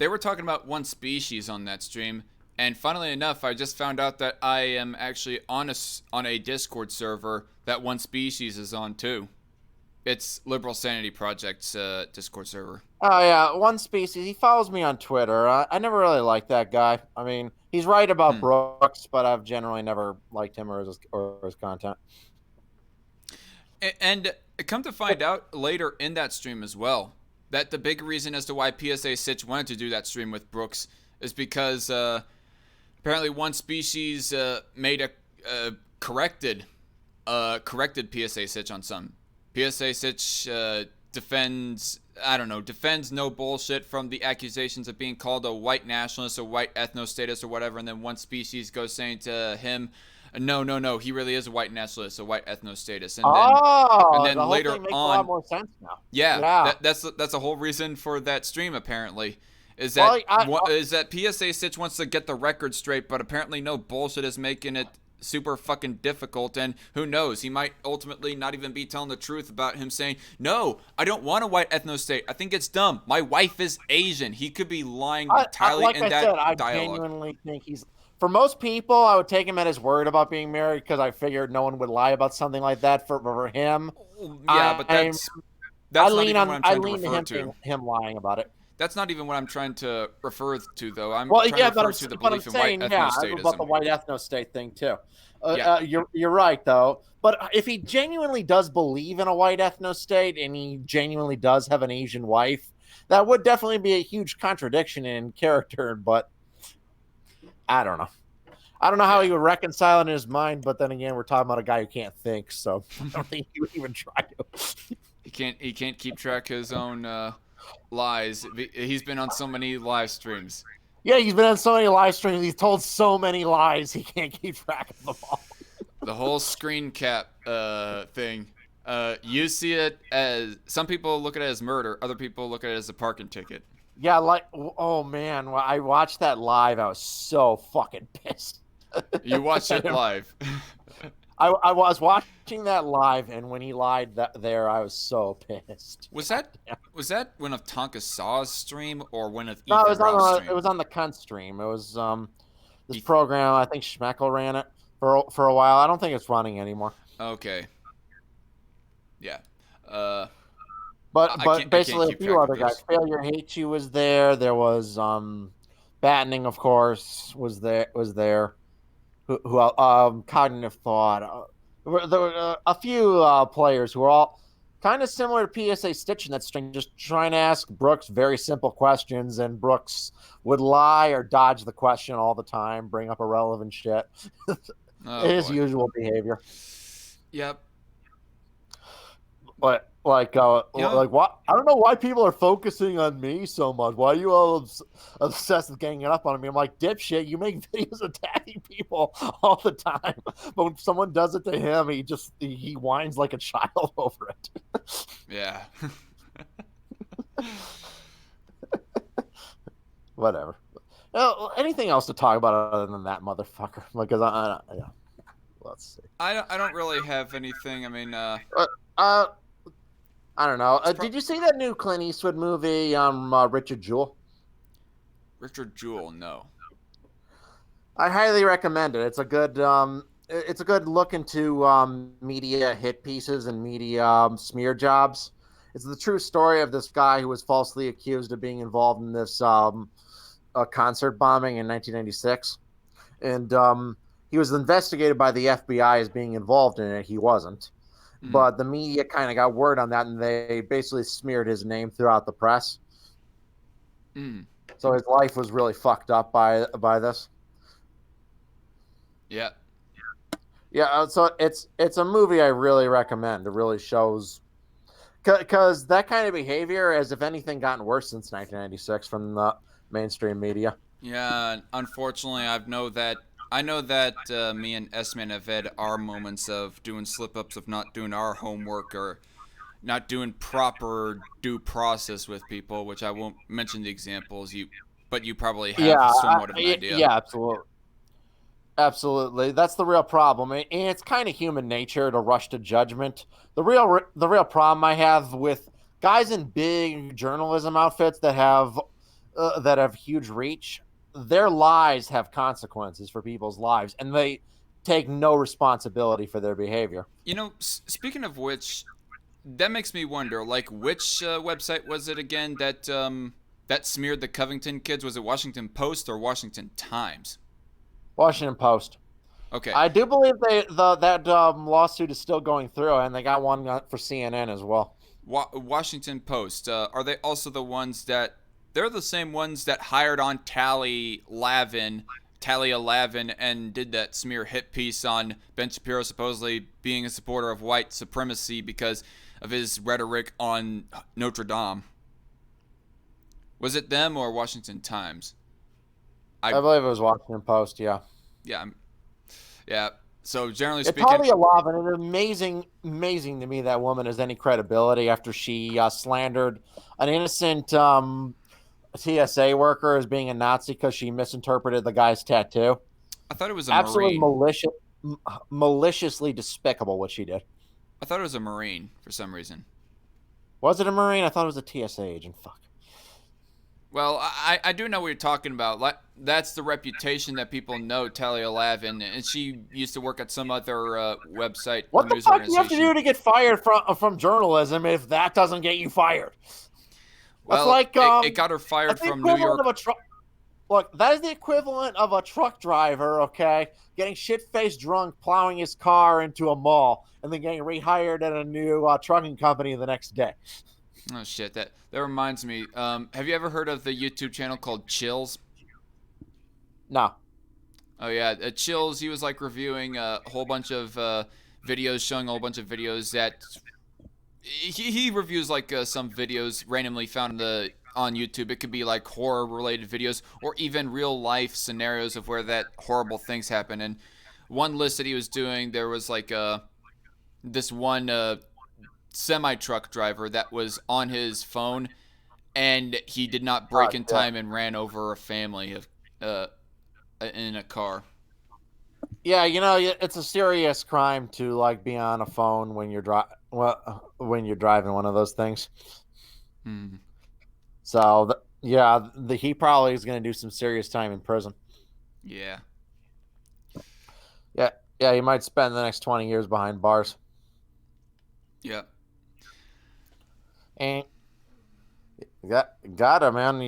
they were talking about one species on that stream. And funnily enough, I just found out that I am actually on a Discord server that one species is on too. It's Liberal Sanity Project's Discord server. Oh yeah, one species. He follows me on Twitter. I never really liked that guy. I mean, he's right about Hmm. Brooks, but I've generally never liked him or his content. And come to find out later in that stream as well that the big reason as to why PSA Sitch wanted to do that stream with Brooks is because apparently one species made a corrected PSA Sitch on some. PSA Sitch defends no bullshit from the accusations of being called a white nationalist or white ethno-statist or whatever, and then one species goes saying to him, no, he really is a white nationalist, a white ethno-statist, and then The whole later thing makes a lot on, more sense now. yeah, that's a whole reason for that stream apparently. Is Well, that PSA Sitch wants to get the record straight, but apparently no bullshit is making it super fucking difficult, and who knows, he might ultimately not even be telling the truth about him saying, no, I don't want a white ethno-state, I think it's dumb, my wife is Asian. He could be lying entirely like in I that said, I dialogue. genuinely think he's. For most people, I would take him at his word about being married because I figured no one would lie about something like that. For him, Yeah, but that's I not lean even what I'm trying to to refer to. him lying about it. That's not even what I'm trying to refer to, though. I'm Well, trying yeah, to refer to the but I'm belief in white saying, yeah, about the ethno-statism. white ethno state thing too. Yeah. You're right though. But if he genuinely does believe in a white ethno state and he genuinely does have an Asian wife, that would definitely be a huge contradiction in character. But I don't know. I don't know how Yeah. he would reconcile it in his mind. But then again, we're talking about a guy who can't think, so I don't think he would even try to. He can't keep track of his own lies. He's been on so many live streams. Yeah, he's been on so many live streams. He's told so many lies. He can't keep track of them all. The whole screen cap thing. You see it as, some people look at it as murder, other people look at it as a parking ticket. Yeah, like, oh man, when I watched that live, I was so fucking pissed. You watch it live. I was watching that live, and when he lied there, I was so pissed. Was that one of Tonka Saw's stream or one of No, Ethan Ralph's stream? it was on the Cunt stream. It was this program. I think Schmeckel ran it for a while. I don't think it's running anymore. Okay. Yeah. But basically a few other guys. Failure Hates You was there. There was Battening, of course, was there. Who Cognitive Thought. There were a few players who were all kind of similar to PSA Stitch in that string, just trying to ask Brooks very simple questions, and Brooks would lie or dodge the question all the time, bring up irrelevant shit. His usual behavior. Yep. But like what? I don't know why people are focusing on me so much. Why are you all obsessed with ganging up on me? I'm like, dipshit, you make videos attacking people all the time, but when someone does it to him, he whines like a child over it. Yeah. Whatever. Anything else to talk about other than that motherfucker? Because yeah. Let's see. I don't really have anything. I mean, I don't know. Did you see that new Clint Eastwood movie, Richard Jewell? Richard Jewell, no. I highly recommend it. It's a good look into media hit pieces and media smear jobs. It's the true story of this guy who was falsely accused of being involved in this concert bombing in 1996, and he was investigated by the FBI as being involved in it. He wasn't. But the media kind of got word on that, and they basically smeared his name throughout the press. So his life was really fucked up by this. Yeah. Yeah, so it's a movie I really recommend. It really shows, because that kind of behavior has, if anything, gotten worse since 1996 from the mainstream media. Yeah, unfortunately, I know that me and S-Man have had our moments of doing slip-ups, of not doing our homework or not doing proper due process with people, which I won't mention the examples, but you probably have somewhat of an idea. Yeah, absolutely. Absolutely. That's the real problem. And it's kind of human nature to rush to judgment. The real problem I have with guys in big journalism outfits that have that have huge reach, their lies have consequences for people's lives, and they take no responsibility for their behavior. Speaking of which, that makes me wonder, like, which website was it again that smeared the Covington kids? Was it Washington Post or Washington Times? Washington Post. Okay, I do believe that lawsuit is still going through, and they got one for CNN as well. Washington Post. Are they also the ones that they're the same ones that hired on Talia Lavin, and did that smear hit piece on Ben Shapiro supposedly being a supporter of white supremacy because of his rhetoric on Notre Dame? Was it them or Washington Times? I I believe it was Washington Post. Yeah. yeah yeah. So generally It's speaking, hardly alive, and it's amazing to me that woman has any credibility after she slandered an innocent TSA worker as being a Nazi because she misinterpreted the guy's tattoo. I thought it was a Absolutely Marine. maliciously despicable what she did. I thought it was a Marine for some reason. Was it a Marine? I thought it was a TSA agent. Fuck. Well, I do know what you're talking about. That's the reputation that people know Talia Lavin, and she used to work at some other website or What the news fuck do you have to do organization. to get fired from journalism if that doesn't get you fired? That's Well, like it got her fired that's the from New equivalent of York. a truck. Look, that is the equivalent of a truck driver, okay, getting shit-faced drunk, plowing his car into a mall, and then getting rehired at a new trucking company the next day. Oh shit, that reminds me. Have you ever heard of the YouTube channel called Chills? No. Oh yeah, Chills. He was like reviewing a whole bunch of videos, showing a whole bunch of videos that he reviews like some videos randomly found on YouTube. It could be like horror related videos or even real life scenarios of where that horrible things happen. And one list that he was doing, there was like this one semi truck driver that was on his phone, and he did not Oh, brake in yeah. time and ran over a family of in a car. Yeah, it's a serious crime to like be on a phone when when you're driving one of those things. Hmm. So yeah, he probably is going to do some serious time in prison. Yeah. Yeah, yeah, he might spend the next 20 years behind bars. Yeah. And gotta man,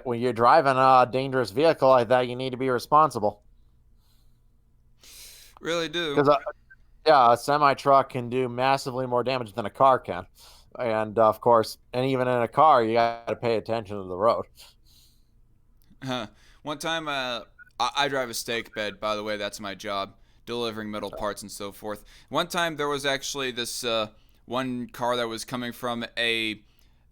when you're driving a dangerous vehicle like that, you need to be responsible Really do. because yeah, a semi truck can do massively more damage than a car can, and of course, and even in a car, you got to pay attention to the road. One time, I drive a steak bed. By the way, that's my job, delivering metal parts and so forth. One time, there was actually this one car that was coming from a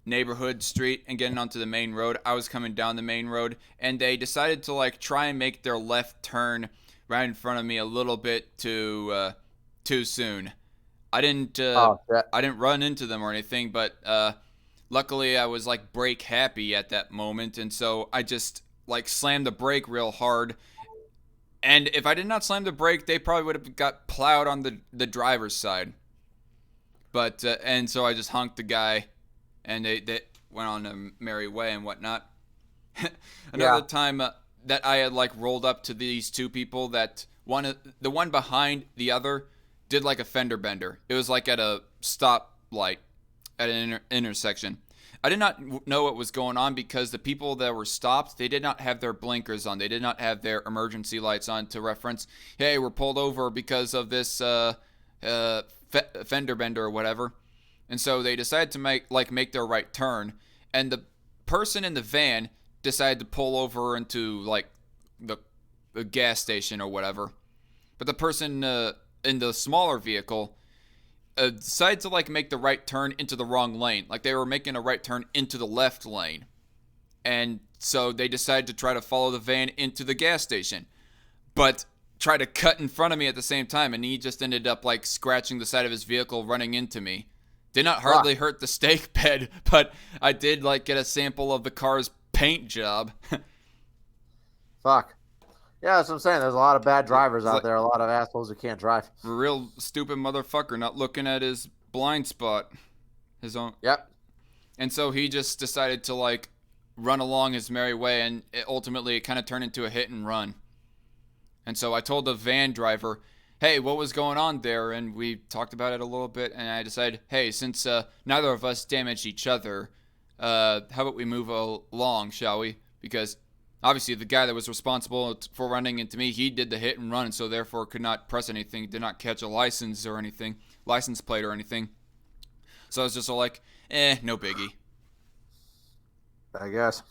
neighborhood street and getting onto the main road. I was coming down the main road, and they decided to like try and make their left turn right in front of me a little bit too soon. I didn't uh, Oh, yeah, I didn't run into them or anything, but luckily I was like brake happy at that moment, and so I just like slammed the brake real hard. And if I did not slam the brake, they probably would have got plowed on the driver's side. But and so I just honked the guy, and they went on a merry way and whatnot. yeah. Another time that I had like rolled up to these two people that the one behind the other did like a fender bender. It was like at a stoplight at an intersection. I did not know what was going on because the people that were stopped, they did not have their blinkers on. They did not have their emergency lights on to reference, hey, we're pulled over because of this fender bender or whatever. And so they decided to make their right turn, and the person in the van decided to pull over into like the, the gas station or whatever. But the person in the smaller vehicle decided to like make the right turn into the wrong lane. Like they were making a right turn into the left lane, and so they decided to try to follow the van into the gas station, but tried to cut in front of me at the same time, and he just ended up like scratching the side of his vehicle, running into me. Did not hardly Fuck, hurt the steak bed, but I did like get a sample of the car's paint job. fuck. Yeah, that's what I'm saying. There's a lot of bad drivers It's out like there, a lot of assholes who can't drive. a real stupid motherfucker not looking at his blind spot, his own. Yep. And so he just decided to like run along his merry way, and ultimately it kind of turned into a hit and run. And so I told the van driver, hey, what was going on there? And we talked about it a little bit, and I decided, hey, since neither of us damaged each other, how about we move along, shall we? Because obviously the guy that was responsible for running into me, he did the hit and run, and so therefore could not press anything, did not catch a license or anything, license plate or anything. So I was just all like, no biggie. I guess.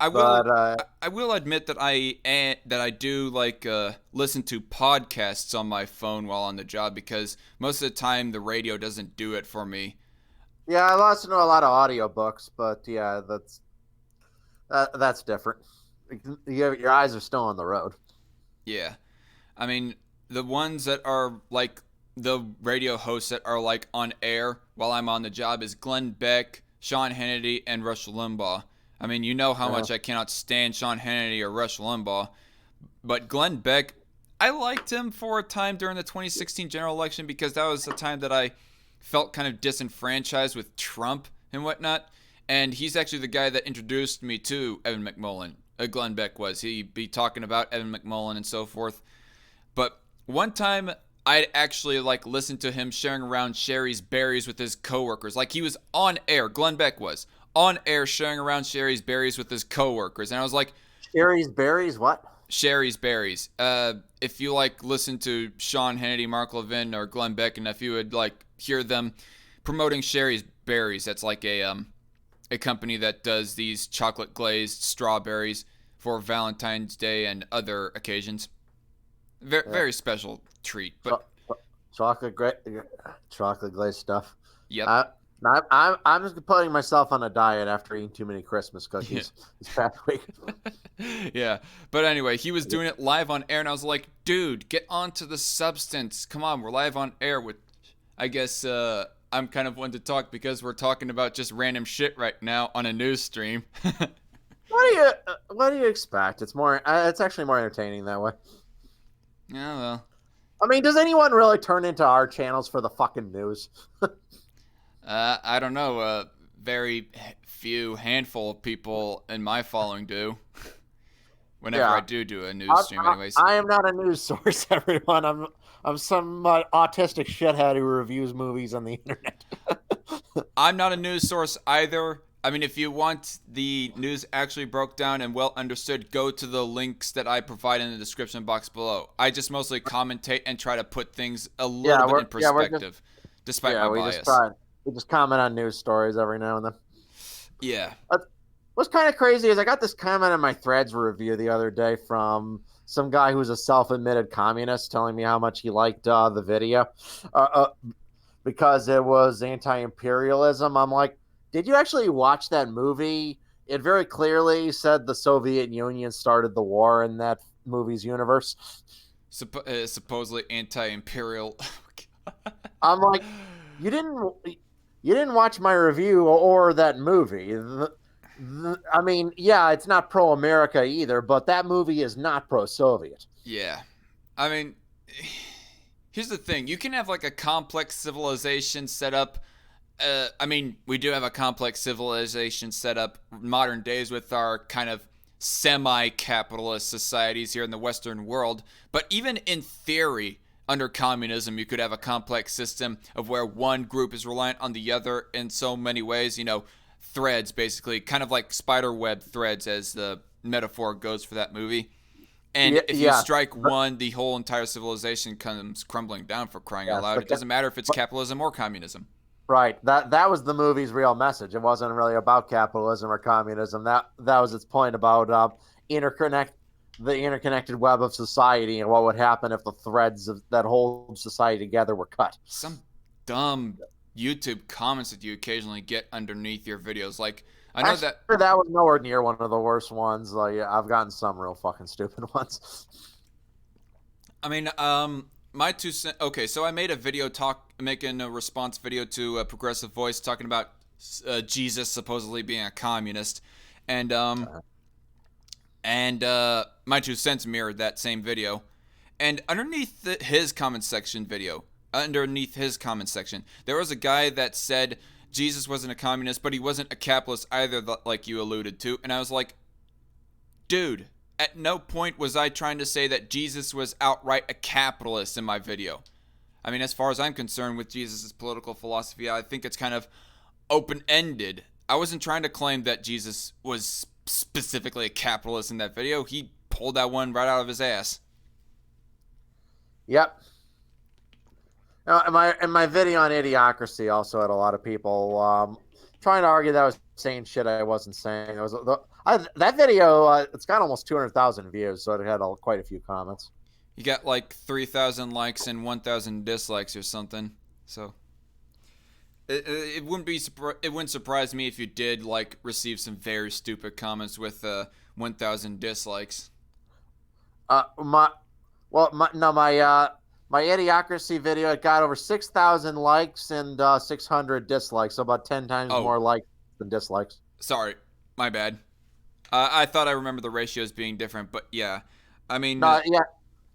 I will. But I will admit that I do like listen to podcasts on my phone while on the job because most of the time the radio doesn't do it for me. yeah, I listen to a lot of audiobooks, but yeah, that's different. Your eyes are still on the road. Yeah, I mean the ones that are like the radio hosts that are like on air while I'm on the job is Glenn Beck, Sean Hannity, and Rush Limbaugh. I mean, you know how Yeah. much I cannot stand Sean Hannity or Rush Limbaugh, but Glenn Beck, I liked him for a time during the 2016 general election because that was the time that I felt kind of disenfranchised with Trump and whatnot. And he's actually the guy that introduced me to Evan McMullen. Glenn Beck was. He'd be talking about Evan McMullen and so forth. But one time I'd actually like listened to him sharing around Sherry's berries with his coworkers. Like he was on air. Glenn Beck was on air sharing around Sherry's berries with his coworkers. And I was like, Sherry's berries, what? Sherry's berries. If you like listen to Sean Hannity, Mark Levin, or Glenn Beck, and if you would like hear them promoting Sherry's berries, that's like a company that does these chocolate glazed strawberries for Valentine's Day and other occasions. Very, Yeah. very special treat. But Chocolate chocolate glazed stuff. yep, I, I'm just putting myself on a diet after eating too many Christmas cookies this past week. yeah. But anyway, he was doing it live on air, and I was like, dude, get onto the substance. Come on, we're live on air with. I guess I'm kind of one to talk because we're talking about just random shit right now on a news stream. What do you expect? It's more. It's actually more entertaining that way. Yeah, well, I mean, does anyone really turn into our channels for the fucking news? I don't know. Very few handful of people in my following do. Whenever Yeah. I do a news stream, anyways. I am not a news source, everyone. I'm some autistic shithead who reviews movies on the internet. I'm not a news source either. I mean, if you want the news actually broke down and well understood, go to the links that I provide in the description box below. I just mostly commentate and try to put things a little bit in perspective, despite my bias. We just comment on news stories every now and then. Yeah. What's kind of crazy is I got this comment in my Threads review the other day from some guy who's a self-admitted communist telling me how much he liked the video because it was anti-imperialism. I'm like, did you actually watch that movie? It very clearly said the Soviet Union started the war in that movie's universe. Supposedly anti-imperial. I'm like, you didn't watch my review or that movie. I mean, yeah, it's not pro-America either, but that movie is not pro-Soviet. Yeah. I mean, here's the thing. You can have like a complex civilization set up. I mean, we do have a complex civilization set up modern days with our kind of semi-capitalist societies here in the Western world. But even in theory, under communism, you could have a complex system of where one group is reliant on the other in so many ways. You know, threads, basically, kind of like spider web threads, as the metaphor goes for that movie. And if you strike one, the whole entire civilization comes crumbling down, for crying out loud. It doesn't matter if it's capitalism or communism. Right. That was the movie's real message. It wasn't really about capitalism or communism. That was its point about the interconnected web of society and what would happen if the threads that hold society together were cut. Some dumb YouTube comments that you occasionally get underneath your videos, like I know that was nowhere near one of the worst ones. Like I've gotten some real fucking stupid ones. I mean, my 2 cents. Okay, so I made a video making a response video to a Progressive Voice talking about Jesus supposedly being a communist, and my 2 cents mirrored that same video, and underneath his comment section, there was a guy that said Jesus wasn't a communist, but he wasn't a capitalist either, like you alluded to. And I was like, dude, at no point was I trying to say that Jesus was outright a capitalist in my video. I mean, as far as I'm concerned with Jesus' political philosophy, I think it's kind of open-ended. I wasn't trying to claim that Jesus was specifically a capitalist in that video. He pulled that one right out of his ass. Yep. Now, in my video on idiocracy also had a lot of people trying to argue that I was saying shit I wasn't saying. That video, it's got almost 200,000 views, so it had quite a few comments. You got like 3,000 likes and 1,000 dislikes or something. So it wouldn't surprise me if you did like receive some very stupid comments with 1,000 dislikes. My idiocracy video, it got over 6,000 likes and 600 dislikes, so about 10 times more likes than dislikes. Sorry, my bad. I thought I remember the ratios being different, but yeah. I mean...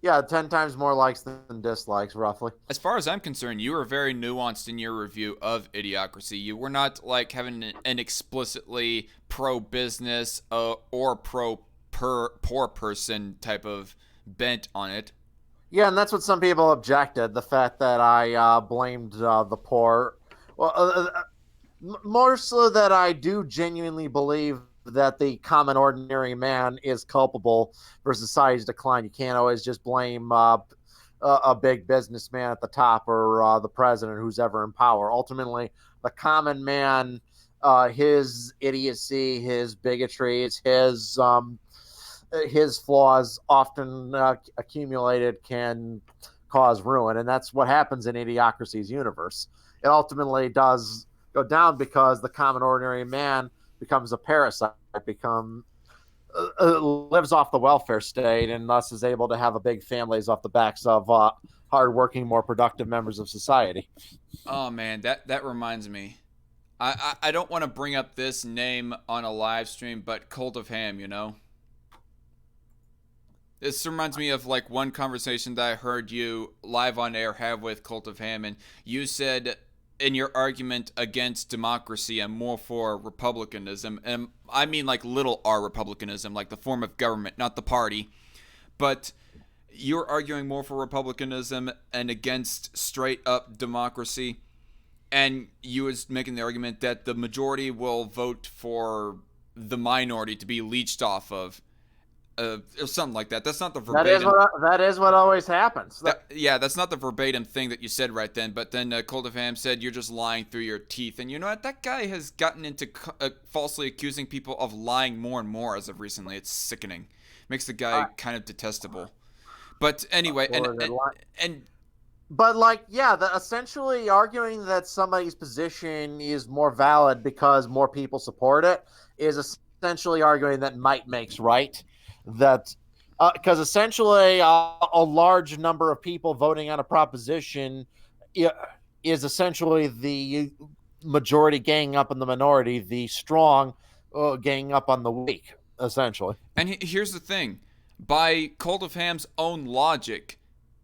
Yeah, 10 times more likes than dislikes, roughly. As far as I'm concerned, you were very nuanced in your review of Idiocracy. You were not like having an explicitly pro-business or pro-poor person type of bent on it. Yeah, and that's what some people objected, the fact that I blamed the poor. Well, more so that I do genuinely believe that the common ordinary man is culpable for society's decline. You can't always just blame a big businessman at the top or the president who's ever in power. Ultimately, the common man, his idiocy, his bigotries, his flaws often accumulated can cause ruin. And that's what happens in Idiocracy's universe. It ultimately does go down because the common ordinary man becomes a parasite, lives off the welfare state, and thus is able to have a big families off the backs of hardworking, more productive members of society. Oh man, that reminds me. I don't want to bring up this name on a live stream, but Cult of Ham, you know? This reminds me of like one conversation that I heard you live on air have with Cult of Ham, and you said in your argument against democracy and more for republicanism, and I mean like little r republicanism, like the form of government, not the party, but you're arguing more for republicanism and against straight up democracy, and you was making the argument that the majority will vote for the minority to be leached off of. Or something like that. That's not the verbatim. That is what always happens. That's not the verbatim thing that you said right then. But then Cold of Ham said you're just lying through your teeth. And you know what? That guy has gotten into falsely accusing people of lying more and more as of recently. It's sickening. Makes the guy kind of detestable. But anyway, essentially arguing that somebody's position is more valid because more people support it is essentially arguing that might makes right. That because essentially a large number of people voting on a proposition is essentially the majority ganging up on the minority, the strong ganging up on the weak, essentially. And here's the thing. By Cult of Ham's own logic,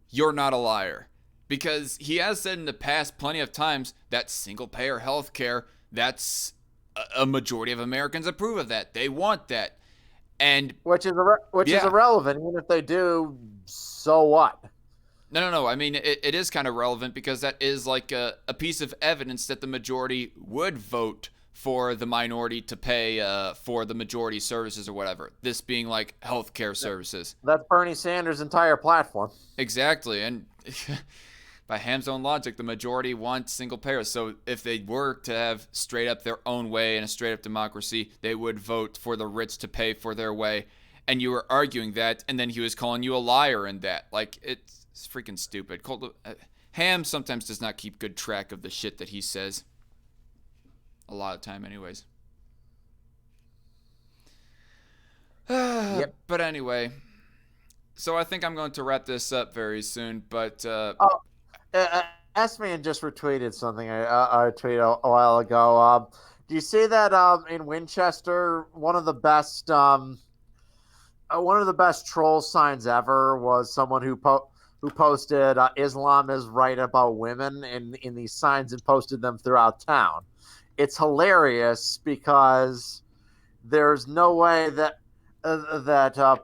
you're not a liar. Because he has said in the past plenty of times that single-payer healthcare, that's a majority of Americans approve of that. They want that. And which is irrelevant. Even if they do, so what? No. I mean, it is kind of relevant because that is like a piece of evidence that the majority would vote for the minority to pay for the majority services or whatever. This being like healthcare services. That's Bernie Sanders' entire platform. Exactly. And by Ham's own logic, the majority wants single payer. So if they were to have straight up their own way and a straight up democracy, they would vote for the rich to pay for their way. And you were arguing that, and then he was calling you a liar in that. Like, it's freaking stupid. Ham sometimes does not keep good track of the shit that he says. A lot of time, anyways. Yep. But anyway, so I think I'm going to wrap this up very soon. But S-Man just retweeted something I tweeted a while ago. Do you see that in Winchester, one of the best troll signs ever was someone who posted Islam is right about women in these signs and posted them throughout town. it's hilarious because there's no way that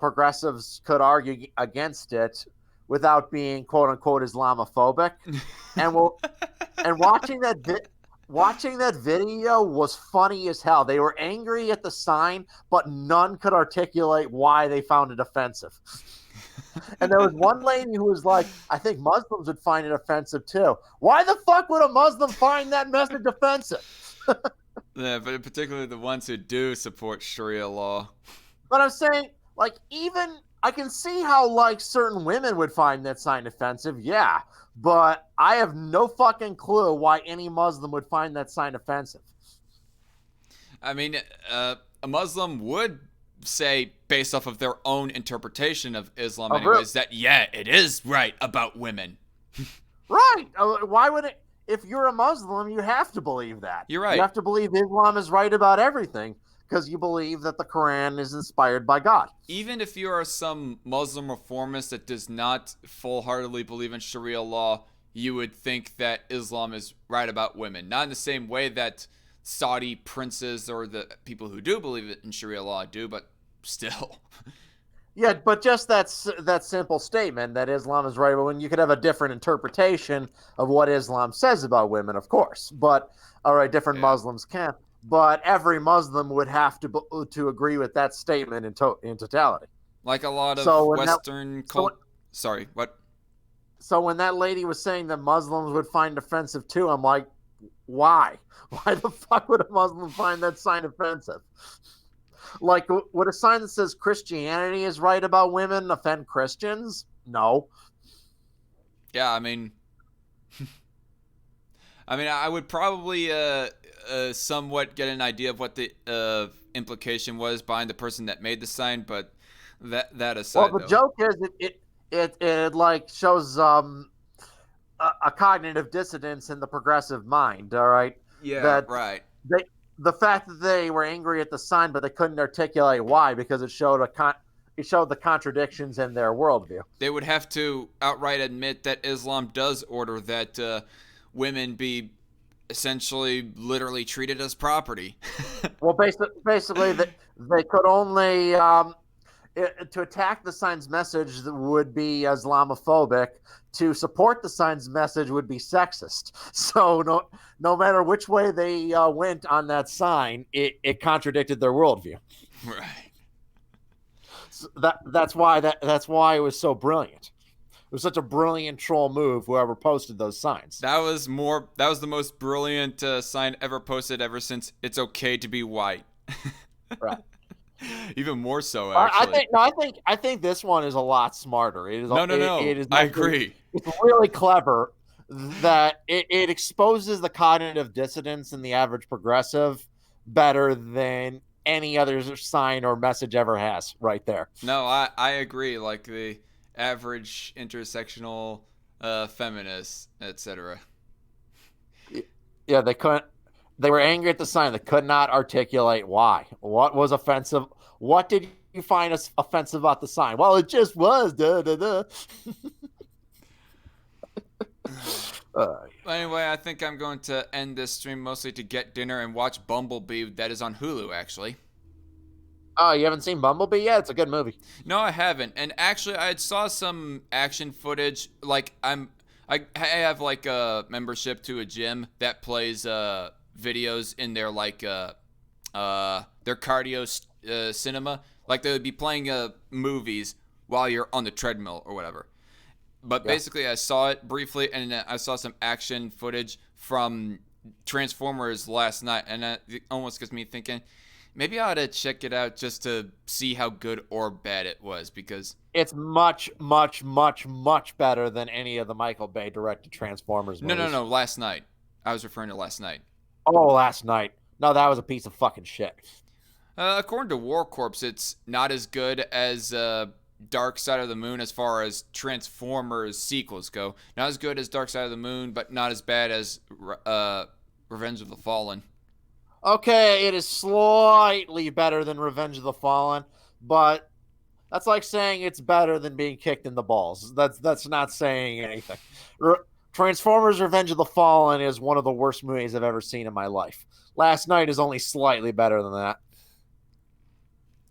progressives could argue against it without being quote unquote Islamophobic. And we'll and watching that video was funny as hell. They were angry at the sign, but none could articulate why they found it offensive. And there was one lady who was like, I think Muslims would find it offensive too. Why the fuck would a Muslim find that message offensive? Yeah, but particularly the ones who do support Sharia law. But I'm saying, like, even I can see how like certain women would find that sign offensive, yeah. But I have no fucking clue why any Muslim would find that sign offensive. I mean, a Muslim would say, based off of their own interpretation of Islam, anyways, that yeah, it is right about women. Right. Why would it? If you're a Muslim, you have to believe that. You're right. You have to believe Islam is right about everything because you believe that the Quran is inspired by God. Even if you are some Muslim reformist that does not full-heartedly believe in Sharia law, you would think that Islam is right about women. Not in the same way that Saudi princes or the people who do believe in Sharia law do, but still. Yeah, but just that simple statement that Islam is right, when you could have a different interpretation of what Islam says about women, of course. But all right, different Muslims can. But every Muslim would have to agree with that statement in totality. Like a lot of Western sorry, what? So when that lady was saying that Muslims would find offensive too, I'm like, why? Why the fuck would a Muslim find that sign offensive? Like, would a sign that says Christianity is right about women offend Christians? No. Yeah, I mean, I would probably somewhat get an idea of what the implication was behind the person that made the sign, but that aside, well, the joke is it like shows a cognitive dissonance in the progressive mind. All right. Yeah. Right. The fact that they were angry at the sign, but they couldn't articulate why, because it showed the contradictions in their worldview. They would have to outright admit that Islam does order that women be essentially literally treated as property. Well, basically, they could only to attack the sign's message would be Islamophobic. To support the sign's message would be sexist. So no matter which way they went on that sign, it contradicted their worldview. Right. So that's why it was so brilliant. It was such a brilliant troll move. Whoever posted those signs. That was the most brilliant sign ever posted ever since "It's okay to be white." Right. Even more so, actually. I think this one is a lot smarter. It is. No. It is. I agree. It's really clever that it exposes the cognitive dissonance in the average progressive better than any other sign or message ever has. Right there. No, I agree. Like the average intersectional feminist, etc. Yeah, they couldn't. They were angry at the sign. They could not articulate why. What was offensive? What did you find offensive about the sign? Well, it just was. Anyway, I think I'm going to end this stream mostly to get dinner and watch Bumblebee. That is on Hulu, actually. Oh, you haven't seen Bumblebee yet? It's a good movie. No, I haven't. And actually, I saw some action footage. Like I have like a membership to a gym that plays videos in their like their cardio cinema. Like they would be playing movies while you're on the treadmill or whatever. But basically, I saw it briefly, and I saw some action footage from Transformers last night, and it almost gets me thinking, maybe I ought to check it out just to see how good or bad it was, because it's much, much, much, much better than any of the Michael Bay directed Transformers movies. No, last night. I was referring to last night. Oh, last night. No, that was a piece of fucking shit. According to War Corps, it's not as good as Dark Side of the Moon as far as Transformers sequels go. Not as good as Dark Side of the Moon, but not as bad as Revenge of the Fallen. Okay, it is slightly better than Revenge of the Fallen, but that's like saying it's better than being kicked in the balls. That's not saying anything. Transformers Revenge of the Fallen is one of the worst movies I've ever seen in my life. Last Night is only slightly better than that.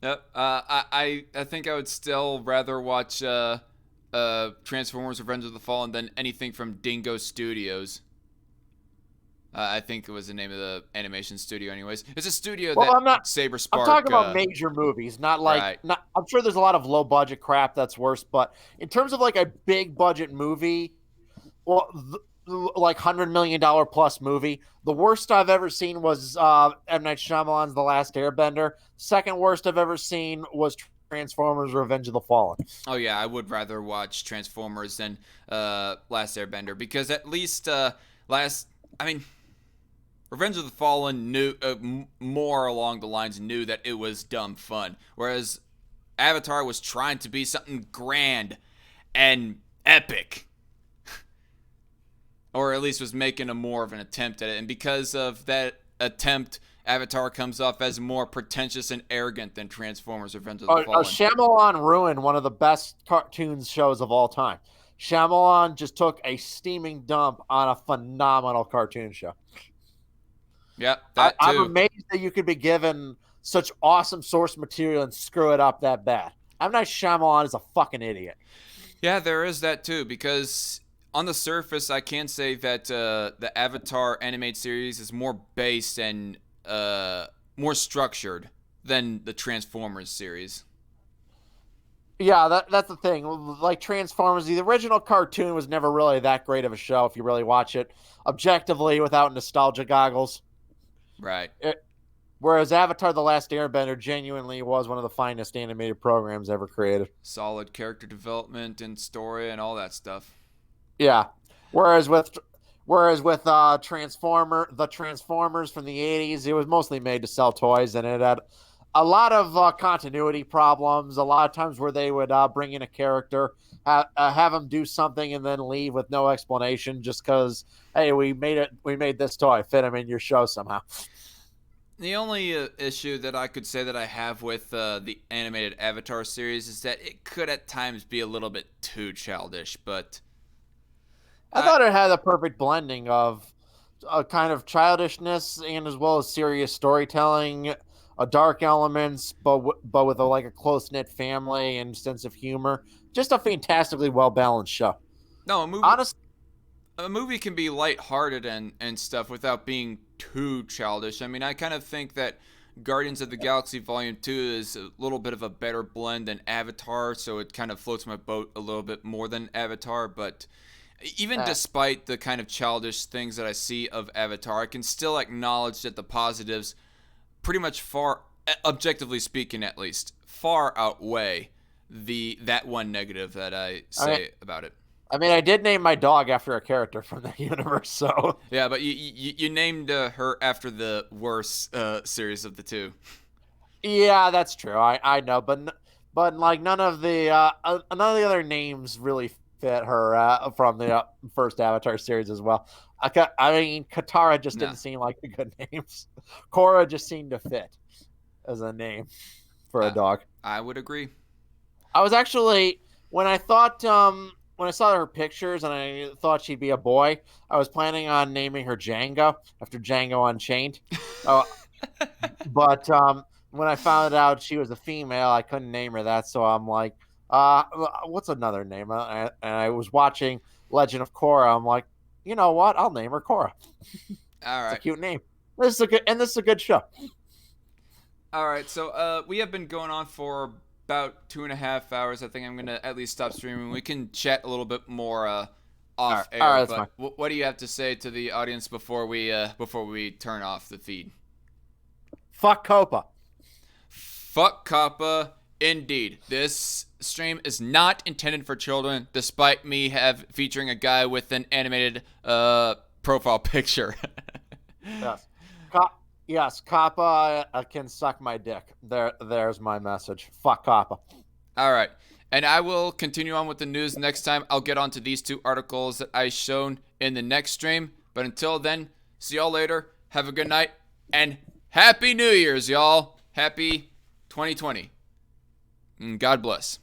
Yep. I think I would still rather watch Transformers: Revenge of the Fallen than anything from Dingo Studios. I think it was the name of the animation studio. Anyways, it's a studio Well, that I'm not. Saber I'm talking Spark. about major movies, not like Right. not. I'm sure there's a lot of low budget crap that's worse, but in terms of like a big budget movie, well, like $100 million plus movie, the worst I've ever seen was M Night Shyamalan's The Last Airbender. Second worst I've ever seen was Transformers: Revenge of the Fallen. Oh yeah, I would rather watch Transformers than Last Airbender because at least last. I mean, Revenge of the Fallen knew more along the lines knew that it was dumb fun, whereas Avatar was trying to be something grand and epic, or at least was making a more of an attempt at it. And because of that attempt, Avatar comes off as more pretentious and arrogant than Transformers: Revenge of the Fallen. Shyamalan ruined one of the best cartoon shows of all time. Shyamalan just took a steaming dump on a phenomenal cartoon show. Yep, that I'm too. amazed that you could be given such awesome source material and screw it up that bad. I'm not Shyamalan is a fucking idiot. Yeah, there is that too, because on the surface, I can say that the Avatar animated series is more based and more structured than the Transformers series. Yeah, that's the thing. Like Transformers, the original cartoon was never really that great of a show if you really watch it objectively without nostalgia goggles. Right. Whereas Avatar: The Last Airbender genuinely was one of the finest animated programs ever created. Solid character development and story and all that stuff. Yeah. Whereas with the Transformers from the 80s, it was mostly made to sell toys, and it had a lot of continuity problems. A lot of times where they would bring in a character, have them do something, and then leave with no explanation, just because hey, we made this toy fit him in your show somehow. The only issue that I could say that I have with the animated Avatar series is that it could at times be a little bit too childish, but I I thought it had a perfect blending of a kind of childishness and as well as serious storytelling, dark elements, but with like a close knit family and sense of humor. Just a fantastically well balanced show. no Honestly, a movie can be lighthearted and stuff without being too childish. I mean, I kind of think that Guardians of the Galaxy Volume 2 is a little bit of a better blend than Avatar, so it kind of floats my boat a little bit more than Avatar, but even uh, despite the kind of childish things that I see of Avatar, I can still acknowledge that the positives pretty much far objectively speaking at least far outweigh the that one negative that I I mean, say about it. I did name my dog after a character from the universe, so Yeah, but you named her after the worst series of the two. yeah, that's true. I know, but like none of the other names really fit her from the first Avatar series as well. I mean, Katara just No, didn't seem like the good names. Korra just seemed to fit as a name for a I, dog. I would agree. I was actually when I saw her pictures and I thought she'd be a boy, I was planning on naming her Django after Django Unchained. Oh, but when I found out she was a female, I couldn't name her that. So I'm like, what's another name? And I was watching Legend of Korra. I'm like, you know what? I'll name her Korra. All It's a right. cute name. This is a good show. All right, so we have been going on for about 2.5 hours. I think I'm gonna at least stop streaming. We can chat a little bit more off All air. right, that's But fine. what do you have to say to the audience before we turn off the feed? Fuck Copa. Fuck Kappa, indeed. This stream is not intended for children, despite me have featuring a guy with an animated profile picture. Yes. Co- yes, Kappa can suck my dick. There's my message. Fuck Kappa. All right. And I will continue on with the news next time. I'll get onto these two articles that I shown in the next stream. But until then, see y'all later. Have a good night and Happy New Year's, y'all. Happy 2020. And God bless.